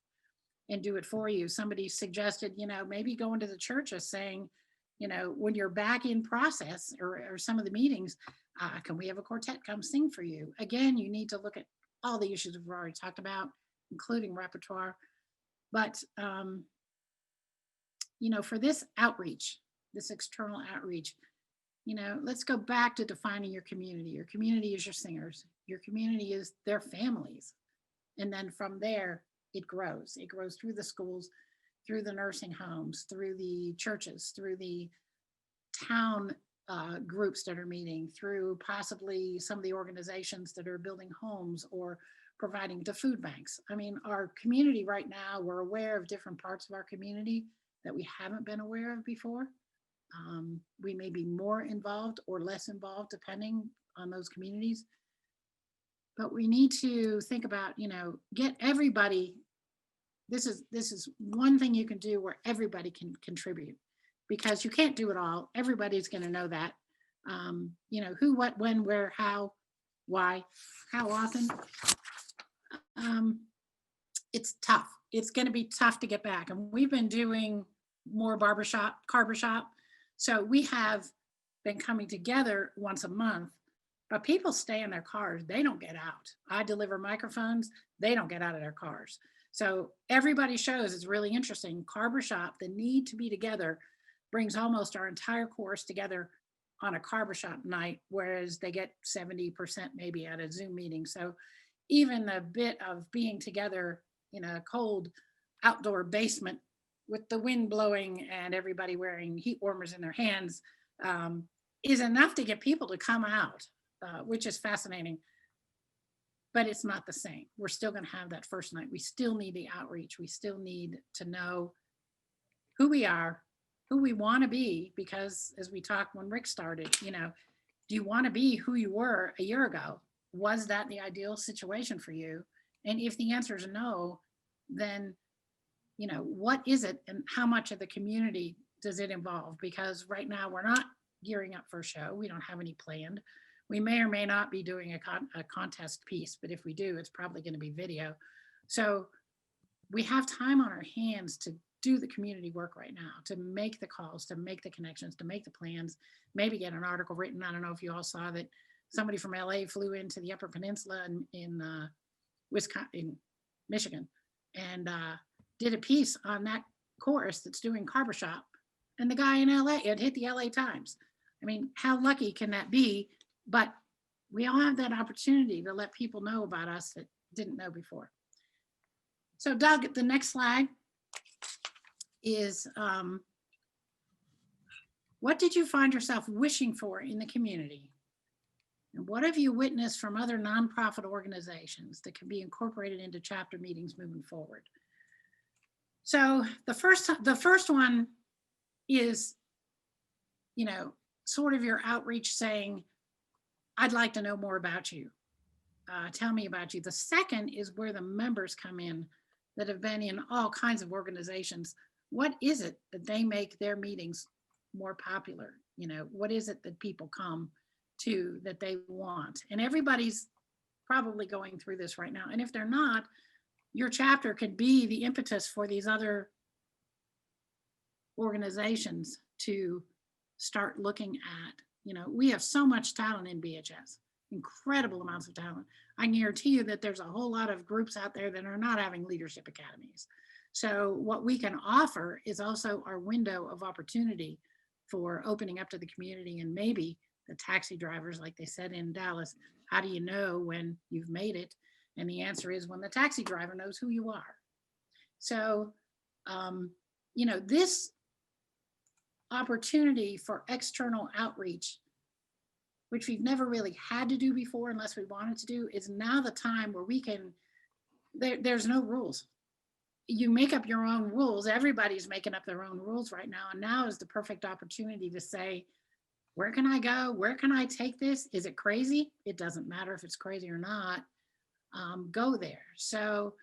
and do it for you. Somebody suggested, you know, maybe going to the churches saying, you know, when you're back in process or some of the meetings, can we have a quartet come sing for you? Again, you need to look at all the issues we've already talked about, including repertoire. But, you know, for this outreach, this external outreach, you know, let's go back to defining your community. Your community is your singers. Your community is their families. And then from there, it grows. It grows through the schools, through the nursing homes, through the churches, through the town groups that are meeting, through possibly some of the organizations that are building homes or providing to food banks. I mean, our community right now, we're aware of different parts of our community that we haven't been aware of before. We may be more involved or less involved depending on those communities. But we need to think about, you know, get everybody. This is one thing you can do where everybody can contribute, because you can't do it all. Everybody's going to know that. You know, who, what, when, where, how, why, how often. It's tough. It's going to be tough to get back. And we've been doing more barbershop. So we have been coming together once a month, but people stay in their cars. They don't get out. I deliver microphones. They don't get out of their cars. So everybody shows it's really interesting. Barbershop, the need to be together brings almost our entire course together on a barbershop night, whereas they get 70% maybe at a Zoom meeting. So even the bit of being together in a cold outdoor basement with the wind blowing and everybody wearing heat warmers in their hands is enough to get people to come out, which is fascinating. But it's not the same. We're still going to have that first night. We still need the outreach. We still need to know who we are, who we want to be, because as we talked when Rick started, you know, do you want to be who you were a year ago? Was that the ideal situation for you? And if the answer is no, then, you know, what is it and how much of the community does it involve? Because right now we're not gearing up for a show. We don't have any planned. We may or may not be doing a contest piece, but if we do, it's probably going to be video. So we have time on our hands to do the community work right now, to make the calls, to make the connections, to make the plans, maybe get an article written. I don't know if you all saw that somebody from LA flew into the Upper Peninsula in Wisconsin, in Michigan, and did a piece on that chorus that's doing barbershop. And the guy in LA, it hit the LA Times. I mean, how lucky can that be? But we all have that opportunity to let people know about us that didn't know before. So Doug, the next slide is, what did you find yourself wishing for in the community? And what have you witnessed from other nonprofit organizations that can be incorporated into chapter meetings moving forward? So the first one is, you know, sort of your outreach saying, I'd like to know more about you. Tell me about you. The second is where the members come in that have been in all kinds of organizations. What is it that they make their meetings more popular? You know, what is it that people come to that they want? And everybody's probably going through this right now. And if they're not, your chapter could be the impetus for these other organizations to start looking at, you know, we have so much talent in BHS, incredible amounts of talent. I guarantee you that there's a whole lot of groups out there that are not having leadership academies. So what we can offer is also our window of opportunity for opening up to the community, and maybe the taxi drivers, like they said in Dallas, how do you know when you've made it? And the answer is when the taxi driver knows who you are. So, you know, this opportunity for external outreach, which we've never really had to do before unless we wanted to do, is now the time where we can, there's no rules. You make up your own rules. Everybody's making up their own rules right now. And now is the perfect opportunity to say, where can I go? Where can I take this? Is it crazy? It doesn't matter if it's crazy or not. Go there. So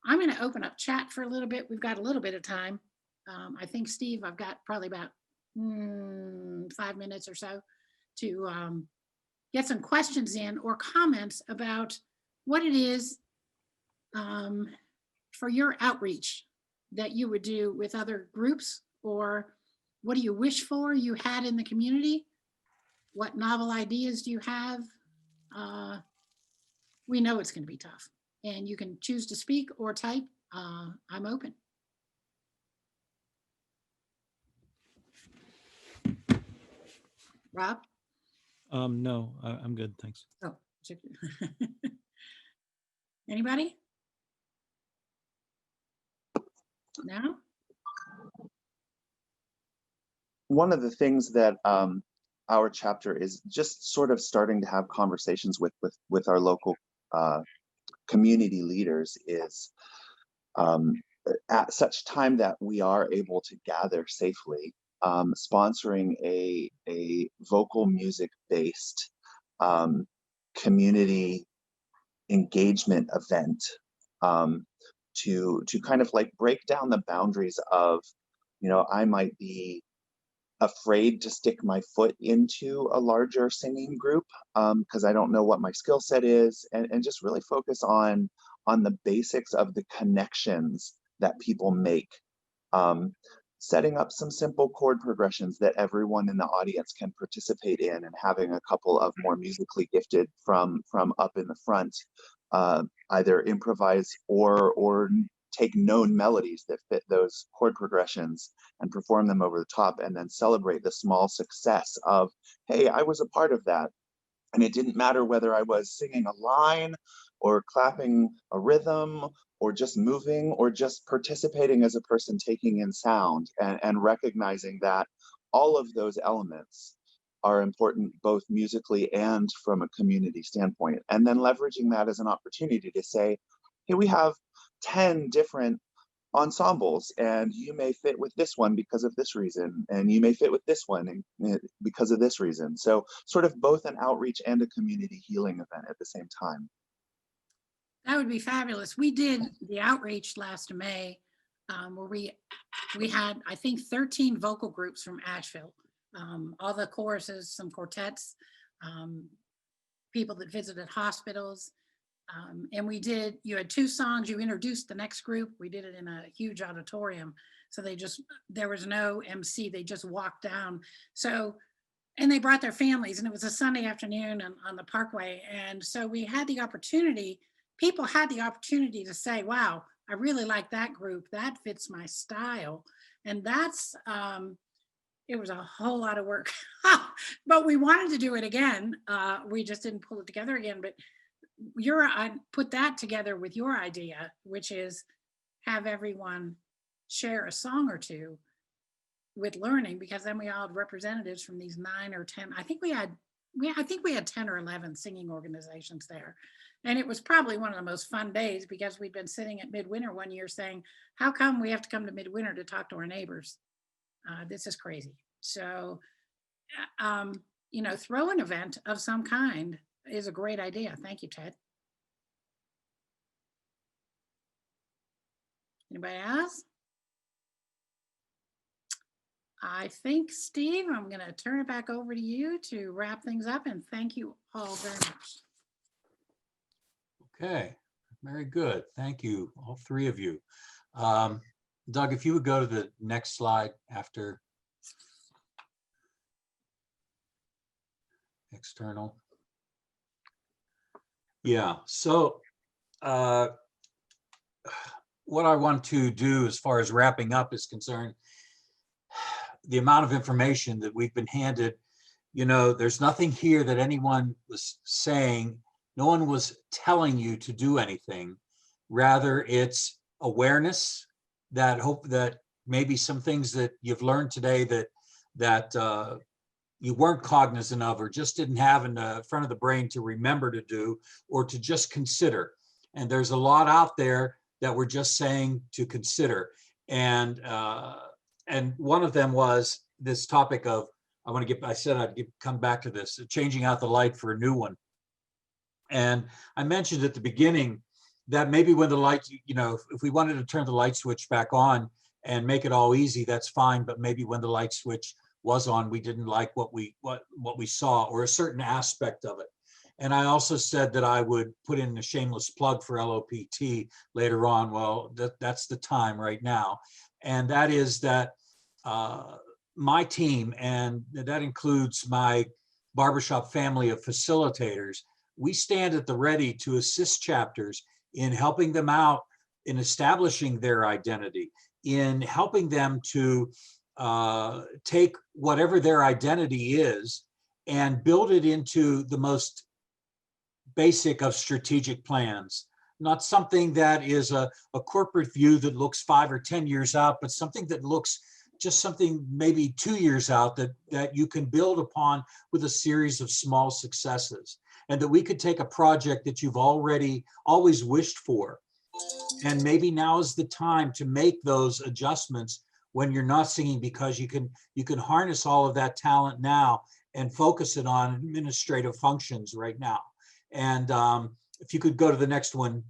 I'm going to open up chat for a little bit. We've got a little bit of time. I think, Steve, I've got probably about 5 minutes or so to get some questions in or comments about what it is for your outreach that you would do with other groups, or what do you wish for you had in the community? What novel ideas do you have? We know it's going to be tough, and you can choose to speak or type. I'm open. Rob? No, I'm good, thanks. Oh, anybody? No? One of the things that our chapter is just sort of starting to have conversations with our local community leaders is at such time that we are able to gather safely, sponsoring a vocal music based community engagement event to kind of like break down the boundaries of, you know, I might be afraid to stick my foot into a larger singing group because I don't know what my skill set is, and just really focus on the basics of the connections that people make. Setting up some simple chord progressions that everyone in the audience can participate in, and having a couple of more musically gifted from up in the front either improvise or take known melodies that fit those chord progressions and perform them over the top, and then celebrate the small success of, hey, I was a part of that. And it didn't matter whether I was singing a line or clapping a rhythm or just moving or just participating as a person taking in sound, and recognizing that all of those elements are important both musically and from a community standpoint. And then leveraging that as an opportunity to say, hey, we have 10 different ensembles, and you may fit with this one because of this reason, and you may fit with this one because of this reason. So sort of both an outreach and a community healing event at the same time. That would be fabulous. We did the outreach last May where we had, I think, 13 vocal groups from Asheville, all the choruses, some quartets, people that visited hospitals. And we did, you had 2 songs, you introduced the next group. We did it in a huge auditorium. So there was no MC, they just walked down. So, and they brought their families, and it was a Sunday afternoon on the Parkway. And so we had the opportunity, people had the opportunity to say, wow, I really like that group. That fits my style. And that's, it was a whole lot of work, but we wanted to do it again. We just didn't pull it together again, but I put that together with your idea, which is have everyone share a song or two with learning, because then we all had representatives from these 9 or 10. I think we had 10 or 11 singing organizations there. And it was probably one of the most fun days, because we'd been sitting at Midwinter one year saying, how come we have to come to Midwinter to talk to our neighbors? This is crazy. So, you know, throw an event of some kind is a great idea. Thank you, Ted. Anybody else? I think, Steve, I'm going to turn it back over to you to wrap things up, and thank you all very much. Okay, very good. Thank you, all 3 of you. Doug, if you would go to the next slide after external. Yeah, so what I want to do as far as wrapping up is concerned, the amount of information that we've been handed, you know, there's nothing here that anyone was saying No one was telling you to do anything. Rather, it's awareness, that hope that maybe some things that you've learned today that you weren't cognizant of or just didn't have in the front of the brain to remember to do or to just consider. And there's a lot out there that we're just saying to consider. And one of them was this topic of, I said I'd come back to this, changing out the light for a new one. And I mentioned at the beginning that maybe when the light, if we wanted to turn the light switch back on and make it all easy, that's fine. But maybe when the light switch was on, we didn't like what we saw or a certain aspect of it. And I also said that I would put in a shameless plug for LOPT later on. Well, that's the time right now. And that is that my team, and that includes my barbershop family of facilitators, we stand at the ready to assist chapters in helping them out in establishing their identity, in helping them to take whatever their identity is and build it into the most basic of strategic plans. Not something that is a corporate view that looks 5 or 10 years out, but something that looks just something maybe 2 years out that you can build upon with a series of small successes. And that we could take a project that you've always wished for, and maybe now is the time to make those adjustments when you're not singing, because you can harness all of that talent now and focus it on administrative functions right now. And if you could go to the next one,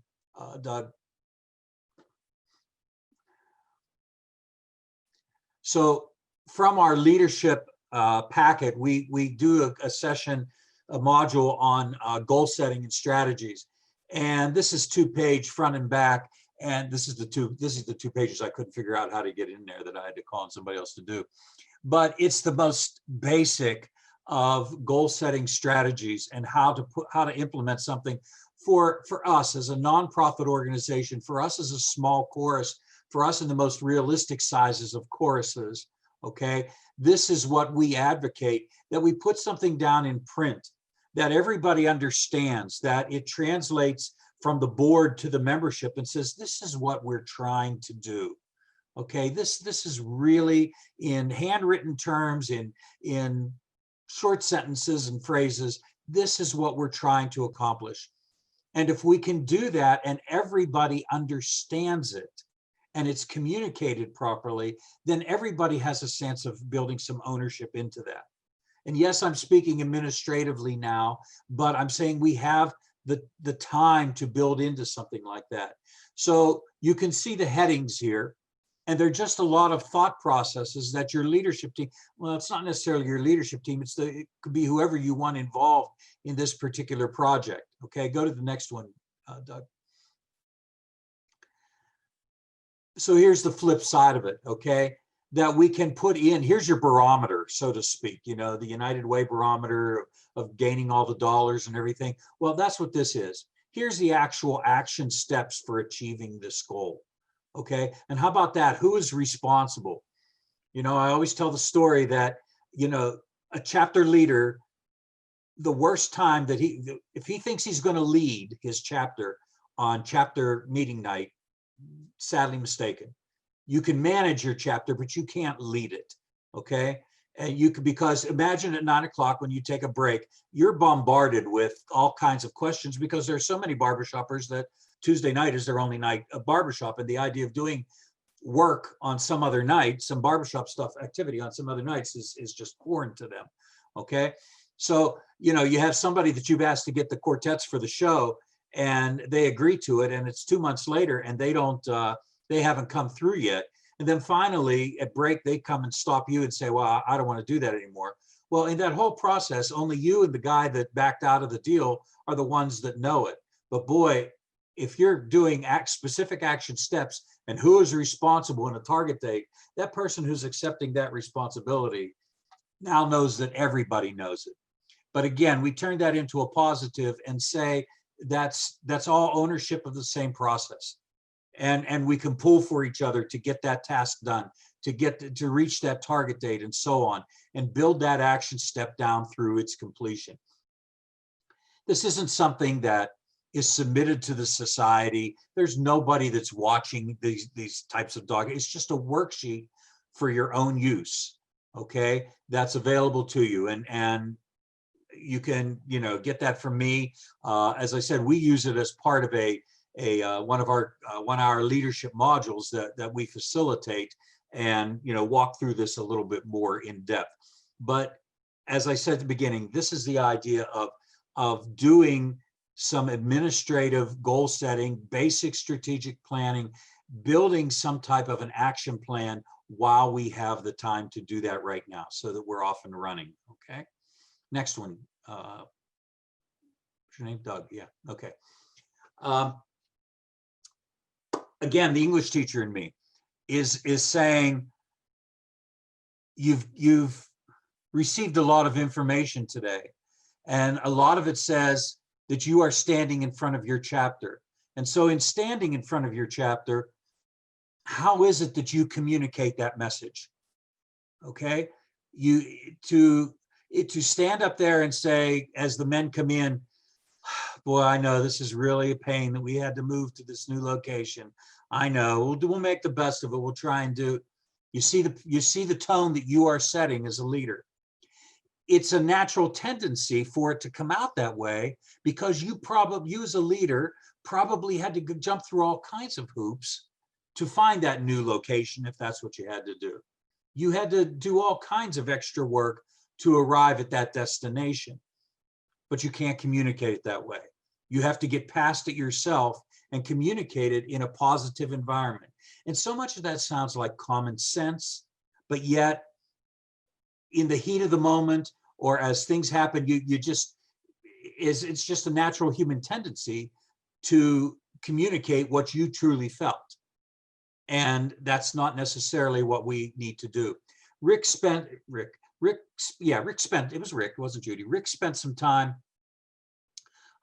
Doug. So from our leadership packet, we do a session, a module on goal setting and strategies. And this is 2-page front and back. And this is the two pages I couldn't figure out how to get in there that I had to call on somebody else to do. But it's the most basic of goal setting strategies and how to implement something for us as a nonprofit organization, for us as a small chorus, for us in the most realistic sizes of choruses. Okay, this is what we advocate, that we put something down in print that everybody understands, that it translates from the board to the membership and says, this is what we're trying to do. Okay, this is really in handwritten terms, in short sentences and phrases, this is what we're trying to accomplish. And if we can do that and everybody understands it and it's communicated properly, then everybody has a sense of building some ownership into that. And yes, I'm speaking administratively now, but I'm saying we have the time to build into something like that. So you can see the headings here, and they're just a lot of thought processes that your leadership team, well, it's not necessarily your leadership team, it could be whoever you want involved in this particular project. Okay, go to the next one, Doug. So here's the flip side of it, okay? That we can put in, here's your barometer, so to speak, the United Way barometer of gaining all the dollars and everything. Well, that's what this is. Here's the actual action steps for achieving this goal, okay? And how about that? Who is responsible? I always tell the story that, a chapter leader, the worst time that if he thinks he's going to lead his chapter on chapter meeting night, sadly mistaken. You can manage your chapter, but you can't lead it, okay? And because imagine at 9 o'clock when you take a break, you're bombarded with all kinds of questions because there's so many barbershoppers that Tuesday night is their only night of barbershop, and the idea of doing work on some other night, some barbershop stuff activity on some other nights is just foreign to them, okay? So, you have somebody that you've asked to get the quartets for the show, and they agree to it, and it's 2 months later, and they haven't come through yet. And then finally at break, they come and stop you and say, well, I don't want to do that anymore. Well, in that whole process, only you and the guy that backed out of the deal are the ones that know it. But boy, if you're doing specific action steps and who is responsible in a target date, that person who's accepting that responsibility now knows that everybody knows it. But again, we turn that into a positive and say that's all ownership of the same process. And we can pull for each other to get that task done, to reach that target date and so on, and build that action step down through its completion. This isn't something that is submitted to the society. There's nobody that's watching these types of documents. It's just a worksheet for your own use, okay? That's available to you, and you can, you know, get that from me. As I said, we use it as part of one of our leadership modules that we facilitate, and, you know, walk through this a little bit more in depth. But as I said at the beginning, this is the idea of doing some administrative goal setting, basic strategic planning, building some type of an action plan while we have the time to do that right now, so that we're off and running. Okay. Next one. What's your name? Doug. Yeah. Okay. Again, the English teacher in me is saying, you've received a lot of information today, and a lot of it says that you are standing in front of your chapter. And so in standing in front of your chapter, how is it that you communicate that message? Okay, to stand up there and say, as the men come in, boy, I know this is really a pain that we had to move to this new location. I know, we'll make the best of it. We'll try and do. You see the tone that you are setting as a leader. It's a natural tendency for it to come out that way, because you as a leader probably had to jump through all kinds of hoops to find that new location, if that's what you had to do. You had to do all kinds of extra work to arrive at that destination, but you can't communicate it that way. You have to get past it yourself and communicate it in a positive environment. And so much of that sounds like common sense, but yet in the heat of the moment, or as things happen, it's just a natural human tendency to communicate what you truly felt. And that's not necessarily what we need to do. Rick spent, it wasn't Judy. Rick spent some time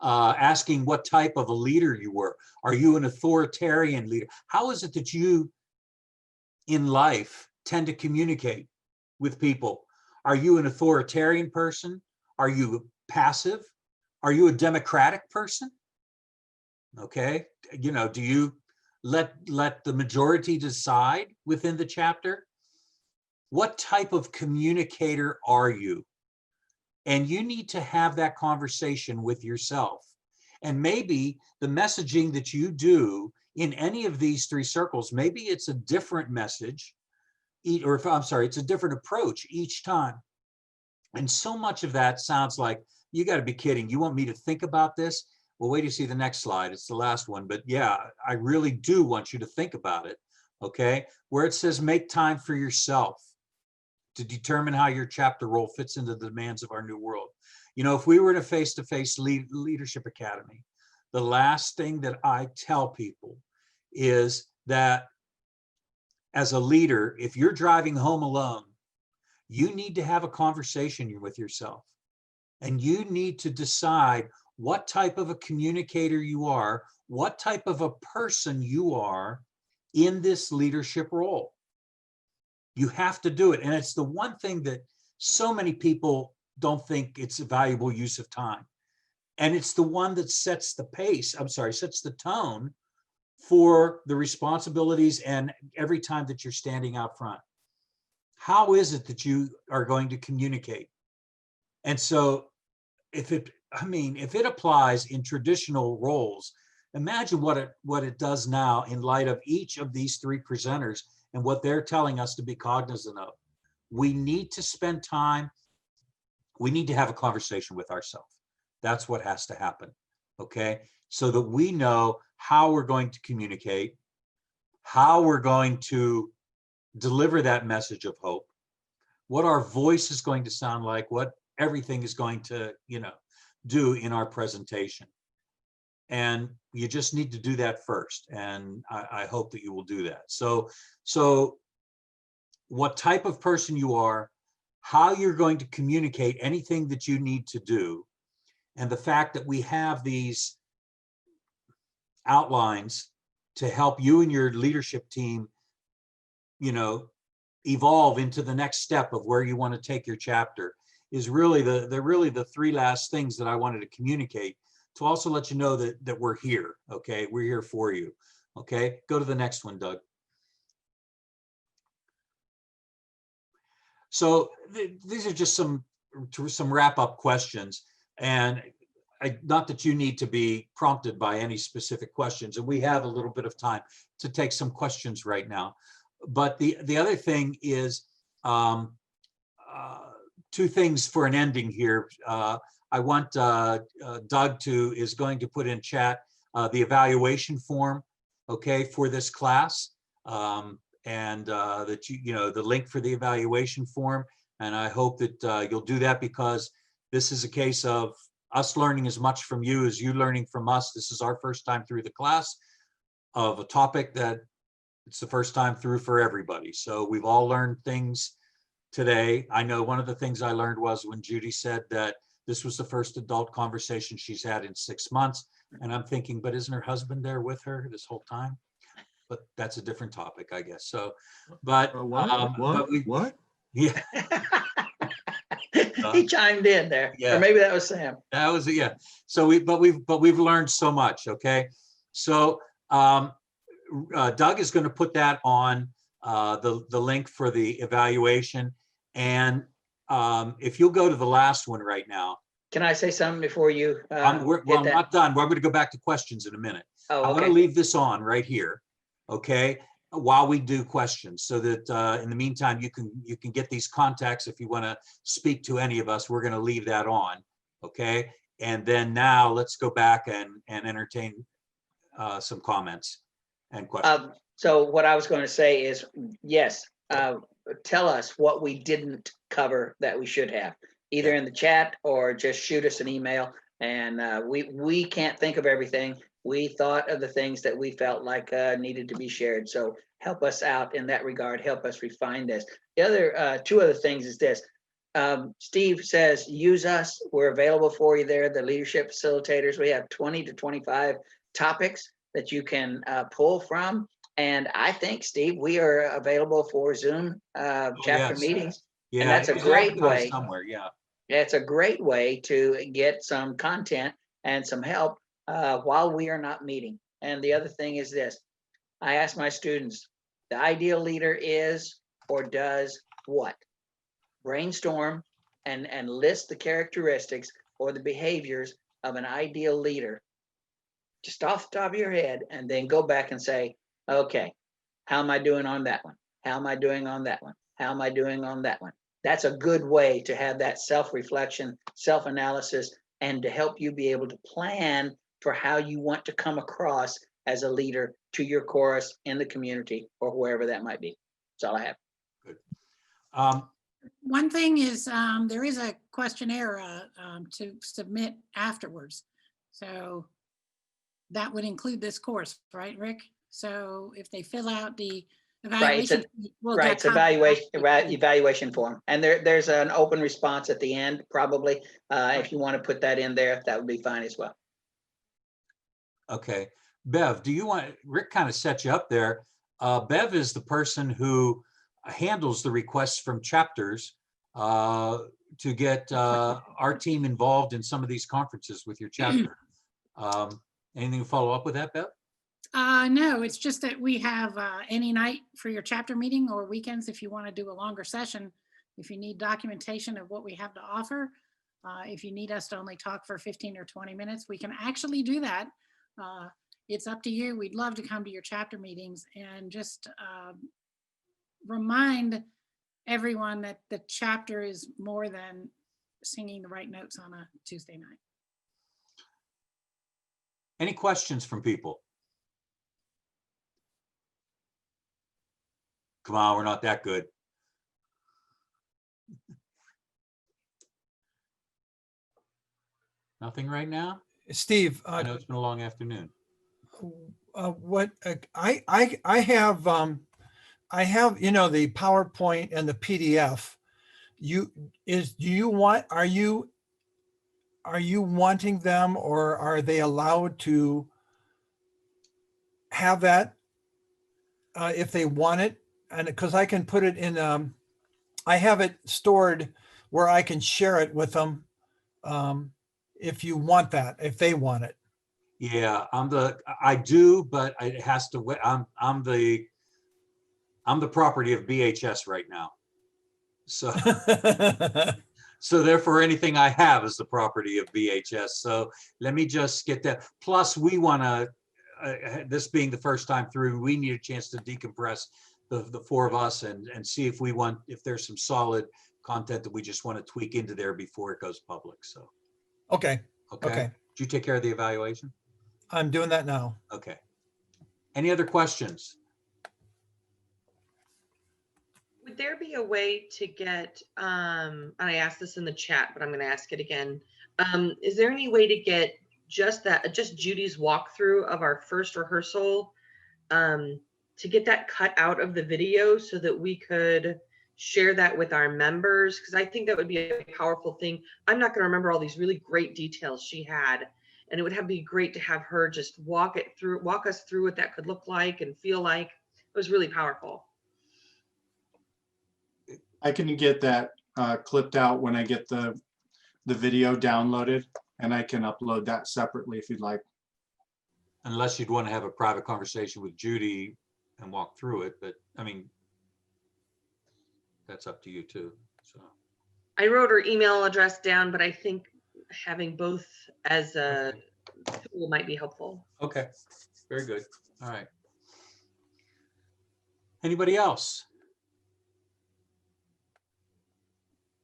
asking what type of a leader you were. Are you an authoritarian leader? How is it that you in life tend to communicate with people? Are you an authoritarian person? Are you passive? Are you a democratic person? Okay, you know, do you let the majority decide within the chapter? What type of communicator are you? And you need to have that conversation with yourself. And maybe the messaging that you do in any of these three circles, maybe it's a different message, it's a different approach each time. And so much of that sounds like, you got to be kidding. You want me to think about this? Well, wait till you see the next slide. It's the last one. But yeah, I really do want you to think about it. Okay. Where it says make time for yourself to determine how your chapter role fits into the demands of our new world. You know, if we were in a face-to-face leadership academy, the last thing that I tell people is that as a leader, if you're driving home alone, you need to have a conversation with yourself, and you need to decide what type of a communicator you are, what type of a person you are in this leadership role. You have to do it. And it's the one thing that so many people don't think it's a valuable use of time. And it's the one that sets the sets the tone for the responsibilities and every time that you're standing out front. How is it that you are going to communicate? And so if it applies in traditional roles, imagine what it does now in light of each of these three presenters and what they're telling us to be cognizant of. We need to spend time. We need to have a conversation with ourselves. That's what has to happen, okay? So that we know how we're going to communicate, how we're going to deliver that message of hope, what our voice is going to sound like, what everything is going to, do in our presentation. And you just need to do that first. And I hope that you will do that. So what type of person you are, how you're going to communicate anything that you need to do, and the fact that we have these outlines to help you and your leadership team, evolve into the next step of where you want to take your chapter is really the three last things that I wanted to communicate, to also let you know that we're here. Okay, we're here for you. Okay, go to the next one, Doug. So these are just some wrap-up questions, and not that you need to be prompted by any specific questions, and we have a little bit of time to take some questions right now. But the other thing is two things for an ending here. I want Doug is going to put in chat the evaluation form, okay, for this class, and that the link for the evaluation form. And I hope that you'll do that, because this is a case of us learning as much from you as you learning from us. This is our first time through the class of a topic that it's the first time through for everybody. So we've all learned things today. I know one of the things I learned was when Judy said that this was the first adult conversation she's had in 6 months. And I'm thinking, but isn't her husband there with her this whole time? But that's a different topic, I guess. So, but what? Yeah. He chimed in there. Yeah. Or maybe that was Sam. That was it. Yeah. So we've learned so much. Okay. So Doug is going to put that on the link for the evaluation. And if you'll go to the last one right now. Can I say something before you? I'm not done. We're going to go back to questions in a minute. Oh, I'm okay. going to leave this on right here. Okay. While we do questions, so that in the meantime, you can get these contacts if you want to speak to any of us. We're going to leave that on. Okay. And then now let's go back and entertain some comments and questions. So what I was going to say is, yes, tell us what we didn't cover that we should have, either in the chat or just shoot us an email. And we can't think of everything. We thought of the things that we felt like needed to be shared. So help us out in that regard. Help us refine this. The other two other things is this. Steve says, use us. We're available for you there. The leadership facilitators. We have 20 to 25 topics that you can pull from. And I think, Steve, we are available for Zoom chapter meetings. Yeah, and that's a great way. Somewhere, yeah. It's a great way to get some content and some help while we are not meeting. And the other thing is this. I ask my students, the ideal leader is or does what? Brainstorm and list the characteristics or the behaviors of an ideal leader just off the top of your head, and then go back and say, okay, how am I doing on that one? How am I doing on that one? How am I doing on that one? That's a good way to have that self-reflection, self-analysis, and to help you be able to plan for how you want to come across as a leader to your chorus in the community or wherever that might be. That's all I have. Good. One thing is there is a questionnaire to submit afterwards. So that would include this course, right, Rick? So if they fill out the evaluation, it's evaluation form. And there's an open response at the end, probably. If you want to put that in there, that would be fine as well. Okay. Bev, do you want, Rick kind of set you up there. Bev is the person who handles the requests from chapters to get our team involved in some of these conferences with your chapter. Anything to follow up with that, Bev? No, it's just that we have any night for your chapter meeting or weekends if you want to do a longer session. If you need documentation of what we have to offer, if you need us to only talk for 15 or 20 minutes, we can actually do that. It's up to you. We'd love to come to your chapter meetings and just remind everyone that the chapter is more than singing the right notes on a Tuesday night. Any questions from people? Come on, we're not that good. Nothing right now? Steve, I know it's been a long afternoon. What I have, the PowerPoint and the PDF. Are you wanting them, or are they allowed to have that if they want it? And because I can put it in, I have it stored where I can share it with them. If you want that, if they want it. Yeah, I do, but it has to, I'm the property of BHS right now. So, so therefore anything I have is the property of BHS. So let me just get that. Plus we want to, this being the first time through, we need a chance to decompress the four of us and see if there's some solid content that we just want to tweak into there before it goes public. So. Okay. Okay. Did you take care of the evaluation? I'm doing that now. Okay. Any other questions? Would there be a way to get, and I asked this in the chat, but I'm going to ask it again. Is there any way to get just Judy's walkthrough of our first rehearsal, to get that cut out of the video so that we could share that with our members? Because I think that would be a powerful thing. I'm not going to remember all these really great details she had, and it would be great to have her just walk us through what that could look like and feel like. It was really powerful. I can get that clipped out when I get the video downloaded, and I can upload that separately if you'd like. Unless you'd want to have a private conversation with Judy and walk through it, but I mean, that's up to you too. So I wrote her email address down, but I think having both as a tool might be helpful. okay, very good. All right. Anybody else?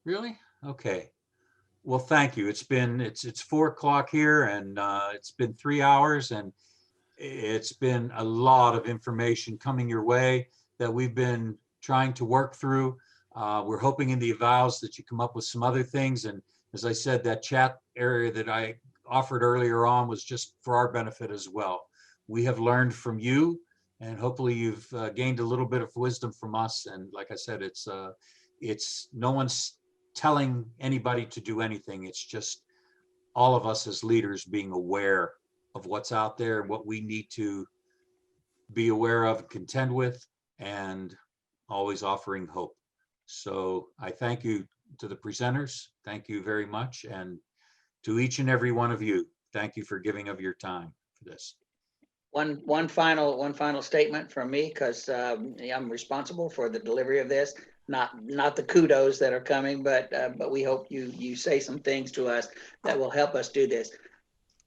Really? Okay. Well, thank you. It's 4 o'clock here, and it's been 3 hours, and it's been a lot of information coming your way that we've been trying to work through. We're hoping in the evals that you come up with some other things. And as I said, that chat area that I offered earlier on was just for our benefit as well. We have learned from you, and hopefully you've gained a little bit of wisdom from us. And like I said, it's no one's telling anybody to do anything. It's just all of us as leaders being aware of what's out there and what we need to be aware of and contend with, and always offering hope. So I thank you to the presenters. Thank you very much. And to each and every one of you, thank you for giving of your time for this. One final statement from me, because I'm responsible for the delivery of this. Not the kudos that are coming, but we hope you say some things to us that will help us do this.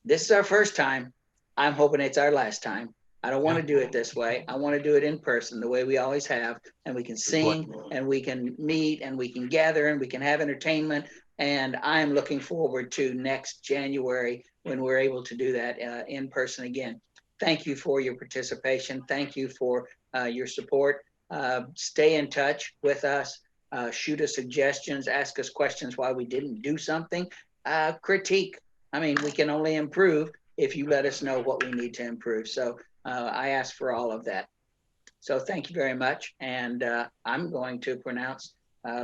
This is our first time. I'm hoping it's our last time. I don't want to do it this way. I want to do it in person, the way we always have, and we can sing and we can meet and we can gather and we can have entertainment. And I'm looking forward to next January when we're able to do that in person again. Thank you for your participation. Thank you for your support. Stay in touch with us. Shoot us suggestions. Ask us questions why we didn't do something. Critique. I mean, we can only improve if you let us know what we need to improve. So I ask for all of that. So thank you very much. And I'm going to pronounce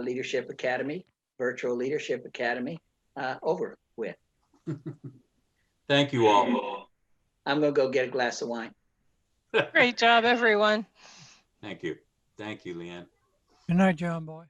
Leadership Academy, Virtual Leadership Academy, over with. Thank you all. I'm going to go get a glass of wine. Great job, everyone. Thank you. Thank you, Leanne. Good night, John Boy.